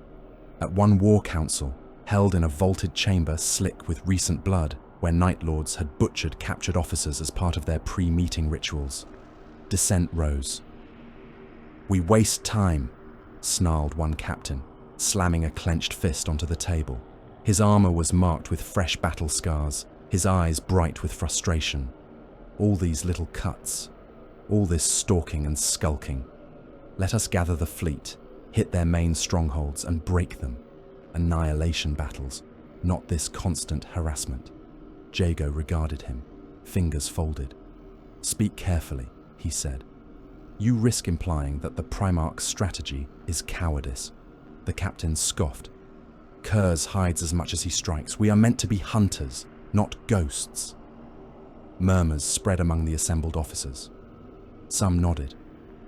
At one war council, held in a vaulted chamber slick with recent blood, where Night Lords had butchered captured officers as part of their pre-meeting rituals, dissent rose. "We waste time," snarled one captain, slamming a clenched fist onto the table. His armor was marked with fresh battle scars, his eyes bright with frustration. All these little cuts, all this stalking and skulking. Let us gather the fleet, hit their main strongholds and break them. Annihilation battles, not this constant harassment. Jago regarded him, fingers folded. "Speak carefully," he said. "You risk implying that the Primarch's strategy is cowardice." The captain scoffed. "Kurz hides as much as he strikes. We are meant to be hunters, not ghosts." Murmurs spread among the assembled officers. Some nodded.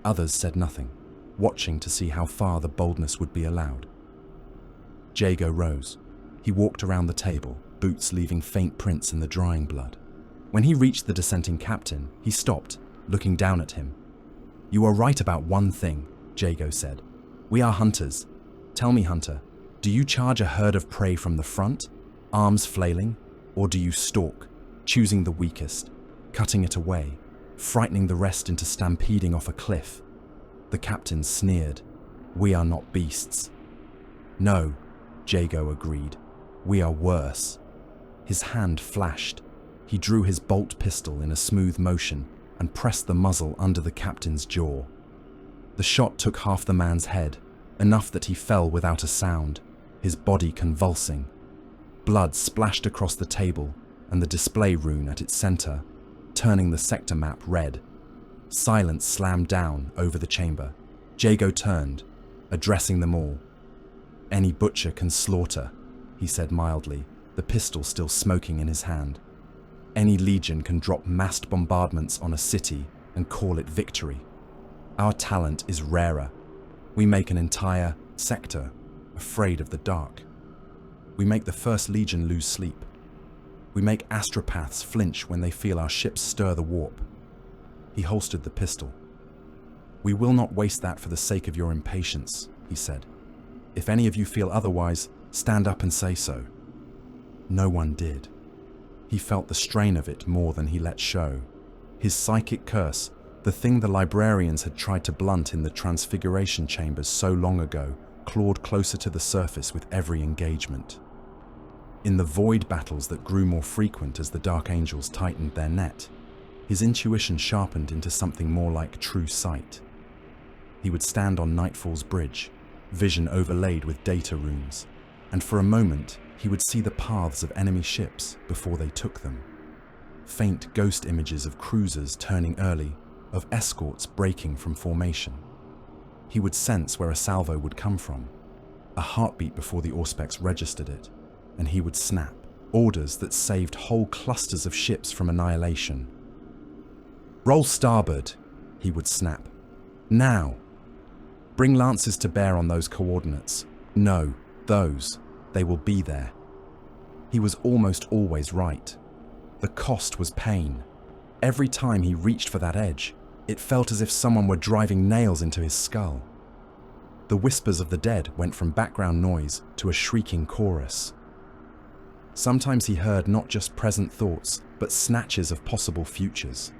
Others said nothing, watching to see how far the boldness would be allowed. Jago rose. He walked around the table, boots leaving faint prints in the drying blood. When he reached the dissenting captain, he stopped, looking down at him. "You are right about one thing," Jago said. "We are hunters. Tell me, Hunter, do you charge a herd of prey from the front, arms flailing, or do you stalk, choosing the weakest, cutting it away, frightening the rest into stampeding off a cliff?" The captain sneered. "We are not beasts." "No," Jago agreed. "We are worse." His hand flashed. He drew his bolt pistol in a smooth motion and pressed the muzzle under the captain's jaw. The shot took half the man's head, enough that he fell without a sound, his body convulsing. Blood splashed across the table and the display rune at its center, turning the sector map red. Silence slammed down over the chamber. Jago turned, addressing them all. "Any butcher can slaughter," he said mildly, the pistol still smoking in his hand. "Any legion can drop massed bombardments on a city and call it victory. Our talent is rarer. We make an entire sector afraid of the dark. We make the First Legion lose sleep. We make astropaths flinch when they feel our ships stir the warp." He holstered the pistol. "We will not waste that for the sake of your impatience," he said. "If any of you feel otherwise, stand up and say so." No one did. He felt the strain of it more than he let show. His psychic curse, the thing the librarians had tried to blunt in the transfiguration chambers so long ago, clawed closer to the surface with every engagement. In the void battles that grew more frequent as the Dark Angels tightened their net, his intuition sharpened into something more like true sight. He would stand on Nightfall's bridge, vision overlaid with data runes, and for a moment he would see the paths of enemy ships before they took them. Faint ghost images of cruisers turning early, of escorts breaking from formation. He would sense where a salvo would come from, a heartbeat before the Auspex registered it, and he would snap, orders that saved whole clusters of ships from annihilation. "Roll starboard," he would snap. "Now! Bring lances to bear on those coordinates. No, those. They will be there." He was almost always right. The cost was pain. Every time he reached for that edge, it felt as if someone were driving nails into his skull. The whispers of the dead went from background noise to a shrieking chorus. Sometimes he heard not just present thoughts, but snatches of possible futures.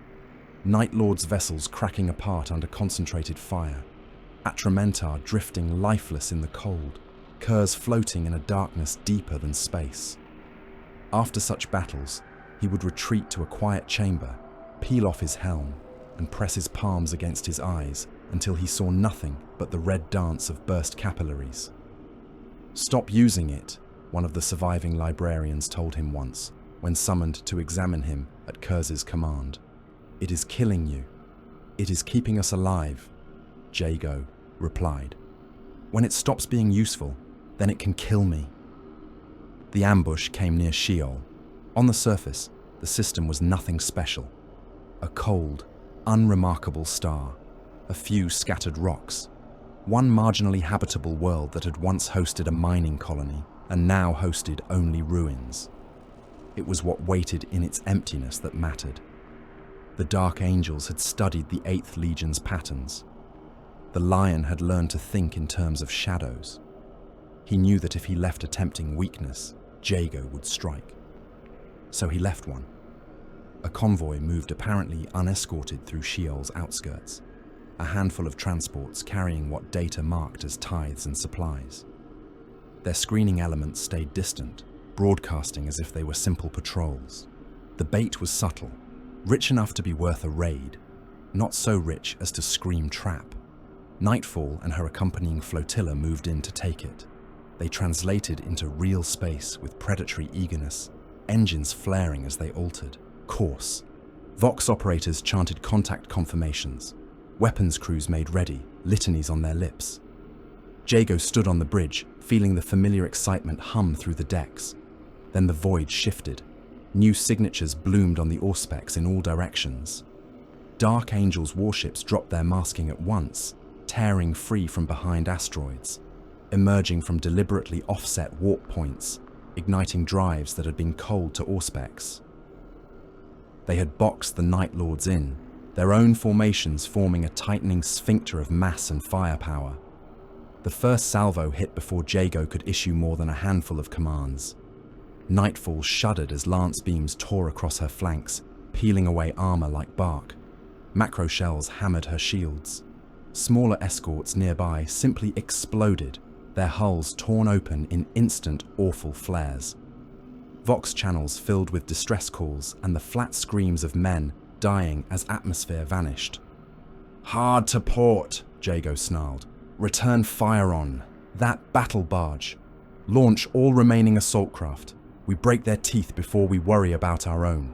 Night Lord's vessels cracking apart under concentrated fire, Atramentar drifting lifeless in the cold, Kurz floating in a darkness deeper than space. After such battles, he would retreat to a quiet chamber, peel off his helm, and press his palms against his eyes until he saw nothing but the red dance of burst capillaries. "Stop using it," one of the surviving librarians told him once, when summoned to examine him at Kurz's command. "It is killing you. It is keeping us alive," Jago replied. "When it stops being useful, then it can kill me." The ambush came near Sheol. On the surface, the system was nothing special. A cold, unremarkable star, a few scattered rocks, one marginally habitable world that had once hosted a mining colony and now hosted only ruins. It was what waited in its emptiness that mattered. The Dark Angels had studied the 8th Legion's patterns. The Lion had learned to think in terms of shadows. He knew that if he left a tempting weakness, Jago would strike. So he left one. A convoy moved apparently unescorted through Sheol's outskirts, a handful of transports carrying what data marked as tithes and supplies. Their screening elements stayed distant, broadcasting as if they were simple patrols. The bait was subtle, rich enough to be worth a raid, not so rich as to scream trap. Nightfall and her accompanying flotilla moved in to take it. They translated into real space with predatory eagerness, engines flaring as they altered course. Vox operators chanted contact confirmations. Weapons crews made ready, litanies on their lips. Jago stood on the bridge, feeling the familiar excitement hum through the decks. Then the void shifted. New signatures bloomed on the Auspex in all directions. Dark Angels warships dropped their masking at once, tearing free from behind asteroids, emerging from deliberately offset warp points, igniting drives that had been cold to Auspex. They had boxed the Night Lords in, their own formations forming a tightening sphincter of mass and firepower. The first salvo hit before Jago could issue more than a handful of commands. Nightfall shuddered as lance beams tore across her flanks, peeling away armor like bark. Macro shells hammered her shields. Smaller escorts nearby simply exploded, their hulls torn open in instant, awful flares. Vox channels filled with distress calls and the flat screams of men dying as atmosphere vanished. "Hard to port," Jago snarled. "Return fire on. That battle barge. Launch all remaining assault craft. We break their teeth before we worry about our own."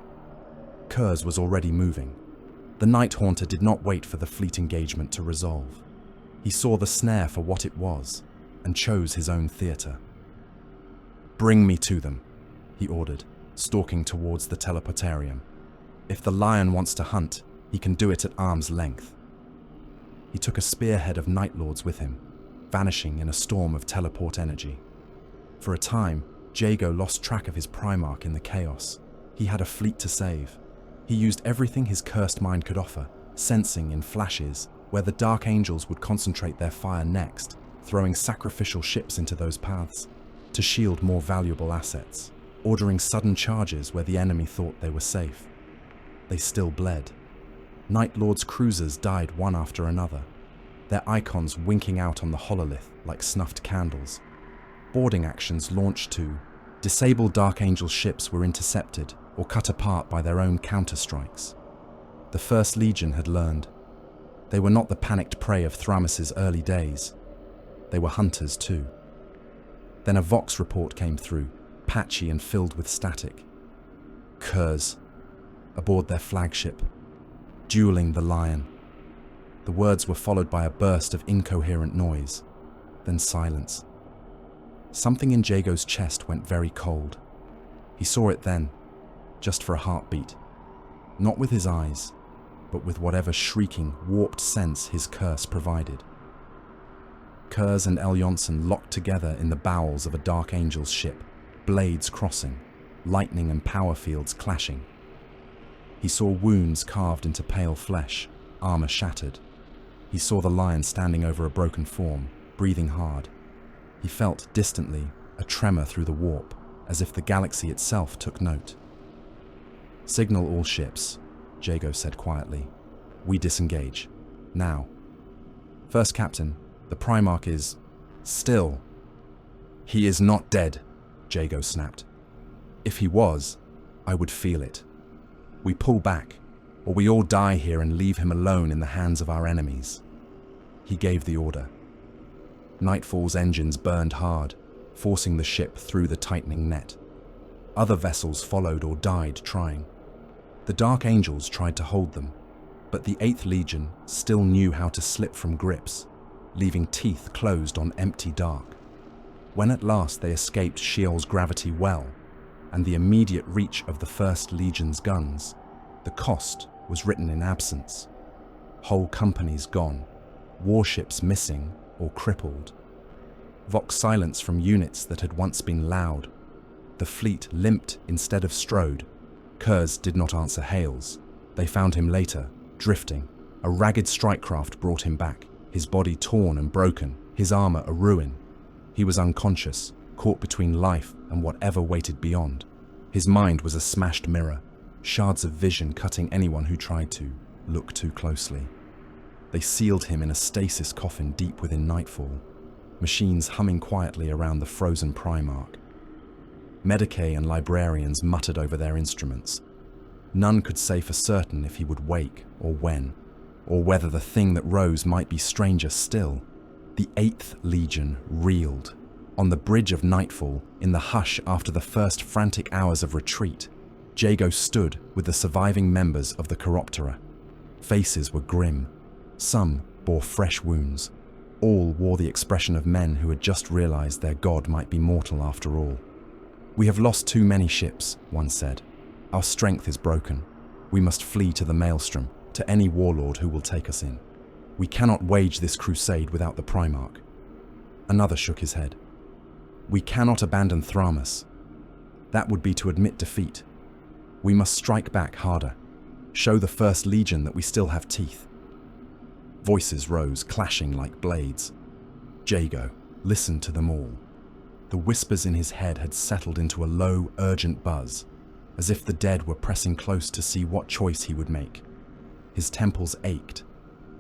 Kurz was already moving. The Night Haunter did not wait for the fleet engagement to resolve. He saw the snare for what it was, and chose his own theatre. "Bring me to them," he ordered, stalking towards the teleportarium. "If the Lion wants to hunt, he can do it at arm's length." He took a spearhead of Night Lords with him, vanishing in a storm of teleport energy. For a time, Jago lost track of his Primarch in the chaos. He had a fleet to save. He used everything his cursed mind could offer, sensing in flashes, where the Dark Angels would concentrate their fire next, throwing sacrificial ships into those paths to shield more valuable assets, ordering sudden charges where the enemy thought they were safe. They still bled. Night Lord's cruisers died one after another, their icons winking out on the hololith like snuffed candles. Boarding actions launched to disable Dark Angel ships were intercepted or cut apart by their own counterstrikes. The First Legion had learned. They were not the panicked prey of Thramus's early days. They were hunters too. Then a Vox report came through, patchy and filled with static. Curs, aboard their flagship, dueling the Lion. The words were followed by a burst of incoherent noise, then silence. Something in Jago's chest went very cold. He saw it then, just for a heartbeat. Not with his eyes, but with whatever shrieking, warped sense his curse provided. Kurz and Eljonsen locked together in the bowels of a Dark Angel's ship, blades crossing, lightning and power fields clashing. He saw wounds carved into pale flesh, armor shattered. He saw the Lion standing over a broken form, breathing hard. He felt, distantly, a tremor through the warp, as if the galaxy itself took note. "Signal all ships," Jago said quietly. "We disengage. Now." "First Captain, the Primarch is still." "He is not dead," Jago snapped. "If he was, I would feel it. We pull back, or we all die here and leave him alone in the hands of our enemies." He gave the order. Nightfall's engines burned hard, forcing the ship through the tightening net. Other vessels followed or died trying. The Dark Angels tried to hold them, but the 8th Legion still knew how to slip from grips, leaving teeth closed on empty dark. When at last they escaped Sheol's gravity well, and the immediate reach of the First Legion's guns, the cost was written in absence. Whole companies gone, warships missing or crippled. Vox silence from units that had once been loud. The fleet limped instead of strode. Kurz did not answer hails. They found him later, drifting. A ragged strikecraft brought him back, his body torn and broken, his armor a ruin. He was unconscious, caught between life and whatever waited beyond. His mind was a smashed mirror, shards of vision cutting anyone who tried to look too closely. They sealed him in a stasis coffin deep within nightfall, machines humming quietly around the frozen Primarch. Medicae and librarians muttered over their instruments. None could say for certain if he would wake or when, or whether the thing that rose might be stranger still. The 8th Legion reeled. On the bridge of nightfall, in the hush after the first frantic hours of retreat, Jago stood with the surviving members of the Chiroptera. Faces were grim. Some bore fresh wounds. All wore the expression of men who had just realized their god might be mortal after all. "We have lost too many ships," one said. "Our strength is broken. We must flee to the Maelstrom, to any warlord who will take us in. We cannot wage this crusade without the Primarch." Another shook his head. "We cannot abandon Thramus. That would be to admit defeat. We must strike back harder. Show the First Legion that we still have teeth." Voices rose, clashing like blades. Jago listened to them all. The whispers in his head had settled into a low, urgent buzz, as if the dead were pressing close to see what choice he would make. His temples ached.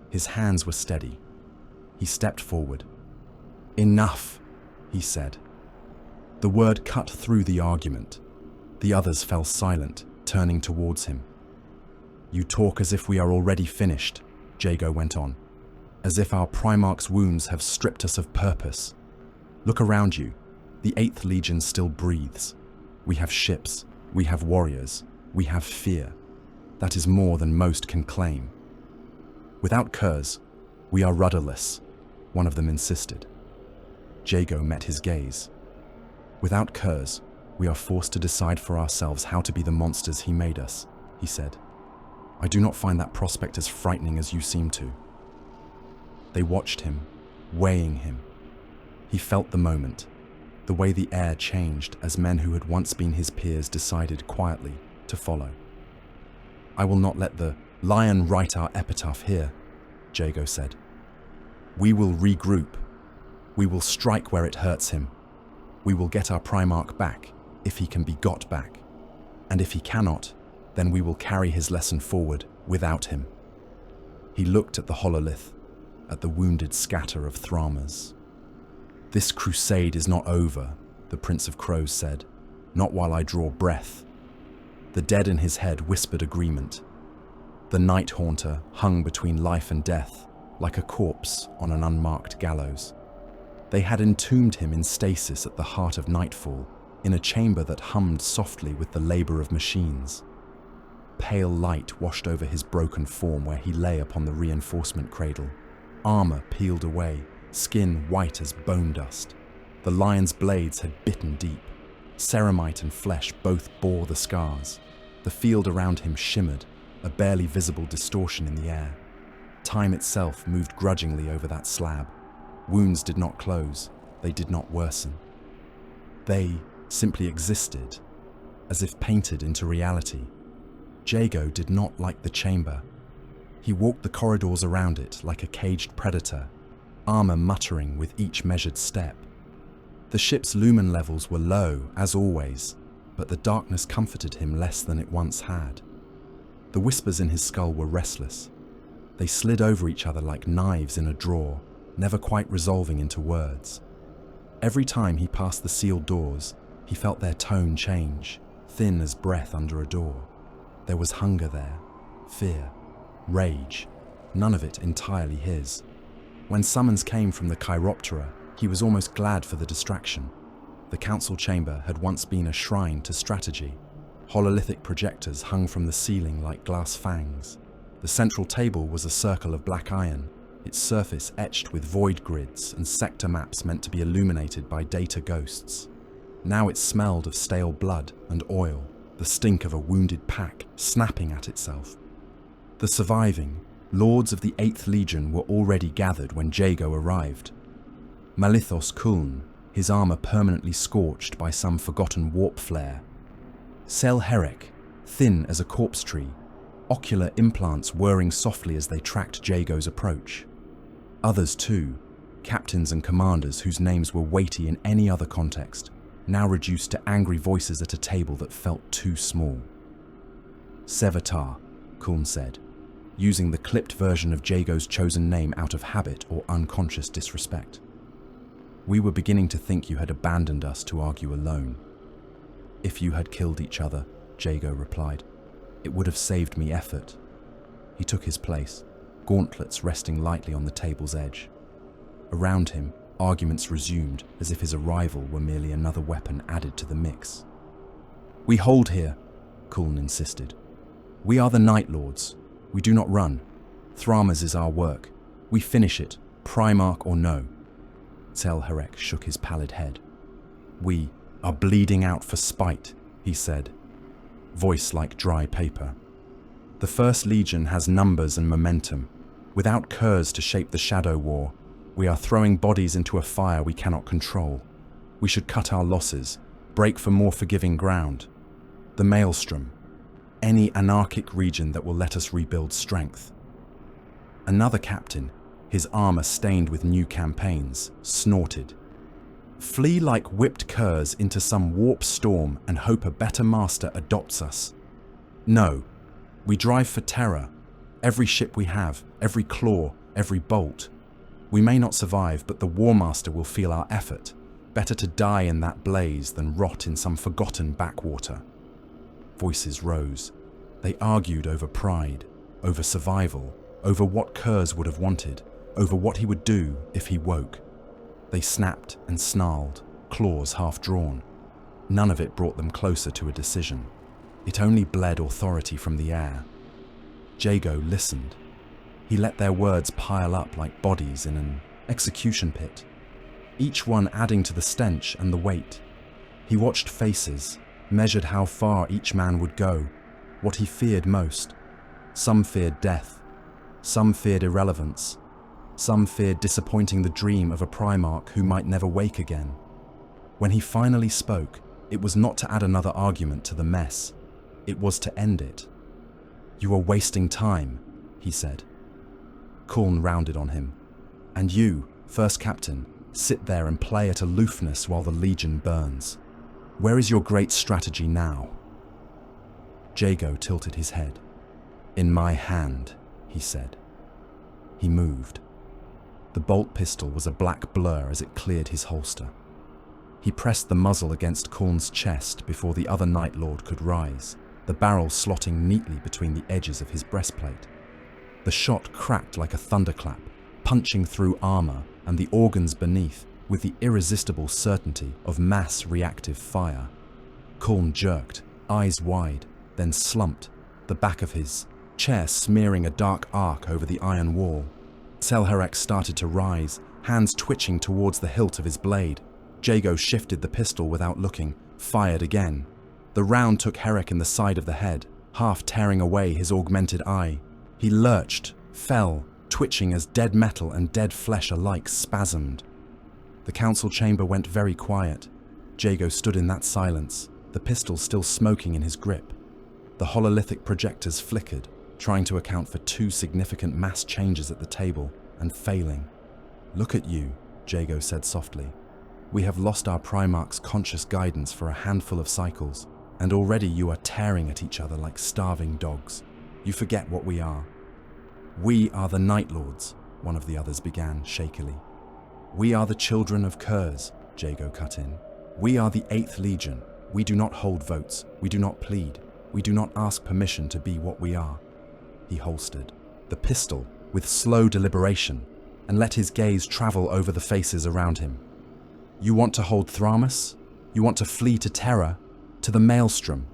His hands were steady. He stepped forward. "Enough," he said. The word cut through the argument. The others fell silent, turning towards him. "You talk as if we are already finished," Jago went on. "As if our Primarch's wounds have stripped us of purpose. Look around you. The 8th Legion still breathes. We have ships. We have warriors. We have fear. That is more than most can claim. Without Kurz, we are rudderless," one of them insisted. Jago met his gaze. "Without Kurz, we are forced to decide for ourselves how to be the monsters he made us," he said. "I do not find that prospect as frightening as you seem to." They watched him, weighing him. He felt the moment, the way the air changed as men who had once been his peers decided quietly to follow. "I will not let the Lion write our epitaph here," Jago said. We will regroup. We will strike where it hurts him. We will get our Primarch back, if he can be got back. And if he cannot, then we will carry his lesson forward without him. He looked at the hololith, at the wounded scatter of Thramers. This crusade is not over, the Prince of Crows said, not while I draw breath. The dead in his head whispered agreement. The Night Haunter hung between life and death, like a corpse on an unmarked gallows. They had entombed him in stasis at the heart of nightfall, in a chamber that hummed softly with the labor of machines. Pale light washed over his broken form where he lay upon the reinforcement cradle, armor peeled away, skin white as bone dust. The lion's blades had bitten deep. Ceramite and flesh both bore the scars. The field around him shimmered, a barely visible distortion in the air. Time itself moved grudgingly over that slab. Wounds did not close, they did not worsen. They simply existed, as if painted into reality. Jago did not like the chamber. He walked the corridors around it like a caged predator, armor muttering with each measured step. The ship's lumen levels were low, as always, but the darkness comforted him less than it once had. The whispers in his skull were restless. They slid over each other like knives in a drawer, never quite resolving into words. Every time he passed the sealed doors, he felt their tone change, thin as breath under a door. There was hunger there, fear, rage, none of it entirely his. When summons came from the Chiroptera, he was almost glad for the distraction. The council chamber had once been a shrine to strategy. Hololithic projectors hung from the ceiling like glass fangs. The central table was a circle of black iron, its surface etched with void grids and sector maps meant to be illuminated by data ghosts. Now it smelled of stale blood and oil, the stink of a wounded pack snapping at itself. The surviving, lords of the 8th Legion were already gathered when Jago arrived. Malithos Kuln, his armor permanently scorched by some forgotten warp flare. Sel Herek, thin as a corpse tree, ocular implants whirring softly as they tracked Jago's approach. Others too, captains and commanders whose names were weighty in any other context, now reduced to angry voices at a table that felt too small. Sevatar, Kuln said, using the clipped version of Jago's chosen name out of habit or unconscious disrespect. We were beginning to think you had abandoned us to argue alone. If you had killed each other, Jago replied, it would have saved me effort. He took his place, gauntlets resting lightly on the table's edge. Around him, arguments resumed as if his arrival were merely another weapon added to the mix. We hold here, Kuln insisted. We are the Night Lords. We do not run. Thramers is our work. We finish it, Primarch or no. Tel Herek shook his pallid head. We are bleeding out for spite, he said, voice like dry paper. The First Legion has numbers and momentum. Without curs to shape the shadow war, we are throwing bodies into a fire we cannot control. We should cut our losses, break for more forgiving ground. The Maelstrom, any anarchic region that will let us rebuild strength. Another captain, his armor stained with new campaigns, snorted. Flee like whipped curs into some warp storm and hope a better master adopts us. No, we drive for terror. Every ship we have, every claw, every bolt. We may not survive, but the War Master will feel our effort. Better to die in that blaze than rot in some forgotten backwater. Voices rose. They argued over pride, over survival, over what curs would have wanted, over what he would do if he woke. They snapped and snarled, claws half drawn. None of it brought them closer to a decision. It only bled authority from the air. Jago listened. He let their words pile up like bodies in an execution pit, each one adding to the stench and the weight. He watched faces, measured how far each man would go, what he feared most. Some feared death, some feared irrelevance, some feared disappointing the dream of a Primarch who might never wake again. When he finally spoke, it was not to add another argument to the mess. It was to end it. You are wasting time, he said. Khorne rounded on him. And you, first captain, sit there and play at aloofness while the Legion burns. Where is your great strategy now? Jago tilted his head. In my hand, he said. He moved. The bolt pistol was a black blur as it cleared his holster. He pressed the muzzle against Khorne's chest before the other Night Lord could rise, the barrel slotting neatly between the edges of his breastplate. The shot cracked like a thunderclap, punching through armor and the organs beneath with the irresistible certainty of mass reactive fire. Khorne jerked, eyes wide, then slumped, the back of his chair smearing a dark arc over the iron wall. Selherek started to rise, hands twitching towards the hilt of his blade. Jago shifted the pistol without looking, fired again. The round took Herek in the side of the head, half tearing away his augmented eye. He lurched, fell, twitching as dead metal and dead flesh alike spasmed. The council chamber went very quiet. Jago stood in that silence, the pistol still smoking in his grip. The hololithic projectors flickered, trying to account for 2 significant mass changes at the table, and failing. Look at you, Jago said softly. We have lost our Primarch's conscious guidance for a handful of cycles, and already you are tearing at each other like starving dogs. You forget what we are. We are the Night Lords, one of the others began shakily. We are the children of Kurz, Jago cut in. We are the 8th Legion. We do not hold votes. We do not plead. We do not ask permission to be what we are. He holstered the pistol with slow deliberation and let his gaze travel over the faces around him. You want to hold Thramas? You want to flee to Terra? To the Maelstrom?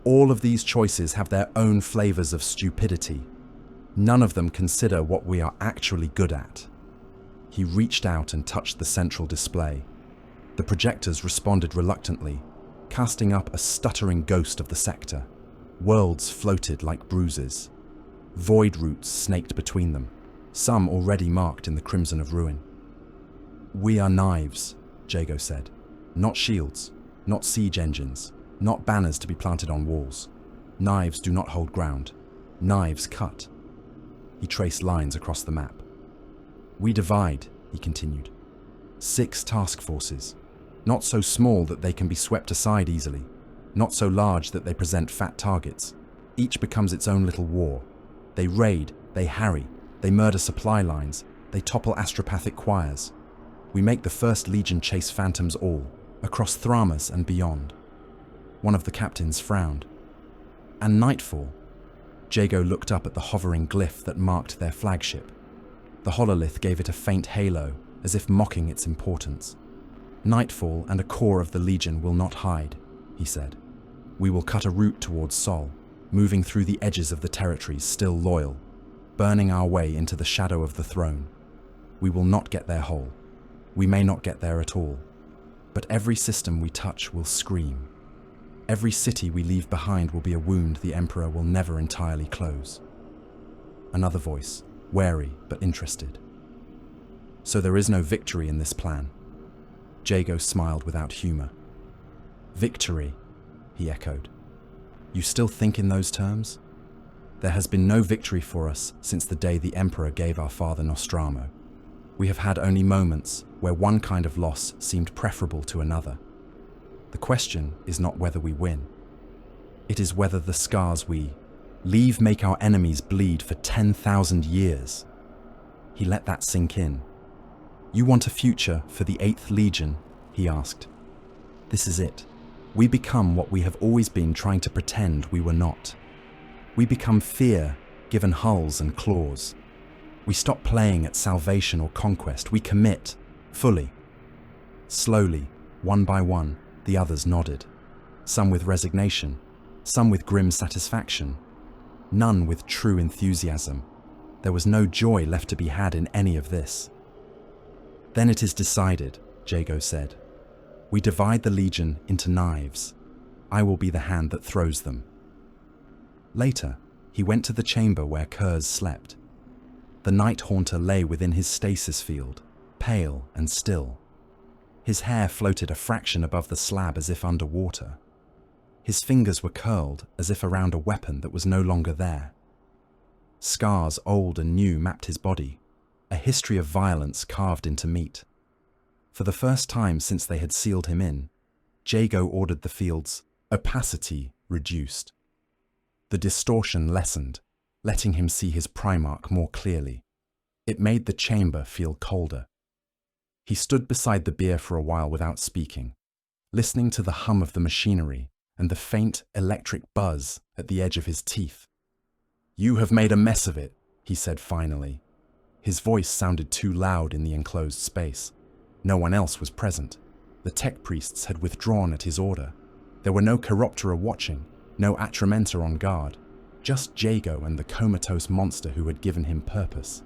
All of these choices have their own flavors of stupidity. None of them consider what we are actually good at. He reached out and touched the central display. The projectors responded reluctantly, casting up a stuttering ghost of the sector. Worlds floated like bruises. Void roots snaked between them, some already marked in the crimson of ruin. We are knives, Jago said. Not shields, not siege engines, not banners to be planted on walls. Knives do not hold ground. Knives cut. He traced lines across the map. We divide, he continued. 6 task forces, not so small that they can be swept aside easily, not so large that they present fat targets. Each becomes its own little war. They raid, they harry, they murder supply lines, they topple astropathic choirs. We make the First Legion chase phantoms all, across Thramas and beyond. One of the captains frowned. And nightfall. Jago looked up at the hovering glyph that marked their flagship. The hololith gave it a faint halo, as if mocking its importance. Nightfall and a core of the Legion will not hide, he said. We will cut a route towards Sol, moving through the edges of the territories still loyal, burning our way into the shadow of the throne. We will not get there whole. We may not get there at all. But every system we touch will scream. Every city we leave behind will be a wound the Emperor will never entirely close. Another voice, wary but interested. So there is no victory in this plan. Jago smiled without humor. Victory, he echoed. You still think in those terms? There has been no victory for us since the day the Emperor gave our father Nostramo. We have had only moments where one kind of loss seemed preferable to another. The question is not whether we win. It is whether the scars we leave make our enemies bleed for 10,000 years. He let that sink in. You want a future for the 8th Legion? He asked. This is it. We become what we have always been trying to pretend we were not. We become fear, given hulls and claws. We stop playing at salvation or conquest. We commit, fully. Slowly, one by one, the others nodded. Some with resignation, some with grim satisfaction. None with true enthusiasm. There was no joy left to be had in any of this. Then it is decided, Jago said. We divide the Legion into knives. I will be the hand that throws them. Later, he went to the chamber where Kurz slept. The Night Haunter lay within his stasis field, pale and still. His hair floated a fraction above the slab as if underwater. His fingers were curled as if around a weapon that was no longer there. Scars old and new mapped his body, a history of violence carved into meat. For the first time since they had sealed him in, Jago ordered the field's opacity reduced. The distortion lessened, letting him see his Primarch more clearly. It made the chamber feel colder. He stood beside the bier for a while without speaking, listening to the hum of the machinery and the faint electric buzz at the edge of his teeth. "You have made a mess of it," he said finally. His voice sounded too loud in the enclosed space. No one else was present. The tech priests had withdrawn at his order. There were no Chiroptera watching, no Atramenta on guard, just Jago and the comatose monster who had given him purpose.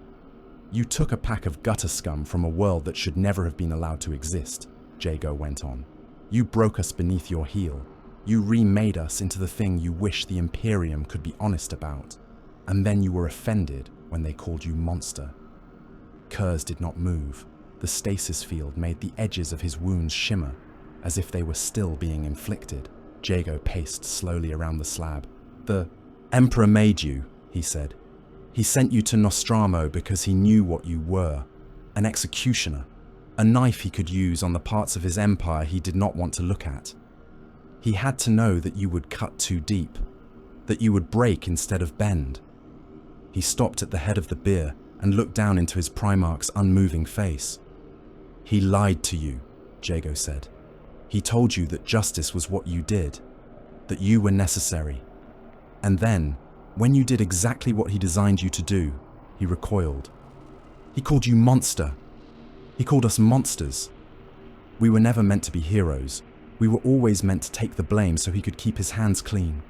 "You took a pack of gutter scum from a world that should never have been allowed to exist," Jago went on. "You broke us beneath your heel. You remade us into the thing you wish the Imperium could be honest about. And then you were offended when they called you monster." Kurz did not move. The stasis field made the edges of his wounds shimmer, as if they were still being inflicted. Jago paced slowly around the slab. "The Emperor made you," he said. "He sent you to Nostramo because he knew what you were. An executioner. A knife he could use on the parts of his empire he did not want to look at. He had to know that you would cut too deep, that you would break instead of bend." He stopped at the head of the bier and looked down into his Primarch's unmoving face. "He lied to you," Jago said. "He told you that justice was what you did, that you were necessary. And then, when you did exactly what he designed you to do, he recoiled. He called you monster. He called us monsters. We were never meant to be heroes. We were always meant to take the blame so he could keep his hands clean."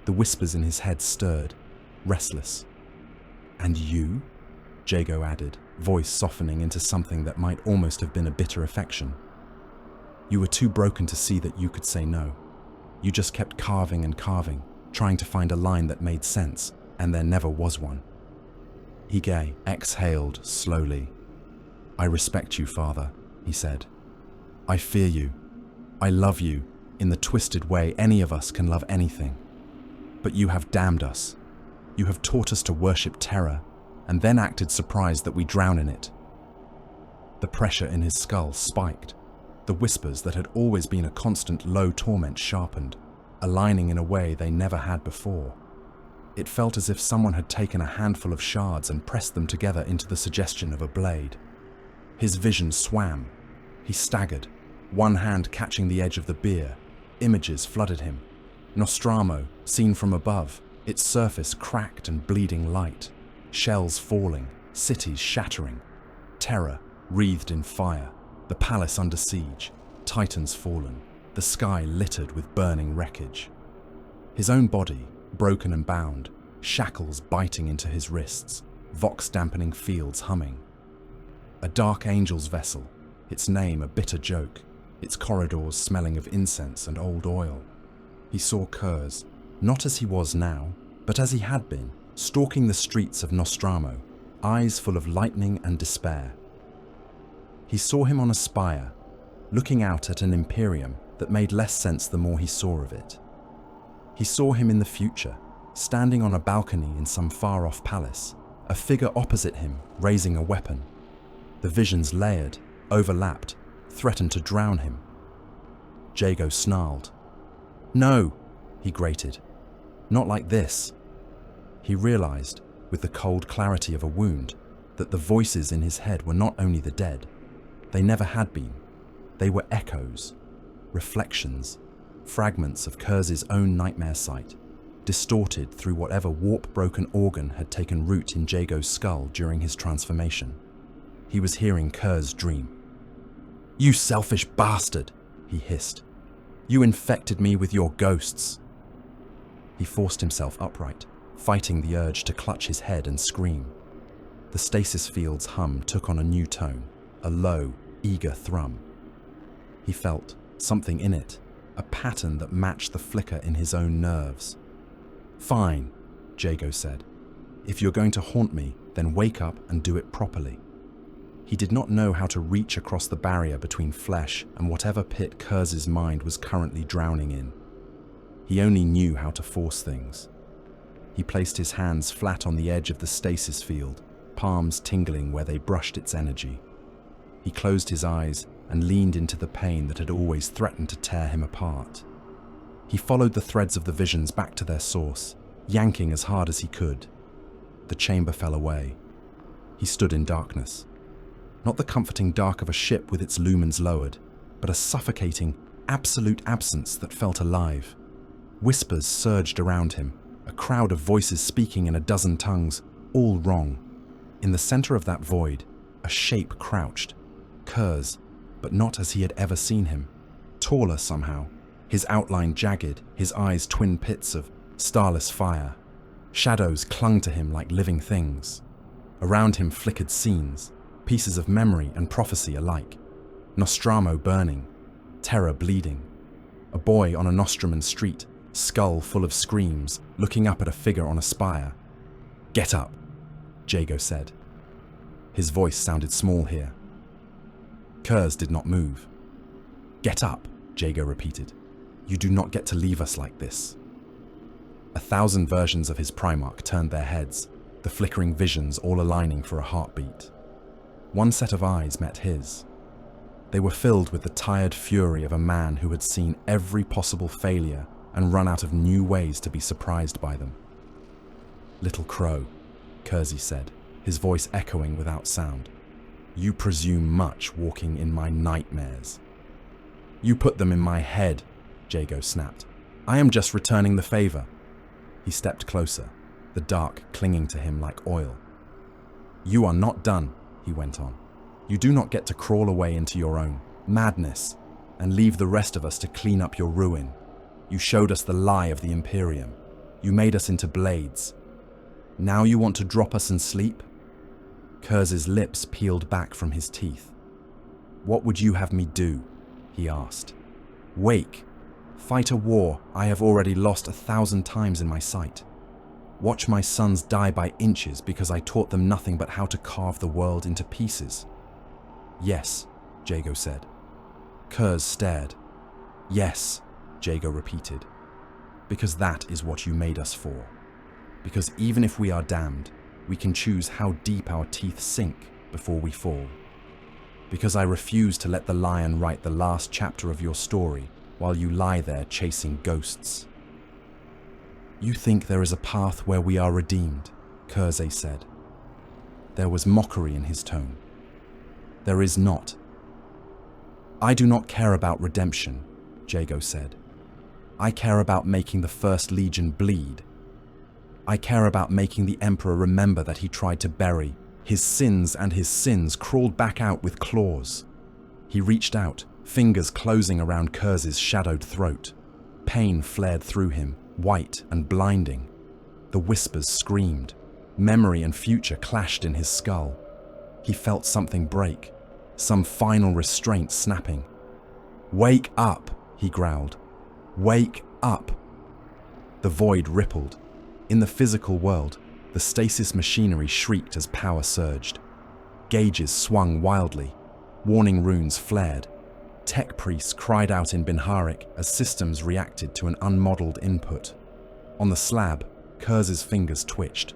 The whispers in his head stirred, restless. "And you?" Jago added, voice softening into something that might almost have been a bitter affection. "You were too broken to see that you could say no. You just kept carving and carving, trying to find a line that made sense, and there never was one." Ige exhaled slowly. "I respect you, Father," he said. "I fear you. I love you, in the twisted way any of us can love anything. But you have damned us. You have taught us to worship terror, and then acted surprised that we drown in it." The pressure in his skull spiked. The whispers that had always been a constant low torment sharpened, aligning in a way they never had before. It felt as if someone had taken a handful of shards and pressed them together into the suggestion of a blade. His vision swam. He staggered, one hand catching the edge of the bier. Images flooded him. Nostramo, seen from above, its surface cracked and bleeding light. Shells falling, cities shattering. Terror, wreathed in fire. The palace under siege. Titans fallen. The sky littered with burning wreckage. His own body, broken and bound, shackles biting into his wrists, vox-dampening fields humming. A dark angel's vessel, its name a bitter joke, its corridors smelling of incense and old oil. He saw Kurz, not as he was now, but as he had been, stalking the streets of Nostramo, eyes full of lightning and despair. He saw him on a spire, looking out at an Imperium that made less sense the more he saw of it. He saw him in the future, standing on a balcony in some far-off palace, a figure opposite him raising a weapon. The visions layered, overlapped, threatened to drown him. Jago snarled. "No," he grated. "Not like this." He realized, with the cold clarity of a wound, that the voices in his head were not only the dead. They never had been. They were echoes, reflections, fragments of Kurz's own nightmare sight, distorted through whatever warp-broken organ had taken root in Jago's skull during his transformation. He was hearing Kurz's dream. "You selfish bastard," he hissed. "You infected me with your ghosts." He forced himself upright, fighting the urge to clutch his head and scream. The stasis field's hum took on a new tone, a low, eager thrum. He felt something in it, a pattern that matched the flicker in his own nerves. "Fine," Jago said. "If you're going to haunt me, then wake up and do it properly." He did not know how to reach across the barrier between flesh and whatever pit Kurz's mind was currently drowning in. He only knew how to force things. He placed his hands flat on the edge of the stasis field, palms tingling where they brushed its energy. He closed his eyes and leaned into the pain that had always threatened to tear him apart. He followed the threads of the visions back to their source, yanking as hard as he could. The chamber fell away. He stood in darkness. Not the comforting dark of a ship with its lumens lowered, but a suffocating, absolute absence that felt alive. Whispers surged around him, a crowd of voices speaking in a dozen tongues, all wrong. In the center of that void, a shape crouched. Kurz, but not as he had ever seen him. Taller somehow, his outline jagged, his eyes twin pits of starless fire. Shadows clung to him like living things. Around him flickered scenes, pieces of memory and prophecy alike. Nostramo burning, terror bleeding. A boy on a Nostraman street, skull full of screams, looking up at a figure on a spire. "Get up," Jago said. His voice sounded small here. Kurz did not move. "Get up," Jago repeated. "You do not get to leave us like this." 1,000 versions of his Primarch turned their heads, the flickering visions all aligning for a heartbeat. One set of eyes met his. They were filled with the tired fury of a man who had seen every possible failure and run out of new ways to be surprised by them. "Little crow," Kurz said, his voice echoing without sound. "You presume much walking in my nightmares." "You put them in my head," Jago snapped. "I am just returning the favor." He stepped closer, the dark clinging to him like oil. "You are not done," he went on. "You do not get to crawl away into your own madness and leave the rest of us to clean up your ruin. You showed us the lie of the Imperium. You made us into blades. Now you want to drop us and sleep?" Kurz's lips peeled back from his teeth. "What would you have me do?" he asked. "Wake. Fight a war I have already lost 1,000 times in my sight. Watch my sons die by inches because I taught them nothing but how to carve the world into pieces?" "Yes," Jago said. Kurz stared. "Yes," Jago repeated. "Because that is what you made us for. Because even if we are damned, we can choose how deep our teeth sink before we fall. Because I refuse to let the lion write the last chapter of your story while you lie there chasing ghosts." "You think there is a path where we are redeemed," Kurz said. There was mockery in his tone. "There is not." "I do not care about redemption," Jago said. "I care about making the First Legion bleed. I care about making the Emperor remember that he tried to bury his sins, and his sins crawled back out with claws." He reached out, fingers closing around Kurz's shadowed throat. Pain flared through him, white and blinding. The whispers screamed. Memory and future clashed in his skull. He felt something break, some final restraint snapping. "Wake up," he growled. "Wake up." The void rippled. In the physical world, the stasis machinery shrieked as power surged. Gauges swung wildly. Warning runes flared. Tech priests cried out in Binharic as systems reacted to an unmodeled input. On the slab, Kurz's fingers twitched.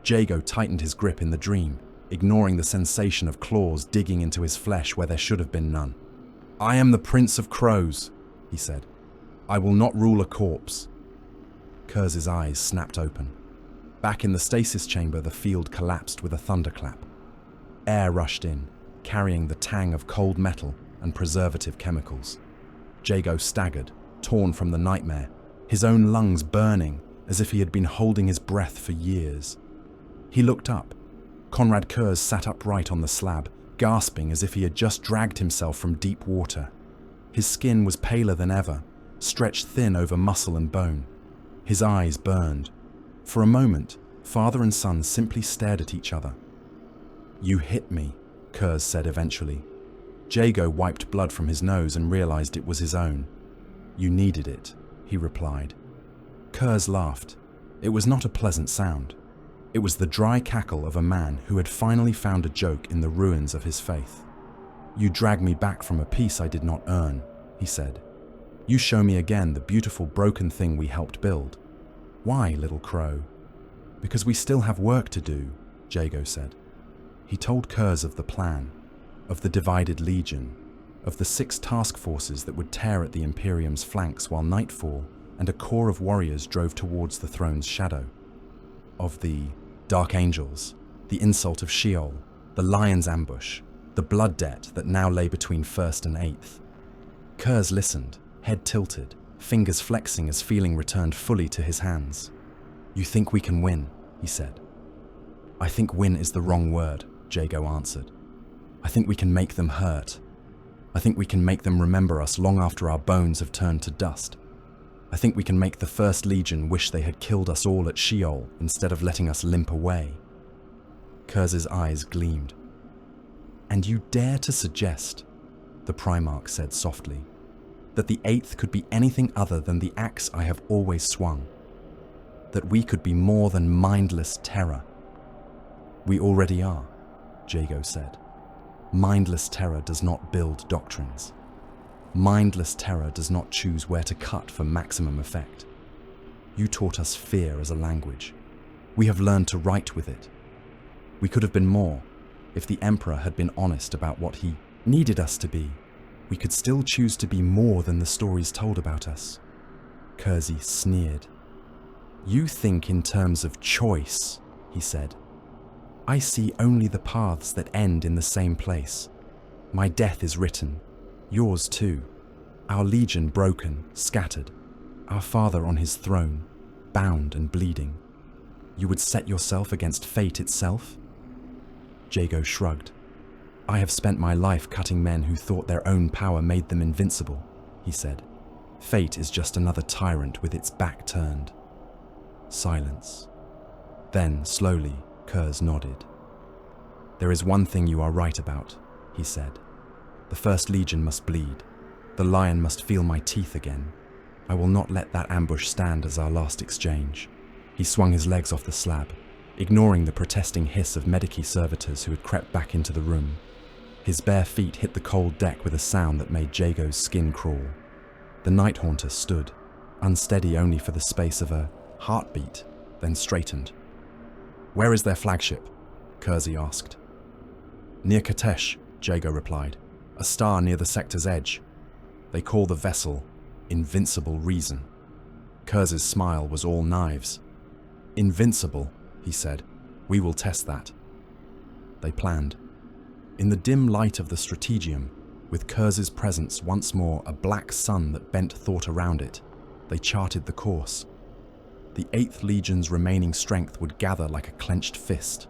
Jago tightened his grip in the dream, ignoring the sensation of claws digging into his flesh where there should have been none. "I am the Prince of Crows," he said. "I will not rule a corpse." Kurz's eyes snapped open. Back in the stasis chamber, the field collapsed with a thunderclap. Air rushed in, carrying the tang of cold metal and preservative chemicals. Jago staggered, torn from the nightmare, his own lungs burning as if he had been holding his breath for years. He looked up. Konrad Kurz sat upright on the slab, gasping as if he had just dragged himself from deep water. His skin was paler than ever, stretched thin over muscle and bone. His eyes burned. For a moment, father and son simply stared at each other. "You hit me," Kurz said eventually. Jago wiped blood from his nose and realized it was his own. "You needed it," he replied. Kurz laughed. It was not a pleasant sound. It was the dry cackle of a man who had finally found a joke in the ruins of his faith. "You drag me back from a peace I did not earn," he said. "You show me again the beautiful broken thing we helped build." "Why, little crow?" "Because we still have work to do," Jago said. He told Kurz of the plan, of the divided legion, of the 6 task forces that would tear at the Imperium's flanks while nightfall and a corps of warriors drove towards the throne's shadow, of the Dark Angels, the insult of Sheol, the Lion's ambush, the blood debt that now lay between 1st and 8th. Kurz listened, head tilted, fingers flexing as feeling returned fully to his hands. "You think we can win," he said. "I think win is the wrong word," Jago answered. "I think we can make them hurt. I think we can make them remember us long after our bones have turned to dust. I think we can make the First Legion wish they had killed us all at Sheol instead of letting us limp away." Kurz's eyes gleamed. "And you dare to suggest," the Primarch said softly, "that the 8th could be anything other than the axe I have always swung? That we could be more than mindless terror?" "We already are," Jago said. "Mindless terror does not build doctrines. Mindless terror does not choose where to cut for maximum effect. You taught us fear as a language. We have learned to write with it. We could have been more. If the Emperor had been honest about what he needed us to be, we could still choose to be more than the stories told about us." Kurzi sneered. "You think in terms of choice," he said. "I see only the paths that end in the same place. My death is written. Yours too. Our legion broken, scattered. Our father on his throne, bound and bleeding. You would set yourself against fate itself?" Jago shrugged. "I have spent my life cutting men who thought their own power made them invincible," he said. "Fate is just another tyrant with its back turned." Silence. Then, slowly, Kurz nodded. "There is one thing you are right about," he said. "The First Legion must bleed. The lion must feel my teeth again. I will not let that ambush stand as our last exchange." He swung his legs off the slab, ignoring the protesting hiss of Medici servitors who had crept back into the room. His bare feet hit the cold deck with a sound that made Jago's skin crawl. The Night Haunter stood, unsteady only for the space of a heartbeat, then straightened. "Where is their flagship?" Kurzi asked. "Near Katesh," Jago replied. "A star near the sector's edge. They call the vessel Invincible Reason." Kurz's smile was all knives. "Invincible," he said. "We will test that." They planned. In the dim light of the strategium, with Kurz's presence once more a black sun that bent thought around it, they charted the course. The 8th Legion's remaining strength would gather like a clenched fist.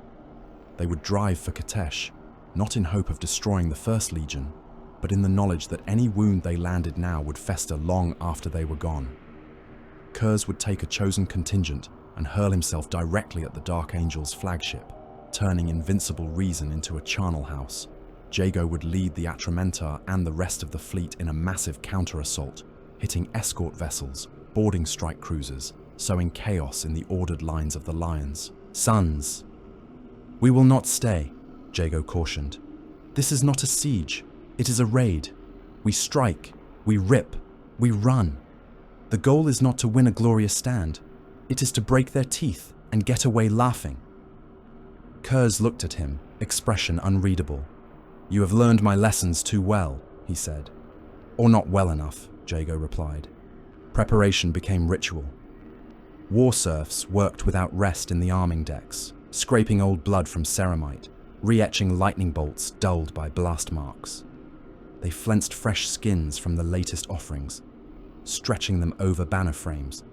They would drive for Katesh, not in hope of destroying the First Legion, but in the knowledge that any wound they landed now would fester long after they were gone. Kurz would take a chosen contingent and hurl himself directly at the Dark Angel's flagship, turning Invincible Reason into a charnel house. Jago would lead the Atramentar and the rest of the fleet in a massive counter-assault, hitting escort vessels, boarding strike cruisers, sowing chaos in the ordered lines of the Lions. "Sons, we will not stay," Jago cautioned. "This is not a siege. It is a raid. We strike, we rip, we run. The goal is not to win a glorious stand. It is to break their teeth and get away laughing." Kurz looked at him, expression unreadable. "You have learned my lessons too well," he said. "Or not well enough," Jago replied. Preparation became ritual. War serfs worked without rest in the arming decks, scraping old blood from ceramite, re-etching lightning bolts dulled by blast marks. They flensed fresh skins from the latest offerings, stretching them over banner frames,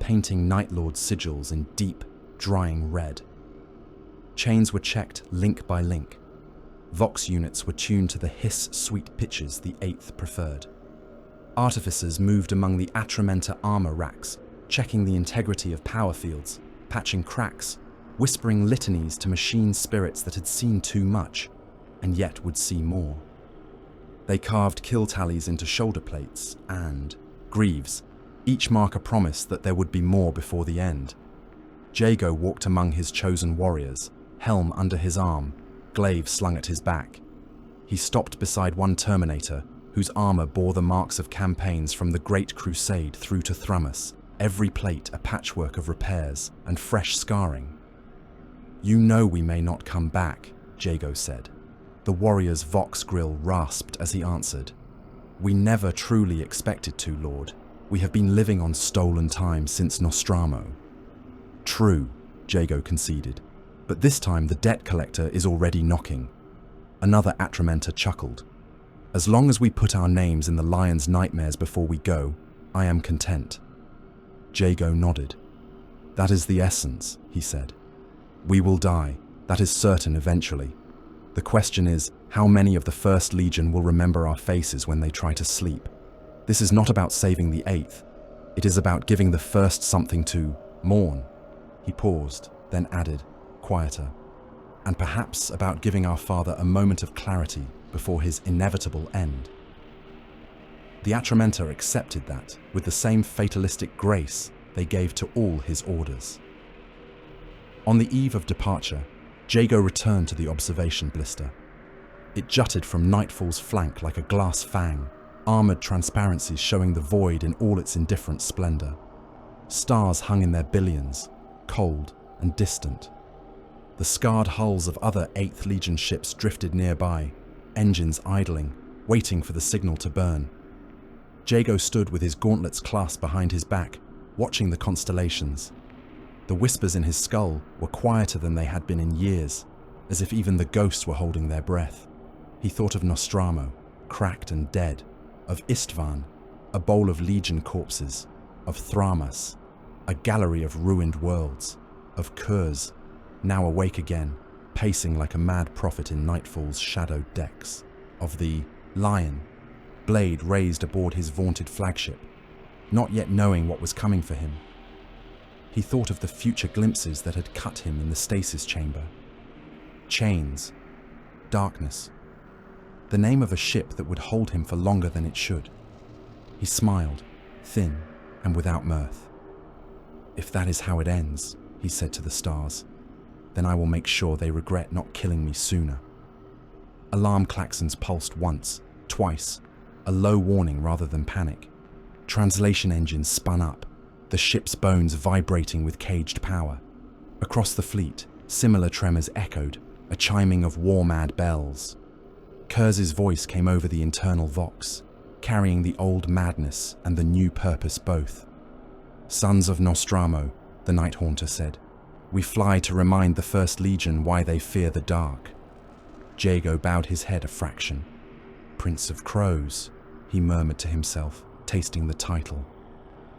painting Night Lord sigils in deep, drying red. Chains were checked link by link. Vox units were tuned to the hiss-sweet pitches the 8th preferred. Artificers moved among the Atramentar armor racks, checking the integrity of power fields, patching cracks, whispering litanies to machine spirits that had seen too much, and yet would see more. They carved kill tallies into shoulder plates and greaves, each mark a promise that there would be more before the end. Jago walked among his chosen warriors, helm under his arm, glaive slung at his back. He stopped beside one Terminator, whose armor bore the marks of campaigns from the Great Crusade through to Thramus, every plate a patchwork of repairs and fresh scarring. "You know we may not come back," Jago said. The warrior's vox grill rasped as he answered. "We never truly expected to, Lord. We have been living on stolen time since Nostramo." "True," Jago conceded, "but this time the debt collector is already knocking." Another Atramenter chuckled. "As long as we put our names in the lion's nightmares before we go, I am content." Jago nodded. "That is the essence," he said. "We will die, that is certain eventually. The question is, how many of the First Legion will remember our faces when they try to sleep? This is not about saving the Eighth. It is about giving the First something to mourn." He paused, then added, quieter, "and perhaps about giving our father a moment of clarity before his inevitable end." The Atramenter accepted that with the same fatalistic grace they gave to all his orders. On the eve of departure, Jago returned to the observation blister. It jutted from Nightfall's flank like a glass fang, armored transparencies showing the void in all its indifferent splendor. Stars hung in their billions, cold and distant. The scarred hulls of other 8th Legion ships drifted nearby, engines idling, waiting for the signal to burn. Jago stood with his gauntlets clasped behind his back, watching the constellations. The whispers in his skull were quieter than they had been in years, as if even the ghosts were holding their breath. He thought of Nostramo, cracked and dead, of Istvan, a bowl of Legion corpses, of Thramas, a gallery of ruined worlds, of Kurz, now awake again, pacing like a mad prophet in Nightfall's shadowed decks, of the Lion, blade raised aboard his vaunted flagship, not yet knowing what was coming for him. He thought of the future glimpses that had cut him in the stasis chamber. Chains, darkness, the name of a ship that would hold him for longer than it should. He smiled, thin and without mirth. "If that is how it ends," he said to the stars, "then I will make sure they regret not killing me sooner." Alarm klaxons pulsed once, twice, a low warning rather than panic. Translation engines spun up, the ship's bones vibrating with caged power. Across the fleet, similar tremors echoed, a chiming of war-mad bells. Kurz's voice came over the internal vox, carrying the old madness and the new purpose both. "Sons of Nostramo," the Night Haunter said, "we fly to remind the First Legion why they fear the dark." Jago bowed his head a fraction. "Prince of Crows," he murmured to himself, tasting the title.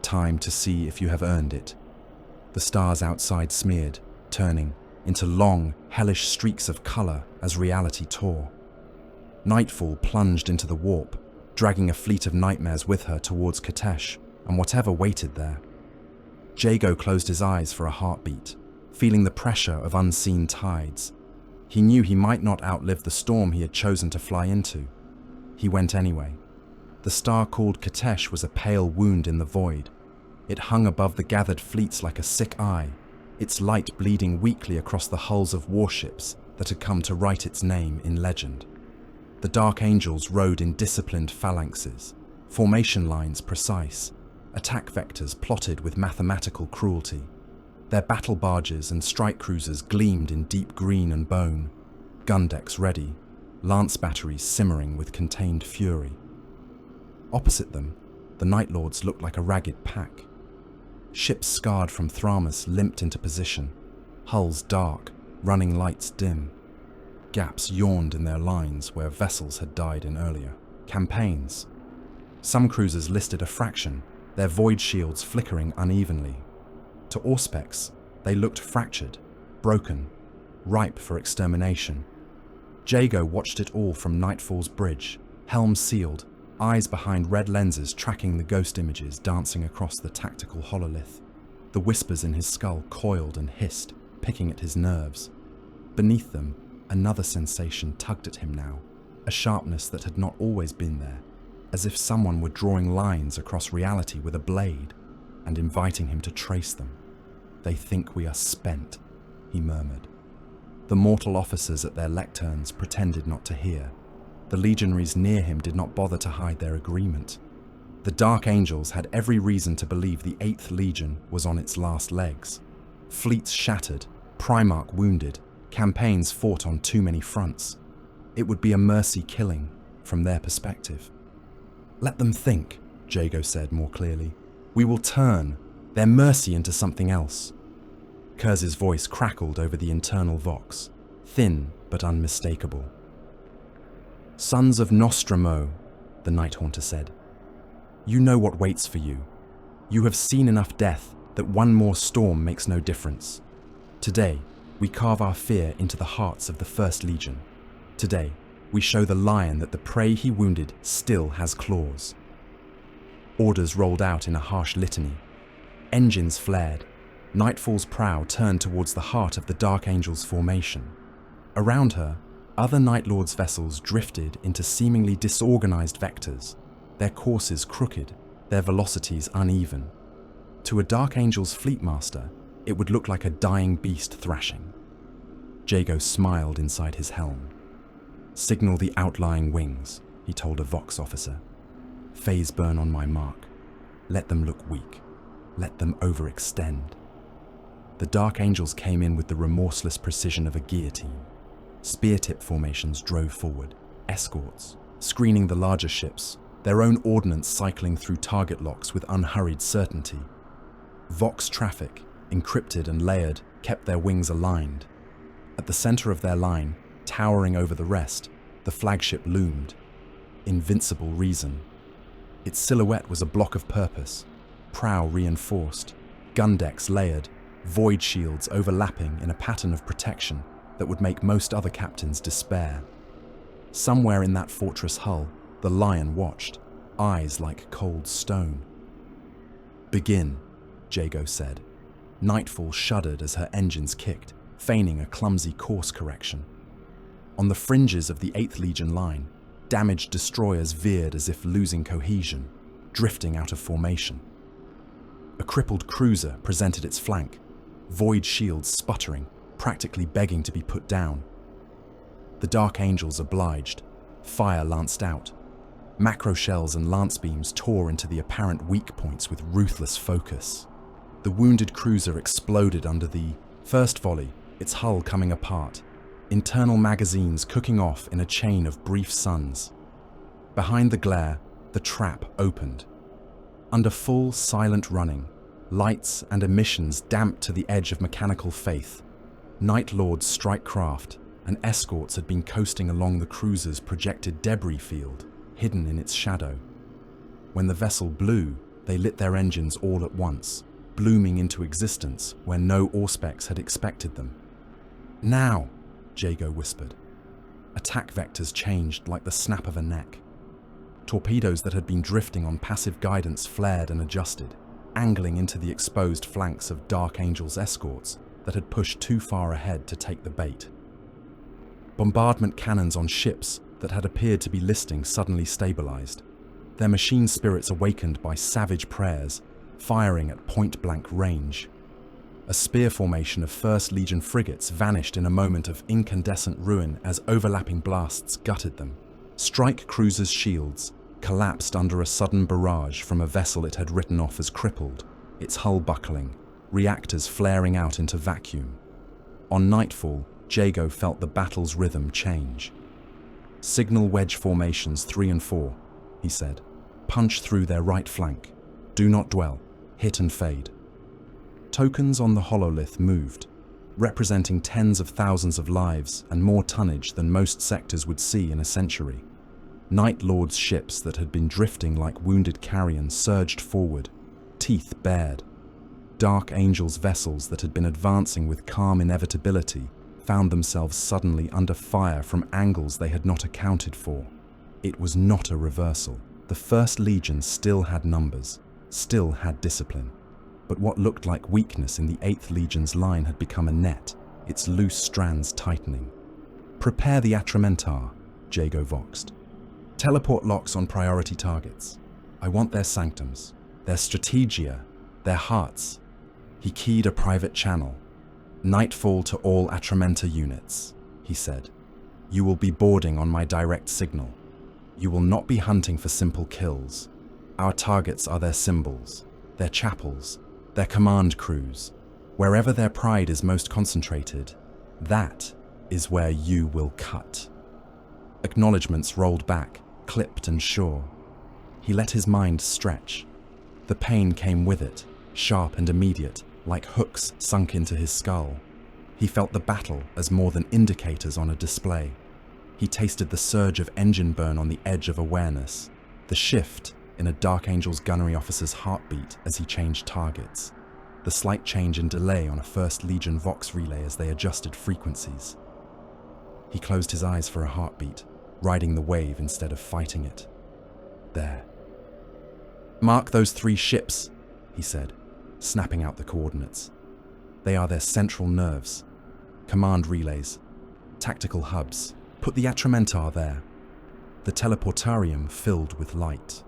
"Time to see if you have earned it." The stars outside smeared, turning into long, hellish streaks of color as reality tore. Nightfall plunged into the warp, dragging a fleet of nightmares with her towards Katesh and whatever waited there. Jago closed his eyes for a heartbeat, feeling the pressure of unseen tides. He knew he might not outlive the storm he had chosen to fly into. He went anyway. The star called Katesh was a pale wound in the void. It hung above the gathered fleets like a sick eye, its light bleeding weakly across the hulls of warships that had come to write its name in legend. The Dark Angels rode in disciplined phalanxes, formation lines precise, attack vectors plotted with mathematical cruelty. Their battle barges and strike cruisers gleamed in deep green and bone, gun decks ready, lance batteries simmering with contained fury. Opposite them, the Night Lords looked like a ragged pack. Ships scarred from Thramas limped into position, hulls dark, running lights dim. Gaps yawned in their lines where vessels had died in earlier campaigns. Some cruisers listed a fraction, their void shields flickering unevenly. To Auspex, they looked fractured, broken, ripe for extermination. Jago watched it all from Nightfall's bridge, helm sealed, eyes behind red lenses tracking the ghost images dancing across the tactical hololith. The whispers in his skull coiled and hissed, picking at his nerves. Beneath them, another sensation tugged at him now, a sharpness that had not always been there, as if someone were drawing lines across reality with a blade and inviting him to trace them. "They think we are spent," he murmured. The mortal officers at their lecterns pretended not to hear. The legionaries near him did not bother to hide their agreement. The Dark Angels had every reason to believe the 8th Legion was on its last legs. Fleets shattered, Primarch wounded, campaigns fought on too many fronts. It would be a mercy killing, from their perspective. Let them think, Jago said more clearly. We will turn their mercy into something else. Kurz's voice crackled over the internal vox, thin but unmistakable. Sons of Nostramo, the Night Haunter said. You know what waits for you. You have seen enough death that one more storm makes no difference. Today, we carve our fear into the hearts of the First Legion. Today, we show the lion that the prey he wounded still has claws. Orders rolled out in a harsh litany. Engines flared. Nightfall's prow turned towards the heart of the Dark Angel's formation. Around her, other Night Lord's vessels drifted into seemingly disorganized vectors, their courses crooked, their velocities uneven. To a Dark Angel's fleetmaster, it would look like a dying beast thrashing. Jago smiled inside his helm. Signal the outlying wings, he told a Vox officer. Phase burn on my mark. Let them look weak. Let them overextend. The Dark Angels came in with the remorseless precision of a guillotine. Spear-tip formations drove forward, escorts, screening the larger ships, their own ordnance cycling through target locks with unhurried certainty. Vox traffic, encrypted and layered, kept their wings aligned. At the center of their line, towering over the rest, the flagship loomed. Invincible Reason. Its silhouette was a block of purpose, prow reinforced, gun decks layered, void shields overlapping in a pattern of protection that would make most other captains despair. Somewhere in that fortress hull, the lion watched, eyes like cold stone. Begin, Jago said. Nightfall shuddered as her engines kicked, feigning a clumsy course correction. On the fringes of the 8th Legion line, damaged destroyers veered as if losing cohesion, drifting out of formation. A crippled cruiser presented its flank, void shields sputtering, practically begging to be put down. The Dark Angels obliged. Fire lanced out. Macro shells and lance beams tore into the apparent weak points with ruthless focus. The wounded cruiser exploded under the first volley, its hull coming apart, internal magazines cooking off in a chain of brief suns. Behind the glare, the trap opened. Under full, silent running, lights and emissions damped to the edge of mechanical faith, Night Lord's strike craft and escorts had been coasting along the cruiser's projected debris field, hidden in its shadow. When the vessel blew, they lit their engines all at once, blooming into existence where no Auspex had expected them. Now, Jago whispered. Attack vectors changed like the snap of a neck. Torpedoes that had been drifting on passive guidance flared and adjusted, angling into the exposed flanks of Dark Angel's escorts that had pushed too far ahead to take the bait. Bombardment cannons on ships that had appeared to be listing suddenly stabilized, their machine spirits awakened by savage prayers, firing at point-blank range. A spear formation of 1st Legion frigates vanished in a moment of incandescent ruin as overlapping blasts gutted them. Strike cruisers' shields collapsed under a sudden barrage from a vessel it had written off as crippled, its hull buckling, reactors flaring out into vacuum. On nightfall, Jago felt the battle's rhythm change. Signal wedge formations 3 and 4, he said. Punch through their right flank. Do not dwell. Hit and fade. Tokens on the hololith moved, representing tens of thousands of lives and more tonnage than most sectors would see in a century. Night Lord's ships that had been drifting like wounded carrion surged forward, teeth bared. Dark Angel's vessels that had been advancing with calm inevitability found themselves suddenly under fire from angles they had not accounted for. It was not a reversal. The First Legion still had numbers, still had discipline. But what looked like weakness in the 8th Legion's line had become a net, its loose strands tightening. Prepare the Atramentar, Jago voxed. Teleport locks on priority targets. I want their sanctums, their strategia, their hearts. He keyed a private channel. Nightfall to all Atramenta units, he said. You will be boarding on my direct signal. You will not be hunting for simple kills. Our targets are their symbols, their chapels, their command crews. Wherever their pride is most concentrated, that is where you will cut. Acknowledgements rolled back, clipped and sure. He let his mind stretch. The pain came with it, sharp and immediate, like hooks sunk into his skull. He felt the battle as more than indicators on a display. He tasted the surge of engine burn on the edge of awareness, the shift in a Dark Angel's gunnery officer's heartbeat as he changed targets, the slight change in delay on a First Legion Vox relay as they adjusted frequencies. He closed his eyes for a heartbeat, riding the wave instead of fighting it. There. "Mark those 3 ships," he said, snapping out the coordinates. "They are their central nerves. Command relays, tactical hubs. Put the Atramentar there." The teleportarium filled with light.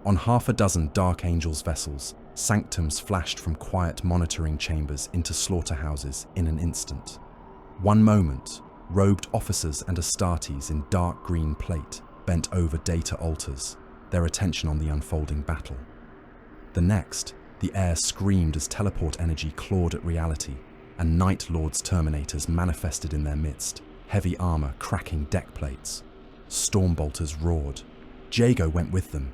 On half a dozen Dark Angels vessels, sanctums flashed from quiet monitoring chambers into slaughterhouses in an instant. One moment, robed officers and Astartes in dark green plate bent over data altars, their attention on the unfolding battle. The next, the air screamed as teleport energy clawed at reality, and Night Lord's Terminators manifested in their midst, heavy armor cracking deck plates. Stormbolters roared. Jago went with them.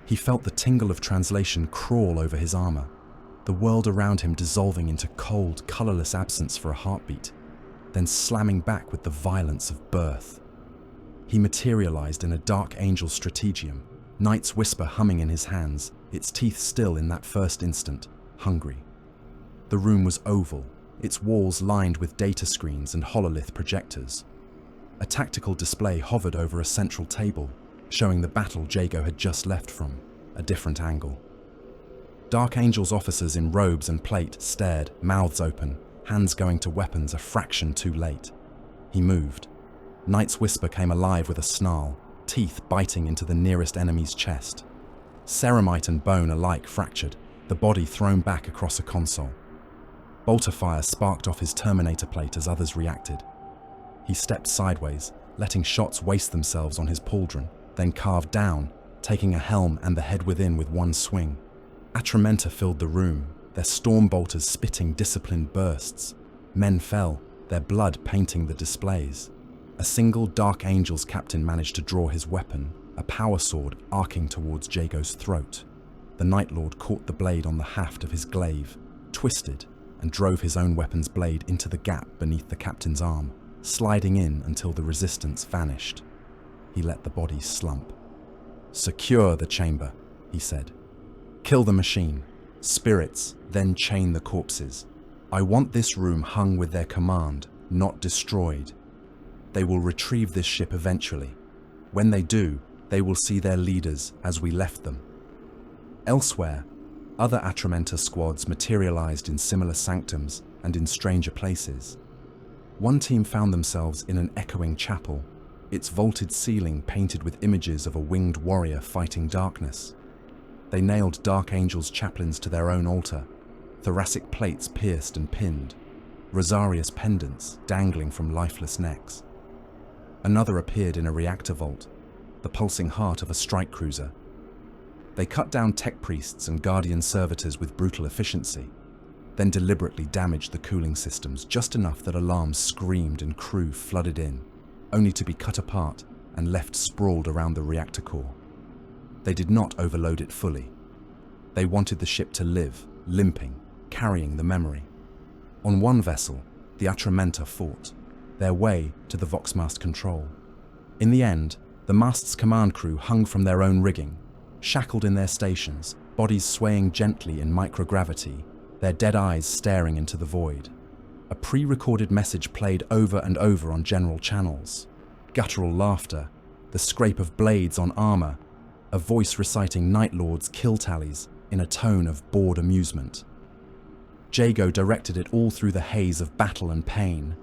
He felt the tingle of translation crawl over his armor, the world around him dissolving into cold, colorless absence for a heartbeat, then slamming back with the violence of birth. He materialized in a Dark Angel strategium, Night's Whisper humming in his hands, its teeth still in that first instant, hungry. The room was oval, its walls lined with data screens and hololith projectors. A tactical display hovered over a central table, showing the battle Jago had just left from, a different angle. Dark Angel's officers in robes and plate stared, mouths open, hands going to weapons a fraction too late. He moved. Night's Whisper came alive with a snarl, teeth biting into the nearest enemy's chest. Ceramite and bone alike fractured, the body thrown back across a console. Bolter fire sparked off his Terminator plate as others reacted. He stepped sideways, letting shots waste themselves on his pauldron, then carved down, taking a helm and the head within with one swing. Atramenta filled the room, their storm bolters spitting disciplined bursts. Men fell, their blood painting the displays. A single Dark Angel's captain managed to draw his weapon, a power sword arcing towards Jago's throat. The Night Lord caught the blade on the haft of his glaive, twisted, and drove his own weapon's blade into the gap beneath the captain's arm, sliding in until the resistance vanished. He let the body slump. "Secure the chamber," he said. "Kill the machine. Spirits, then chain the corpses. I want this room hung with their command, not destroyed. They will retrieve this ship eventually. When they do, they will see their leaders as we left them." Elsewhere, other Atramenta squads materialized in similar sanctums and in stranger places. One team found themselves in an echoing chapel, its vaulted ceiling painted with images of a winged warrior fighting darkness. They nailed Dark Angel's chaplains to their own altar, thoracic plates pierced and pinned, rosarious pendants dangling from lifeless necks. Another appeared in a reactor vault, the pulsing heart of a strike cruiser. They cut down tech priests and guardian servitors with brutal efficiency, then deliberately damaged the cooling systems just enough that alarms screamed and crew flooded in, only to be cut apart and left sprawled around the reactor core. They did not overload it fully. They wanted the ship to live, limping, carrying the memory. On one vessel, the Atramenta fought, their way to the Voxmast control. In the end, the mast's command crew hung from their own rigging, shackled in their stations, bodies swaying gently in microgravity, their dead eyes staring into the void. A pre-recorded message played over and over on general channels. Guttural laughter, the scrape of blades on armor, a voice reciting Night Lord's kill tallies in a tone of bored amusement. Jago directed it all through the haze of battle and pain.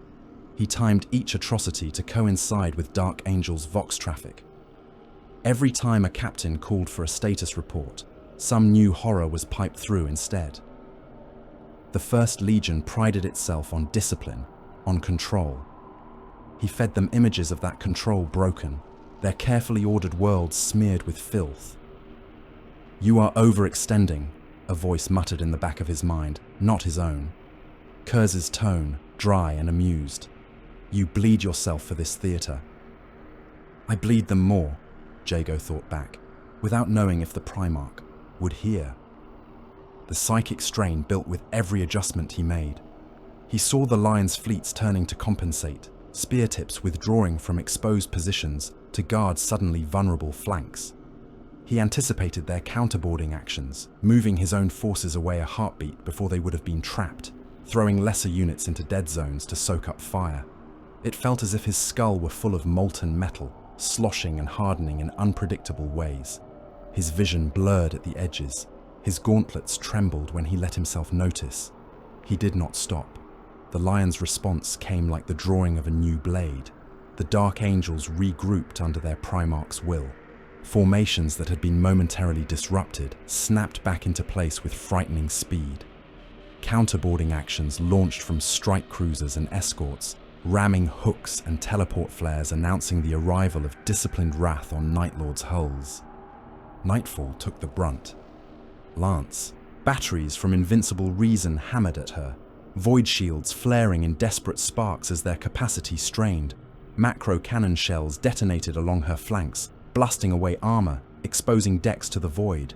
He timed each atrocity to coincide with Dark Angel's Vox traffic. Every time a captain called for a status report, some new horror was piped through instead. The First Legion prided itself on discipline, on control. He fed them images of that control broken, their carefully ordered worlds smeared with filth. "You are overextending," a voice muttered in the back of his mind, not his own. Kurz's tone, dry and amused. You bleed yourself for this theatre. I bleed them more, Jago thought back, without knowing if the Primarch would hear. The psychic strain built with every adjustment he made. He saw the Lion's fleets turning to compensate, spear tips withdrawing from exposed positions to guard suddenly vulnerable flanks. He anticipated their counterboarding actions, moving his own forces away a heartbeat before they would have been trapped, throwing lesser units into dead zones to soak up fire. It felt as if his skull were full of molten metal, sloshing and hardening in unpredictable ways. His vision blurred at the edges. His gauntlets trembled when he let himself notice. He did not stop. The Lion's response came like the drawing of a new blade. The Dark Angels regrouped under their Primarch's will. Formations that had been momentarily disrupted snapped back into place with frightening speed. Counterboarding actions launched from strike cruisers and escorts, ramming hooks and teleport flares announcing the arrival of disciplined wrath on Night Lord's hulls. Nightfall took the brunt. Lance, batteries from Invincible Reason hammered at her, void shields flaring in desperate sparks as their capacity strained. Macro cannon shells detonated along her flanks, blasting away armor, exposing decks to the void.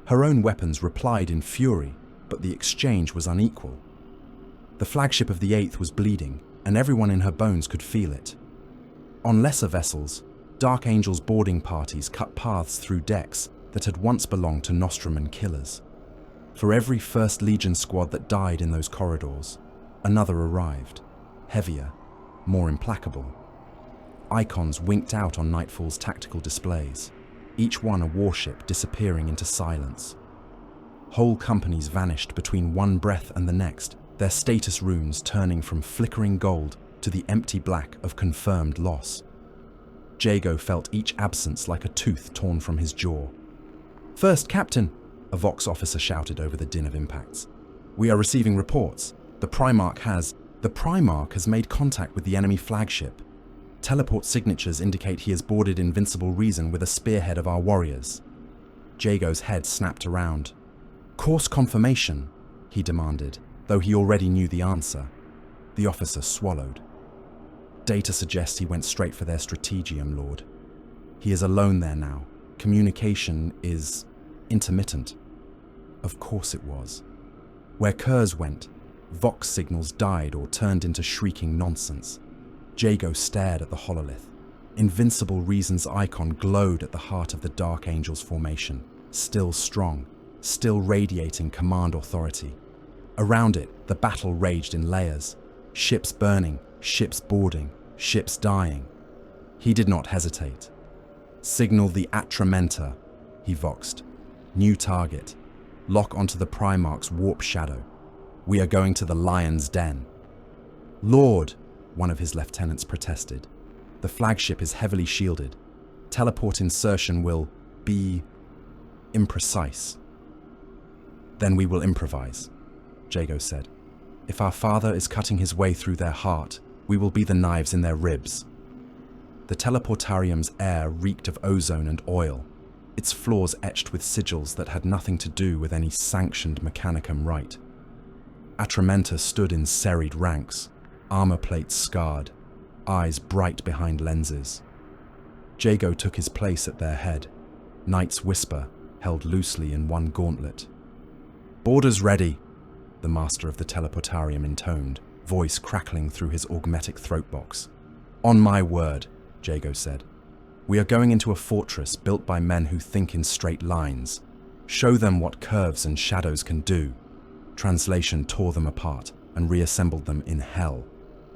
Her own weapons replied in fury, but the exchange was unequal. The flagship of the 8th was bleeding, and everyone in her bones could feel it. On lesser vessels, Dark Angels boarding parties cut paths through decks that had once belonged to Nostroman killers. For every First Legion squad that died in those corridors, another arrived, heavier, more implacable. Icons winked out on Nightfall's tactical displays, each one a warship disappearing into silence. Whole companies vanished between one breath and the next, their status runes turning from flickering gold to the empty black of confirmed loss. Jago felt each absence like a tooth torn from his jaw. "First, Captain," a Vox officer shouted over the din of impacts. "We are receiving reports. The Primarch has made contact with the enemy flagship. Teleport signatures indicate he has boarded Invincible Reason with a spearhead of our warriors." Jago's head snapped around. "Course confirmation," he demanded, though he already knew the answer. The officer swallowed. "Data suggests he went straight for their strategium, Lord. He is alone there now. Communication is intermittent." Of course it was. Where Kurz went, Vox signals died or turned into shrieking nonsense. Jago stared at the hololith. Invincible Reason's icon glowed at the heart of the Dark Angels formation, still strong, still radiating command authority. Around it, the battle raged in layers. Ships burning, ships boarding, ships dying. He did not hesitate. "Signal the Atramenta," he voxed. "New target. Lock onto the Primarch's warp shadow. We are going to the Lion's Den." "Lord," one of his lieutenants protested. "The flagship is heavily shielded. Teleport insertion will be imprecise." "Then we will improvise," Jago said. "If our father is cutting his way through their heart, we will be the knives in their ribs." The teleportarium's air reeked of ozone and oil, its floors etched with sigils that had nothing to do with any sanctioned mechanicum rite. Atramenta stood in serried ranks, armor plates scarred, eyes bright behind lenses. Jago took his place at their head, Knight's Whisper held loosely in one gauntlet. "Boarders ready," the master of the teleportarium intoned, voice crackling through his augmetic throat box. "On my word," Jago said. "We are going into a fortress built by men who think in straight lines. Show them what curves and shadows can do." Translation tore them apart and reassembled them in hell.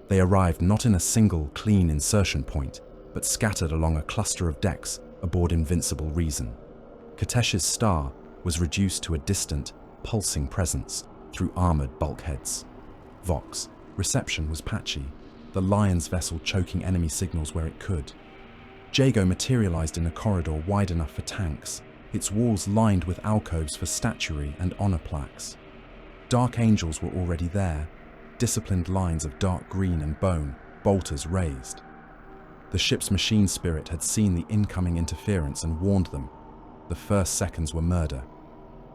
They arrived not in a single, clean insertion point, but scattered along a cluster of decks aboard Invincible Reason. Katesh's star was reduced to a distant, pulsing presence through armored bulkheads. Vox, reception was patchy, the Lion's vessel choking enemy signals where it could. Jago materialized in a corridor wide enough for tanks, its walls lined with alcoves for statuary and honor plaques. Dark Angels were already there, disciplined lines of dark green and bone, bolters raised. The ship's machine spirit had seen the incoming interference and warned them. The first seconds were murder.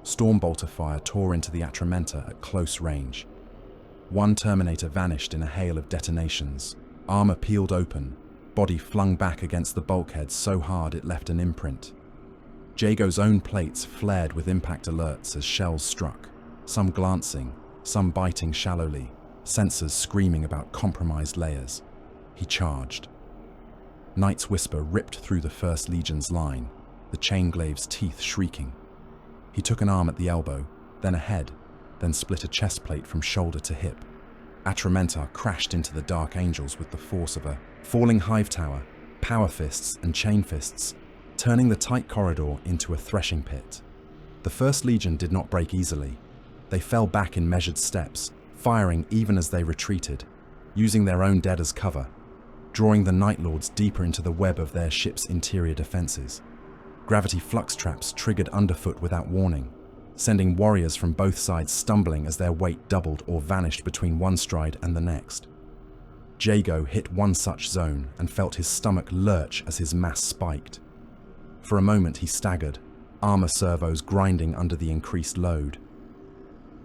Stormbolter fire tore into the Atramenta at close range. One Terminator vanished in a hail of detonations. Armor peeled open, body flung back against the bulkhead so hard it left an imprint. Jago's own plates flared with impact alerts as shells struck, some glancing, some biting shallowly, sensors screaming about compromised layers. He charged. Knight's Whisper ripped through the First Legion's line, the Chainglave's teeth shrieking. He took an arm at the elbow, then a head, then split a chest plate from shoulder to hip. Atramentar crashed into the Dark Angels with the force of a falling hive tower, power fists and chain fists, turning the tight corridor into a threshing pit. The First Legion did not break easily. They fell back in measured steps, firing even as they retreated, using their own dead as cover, drawing the Night Lords deeper into the web of their ship's interior defenses. Gravity flux traps triggered underfoot without warning, sending warriors from both sides stumbling as their weight doubled or vanished between one stride and the next. Jago hit one such zone and felt his stomach lurch as his mass spiked. For a moment he staggered, armor servos grinding under the increased load.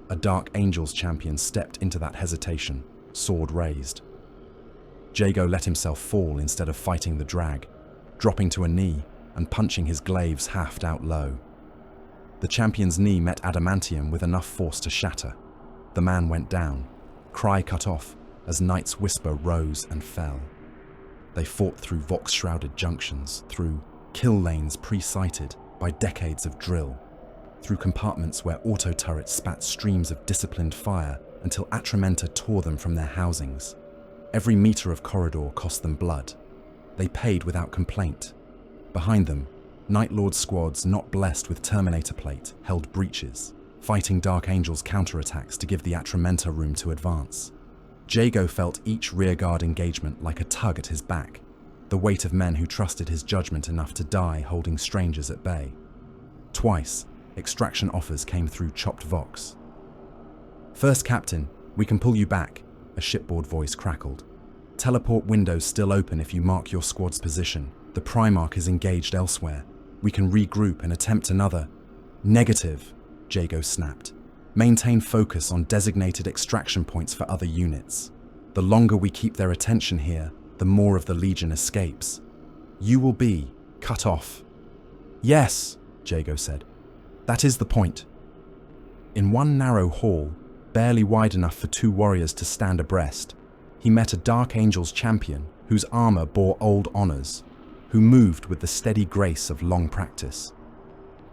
A Dark Angels champion stepped into that hesitation, sword raised. Jago let himself fall instead of fighting the drag, dropping to a knee and punching his glaive's haft out low. The champion's knee met adamantium with enough force to shatter. The man went down, cry cut off as Knight's Whisper rose and fell. They fought through vox-shrouded junctions, through kill lanes pre-sighted by decades of drill, through compartments where auto-turrets spat streams of disciplined fire until Atramentar tore them from their housings. Every meter of corridor cost them blood. They paid without complaint. Behind them, Night Lord squads not blessed with Terminator plate held breaches, fighting Dark Angels counterattacks to give the Atramentar room to advance. Jago felt each rearguard engagement like a tug at his back, the weight of men who trusted his judgment enough to die holding strangers at bay. Twice, extraction offers came through chopped vox. "First Captain, we can pull you back," a shipboard voice crackled. "Teleport windows still open if you mark your squad's position. The Primarch is engaged elsewhere. We can regroup and attempt another." "Negative," Jago snapped. "Maintain focus on designated extraction points for other units. The longer we keep their attention here, the more of the Legion escapes. You will be cut off." "Yes," Jago said. "That is the point." In one narrow hall, barely wide enough for two warriors to stand abreast, he met a Dark Angels champion whose armor bore old honors, who moved with the steady grace of long practice.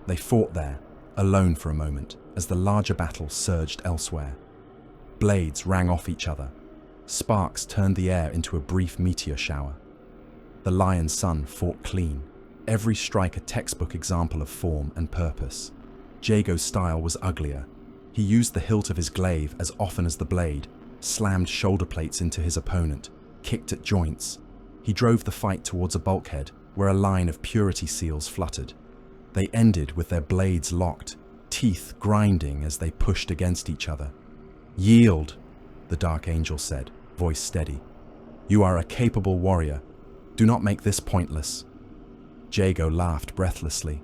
They fought there, alone for a moment, as the larger battle surged elsewhere. Blades rang off each other. Sparks turned the air into a brief meteor shower. The Lion Sun fought clean, every strike a textbook example of form and purpose. Jago's style was uglier. He used the hilt of his glaive as often as the blade, slammed shoulder plates into his opponent, kicked at joints. He drove the fight towards a bulkhead where a line of purity seals fluttered. They ended with their blades locked, teeth grinding as they pushed against each other. "Yield," the Dark Angel said, voice steady. "You are a capable warrior. Do not make this pointless." Jago laughed breathlessly.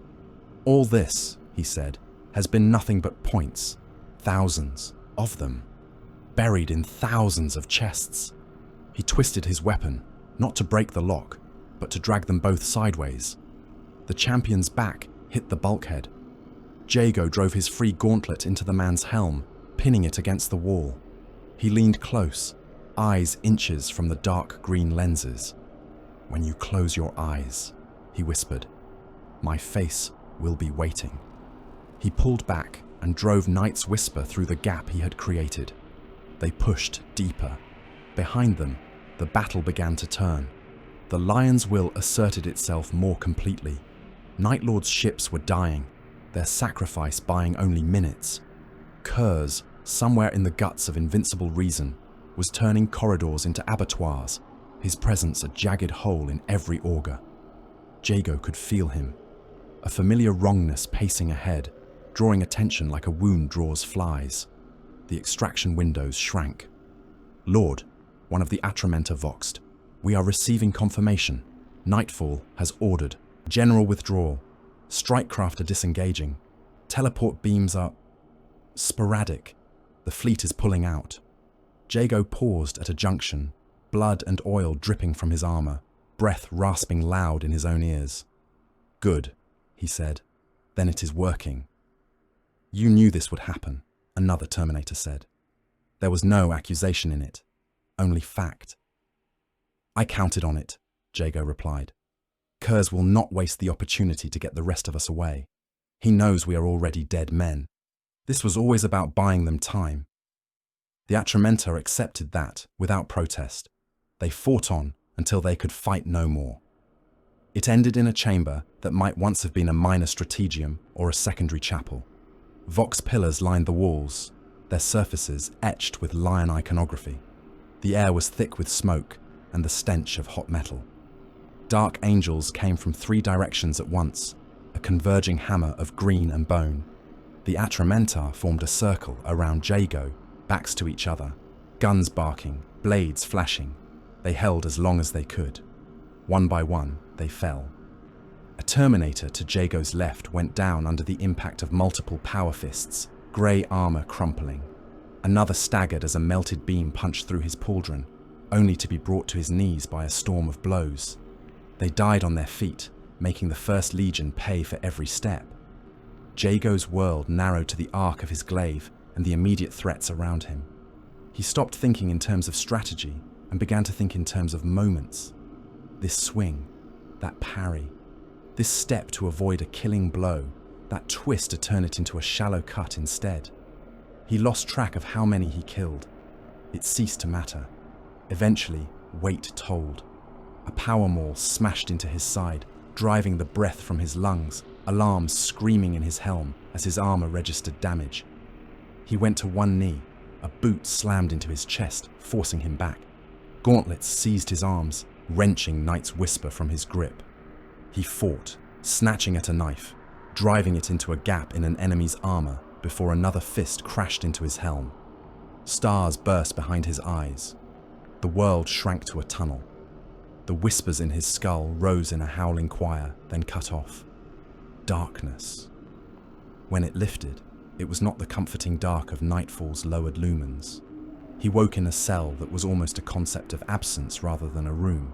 "All this," he said, "has been nothing but points. Thousands of them, buried in thousands of chests." He twisted his weapon, not to break the lock, but to drag them both sideways. The champion's back hit the bulkhead. Jago drove his free gauntlet into the man's helm, pinning it against the wall. He leaned close, eyes inches from the dark green lenses. "When you close your eyes," he whispered, "my face will be waiting." He pulled back and drove Knight's Whisper through the gap he had created. They pushed deeper. Behind them, the battle began to turn. The Lion's will asserted itself more completely. Night Lord's ships were dying, their sacrifice buying only minutes. Kurz, somewhere in the guts of invincible reason, was turning corridors into abattoirs, his presence a jagged hole in every auger. Jago could feel him, a familiar wrongness pacing ahead, drawing attention like a wound draws flies. The extraction windows shrank. "Lord," one of the Atramentar voxed, "we are receiving confirmation. Nightfall has ordered. General withdrawal. Strikecraft are disengaging. Teleport beams are sporadic. The fleet is pulling out." Jago paused at a junction, blood and oil dripping from his armor, breath rasping loud in his own ears. "Good," he said. "Then it is working." "You knew this would happen," another Terminator said. There was no accusation in it, only fact. "I counted on it," Jago replied. "Kurz will not waste the opportunity to get the rest of us away. He knows we are already dead men. This was always about buying them time." The Atramenta accepted that without protest. They fought on until they could fight no more. It ended in a chamber that might once have been a minor strategium or a secondary chapel. Vox pillars lined the walls, their surfaces etched with lion iconography. The air was thick with smoke and the stench of hot metal. Dark angels came from 3 directions at once, a converging hammer of green and bone. The Atramenta formed a circle around Jago, backs to each other, guns barking, blades flashing. They held as long as they could. One by one, they fell. A Terminator to Jago's left went down under the impact of multiple power fists, grey armor crumpling. Another staggered as a melted beam punched through his pauldron, only to be brought to his knees by a storm of blows. They died on their feet, making the First Legion pay for every step. Jago's world narrowed to the arc of his glaive and the immediate threats around him. He stopped thinking in terms of strategy and began to think in terms of moments. This swing, that parry, this step to avoid a killing blow, that twist to turn it into a shallow cut instead. He lost track of how many he killed. It ceased to matter. Eventually, weight told. A power maul smashed into his side, driving the breath from his lungs, alarms screaming in his helm as his armor registered damage. He went to one knee. A boot slammed into his chest, forcing him back. Gauntlets seized his arms, wrenching Knight's Whisper from his grip. He fought, snatching at a knife, driving it into a gap in an enemy's armor before another fist crashed into his helm. Stars burst behind his eyes. The world shrank to a tunnel. The whispers in his skull rose in a howling choir, then cut off. Darkness. When it lifted, it was not the comforting dark of nightfall's lowered lumens. He woke in a cell that was almost a concept of absence rather than a room.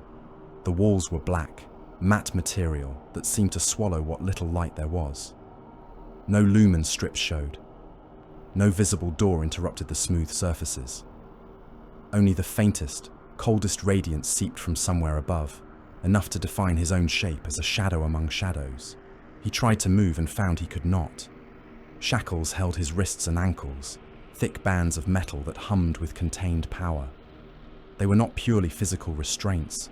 The walls were black, matte material that seemed to swallow what little light there was. No lumen strips showed. No visible door interrupted the smooth surfaces. Only the faintest, coldest radiance seeped from somewhere above, enough to define his own shape as a shadow among shadows. He tried to move and found he could not. Shackles held his wrists and ankles, thick bands of metal that hummed with contained power. They were not purely physical restraints.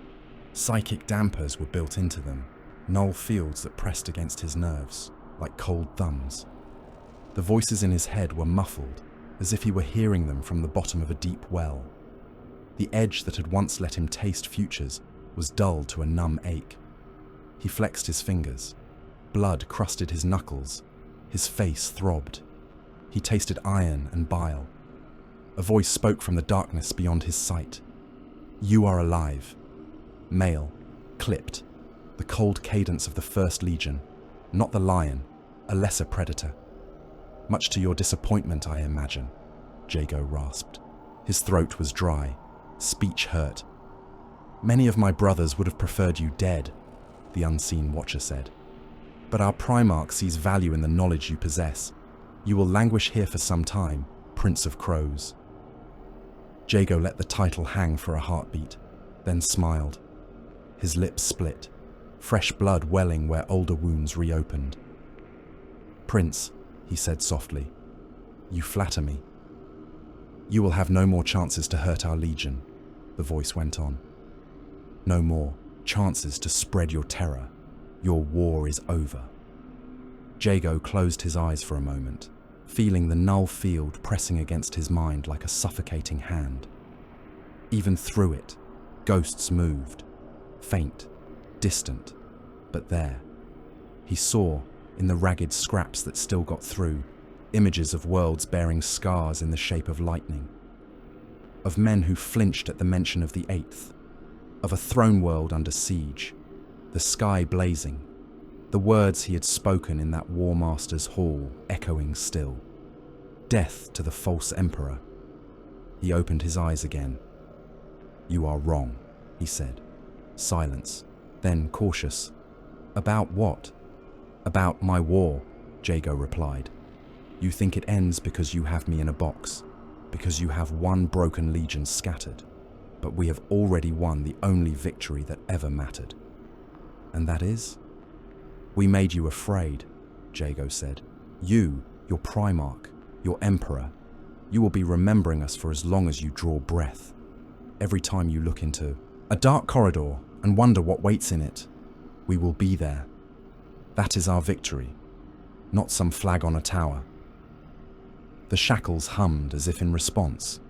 Psychic dampers were built into them, null fields that pressed against his nerves, like cold thumbs. The voices in his head were muffled, as if he were hearing them from the bottom of a deep well. The edge that had once let him taste futures was dulled to a numb ache. He flexed his fingers. Blood crusted his knuckles. His face throbbed. He tasted iron and bile. A voice spoke from the darkness beyond his sight. "You are alive." Male, clipped, the cold cadence of the First Legion, not the lion, a lesser predator. "Much to your disappointment, I imagine," Jago rasped. His throat was dry. Speech hurt. "Many of my brothers would have preferred you dead," the unseen watcher said. "But our Primarch sees value in the knowledge you possess. You will languish here for some time, Prince of Crows." Jago let the title hang for a heartbeat, then smiled. His lips split, fresh blood welling where older wounds reopened. "Prince," he said softly, "you flatter me." "You will have no more chances to hurt our legion," the voice went on. "No more chances to spread your terror. Your war is over." Jago closed his eyes for a moment, feeling the null field pressing against his mind like a suffocating hand. Even through it, ghosts moved, faint, distant, but there. He saw, in the ragged scraps that still got through, images of worlds bearing scars in the shape of lightning, of men who flinched at the mention of the Eighth, of a throne world under siege, the sky blazing, the words he had spoken in that War Master's hall echoing still. Death to the false emperor. He opened his eyes again. "You are wrong," he said. Silence, then cautious. "About what?" "About my war," Jago replied. "You think it ends because you have me in a box, because you have one broken legion scattered. But we have already won the only victory that ever mattered." "And that is?" "We made you afraid," Jago said. "You, your Primarch, your Emperor. You will be remembering us for as long as you draw breath. Every time you look into a dark corridor and wonder what waits in it, we will be there. That is our victory, not some flag on a tower." The shackles hummed as if in response.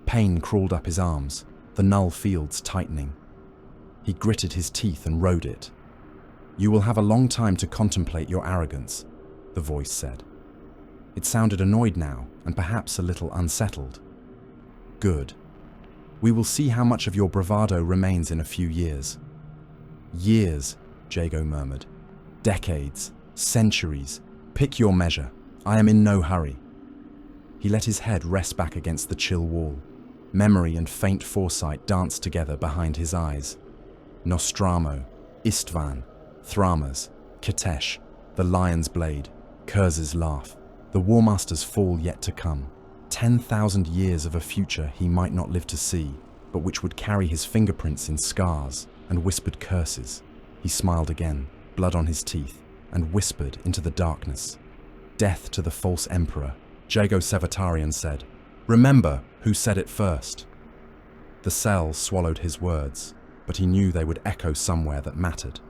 Pain crawled up his arms, the null fields tightening. He gritted his teeth and rode it. "You will have a long time to contemplate your arrogance," the voice said. It sounded annoyed now, and perhaps a little unsettled. "Good. We will see how much of your bravado remains in a few years." "Years," Jago murmured. "Decades, centuries. Pick your measure. I am in no hurry." He let his head rest back against the chill wall. Memory and faint foresight danced together behind his eyes. Nostramo, Istvan, Thramas, Katesh, the Lion's Blade, Kurz's Laugh, the Warmaster's fall yet to come. 10,000 years of a future he might not live to see, but which would carry his fingerprints in scars and whispered curses. He smiled again, blood on his teeth, and whispered into the darkness. "Death to the false emperor," Jago Sevatarion said. "Remember who said it first." The cell swallowed his words, but he knew they would echo somewhere that mattered.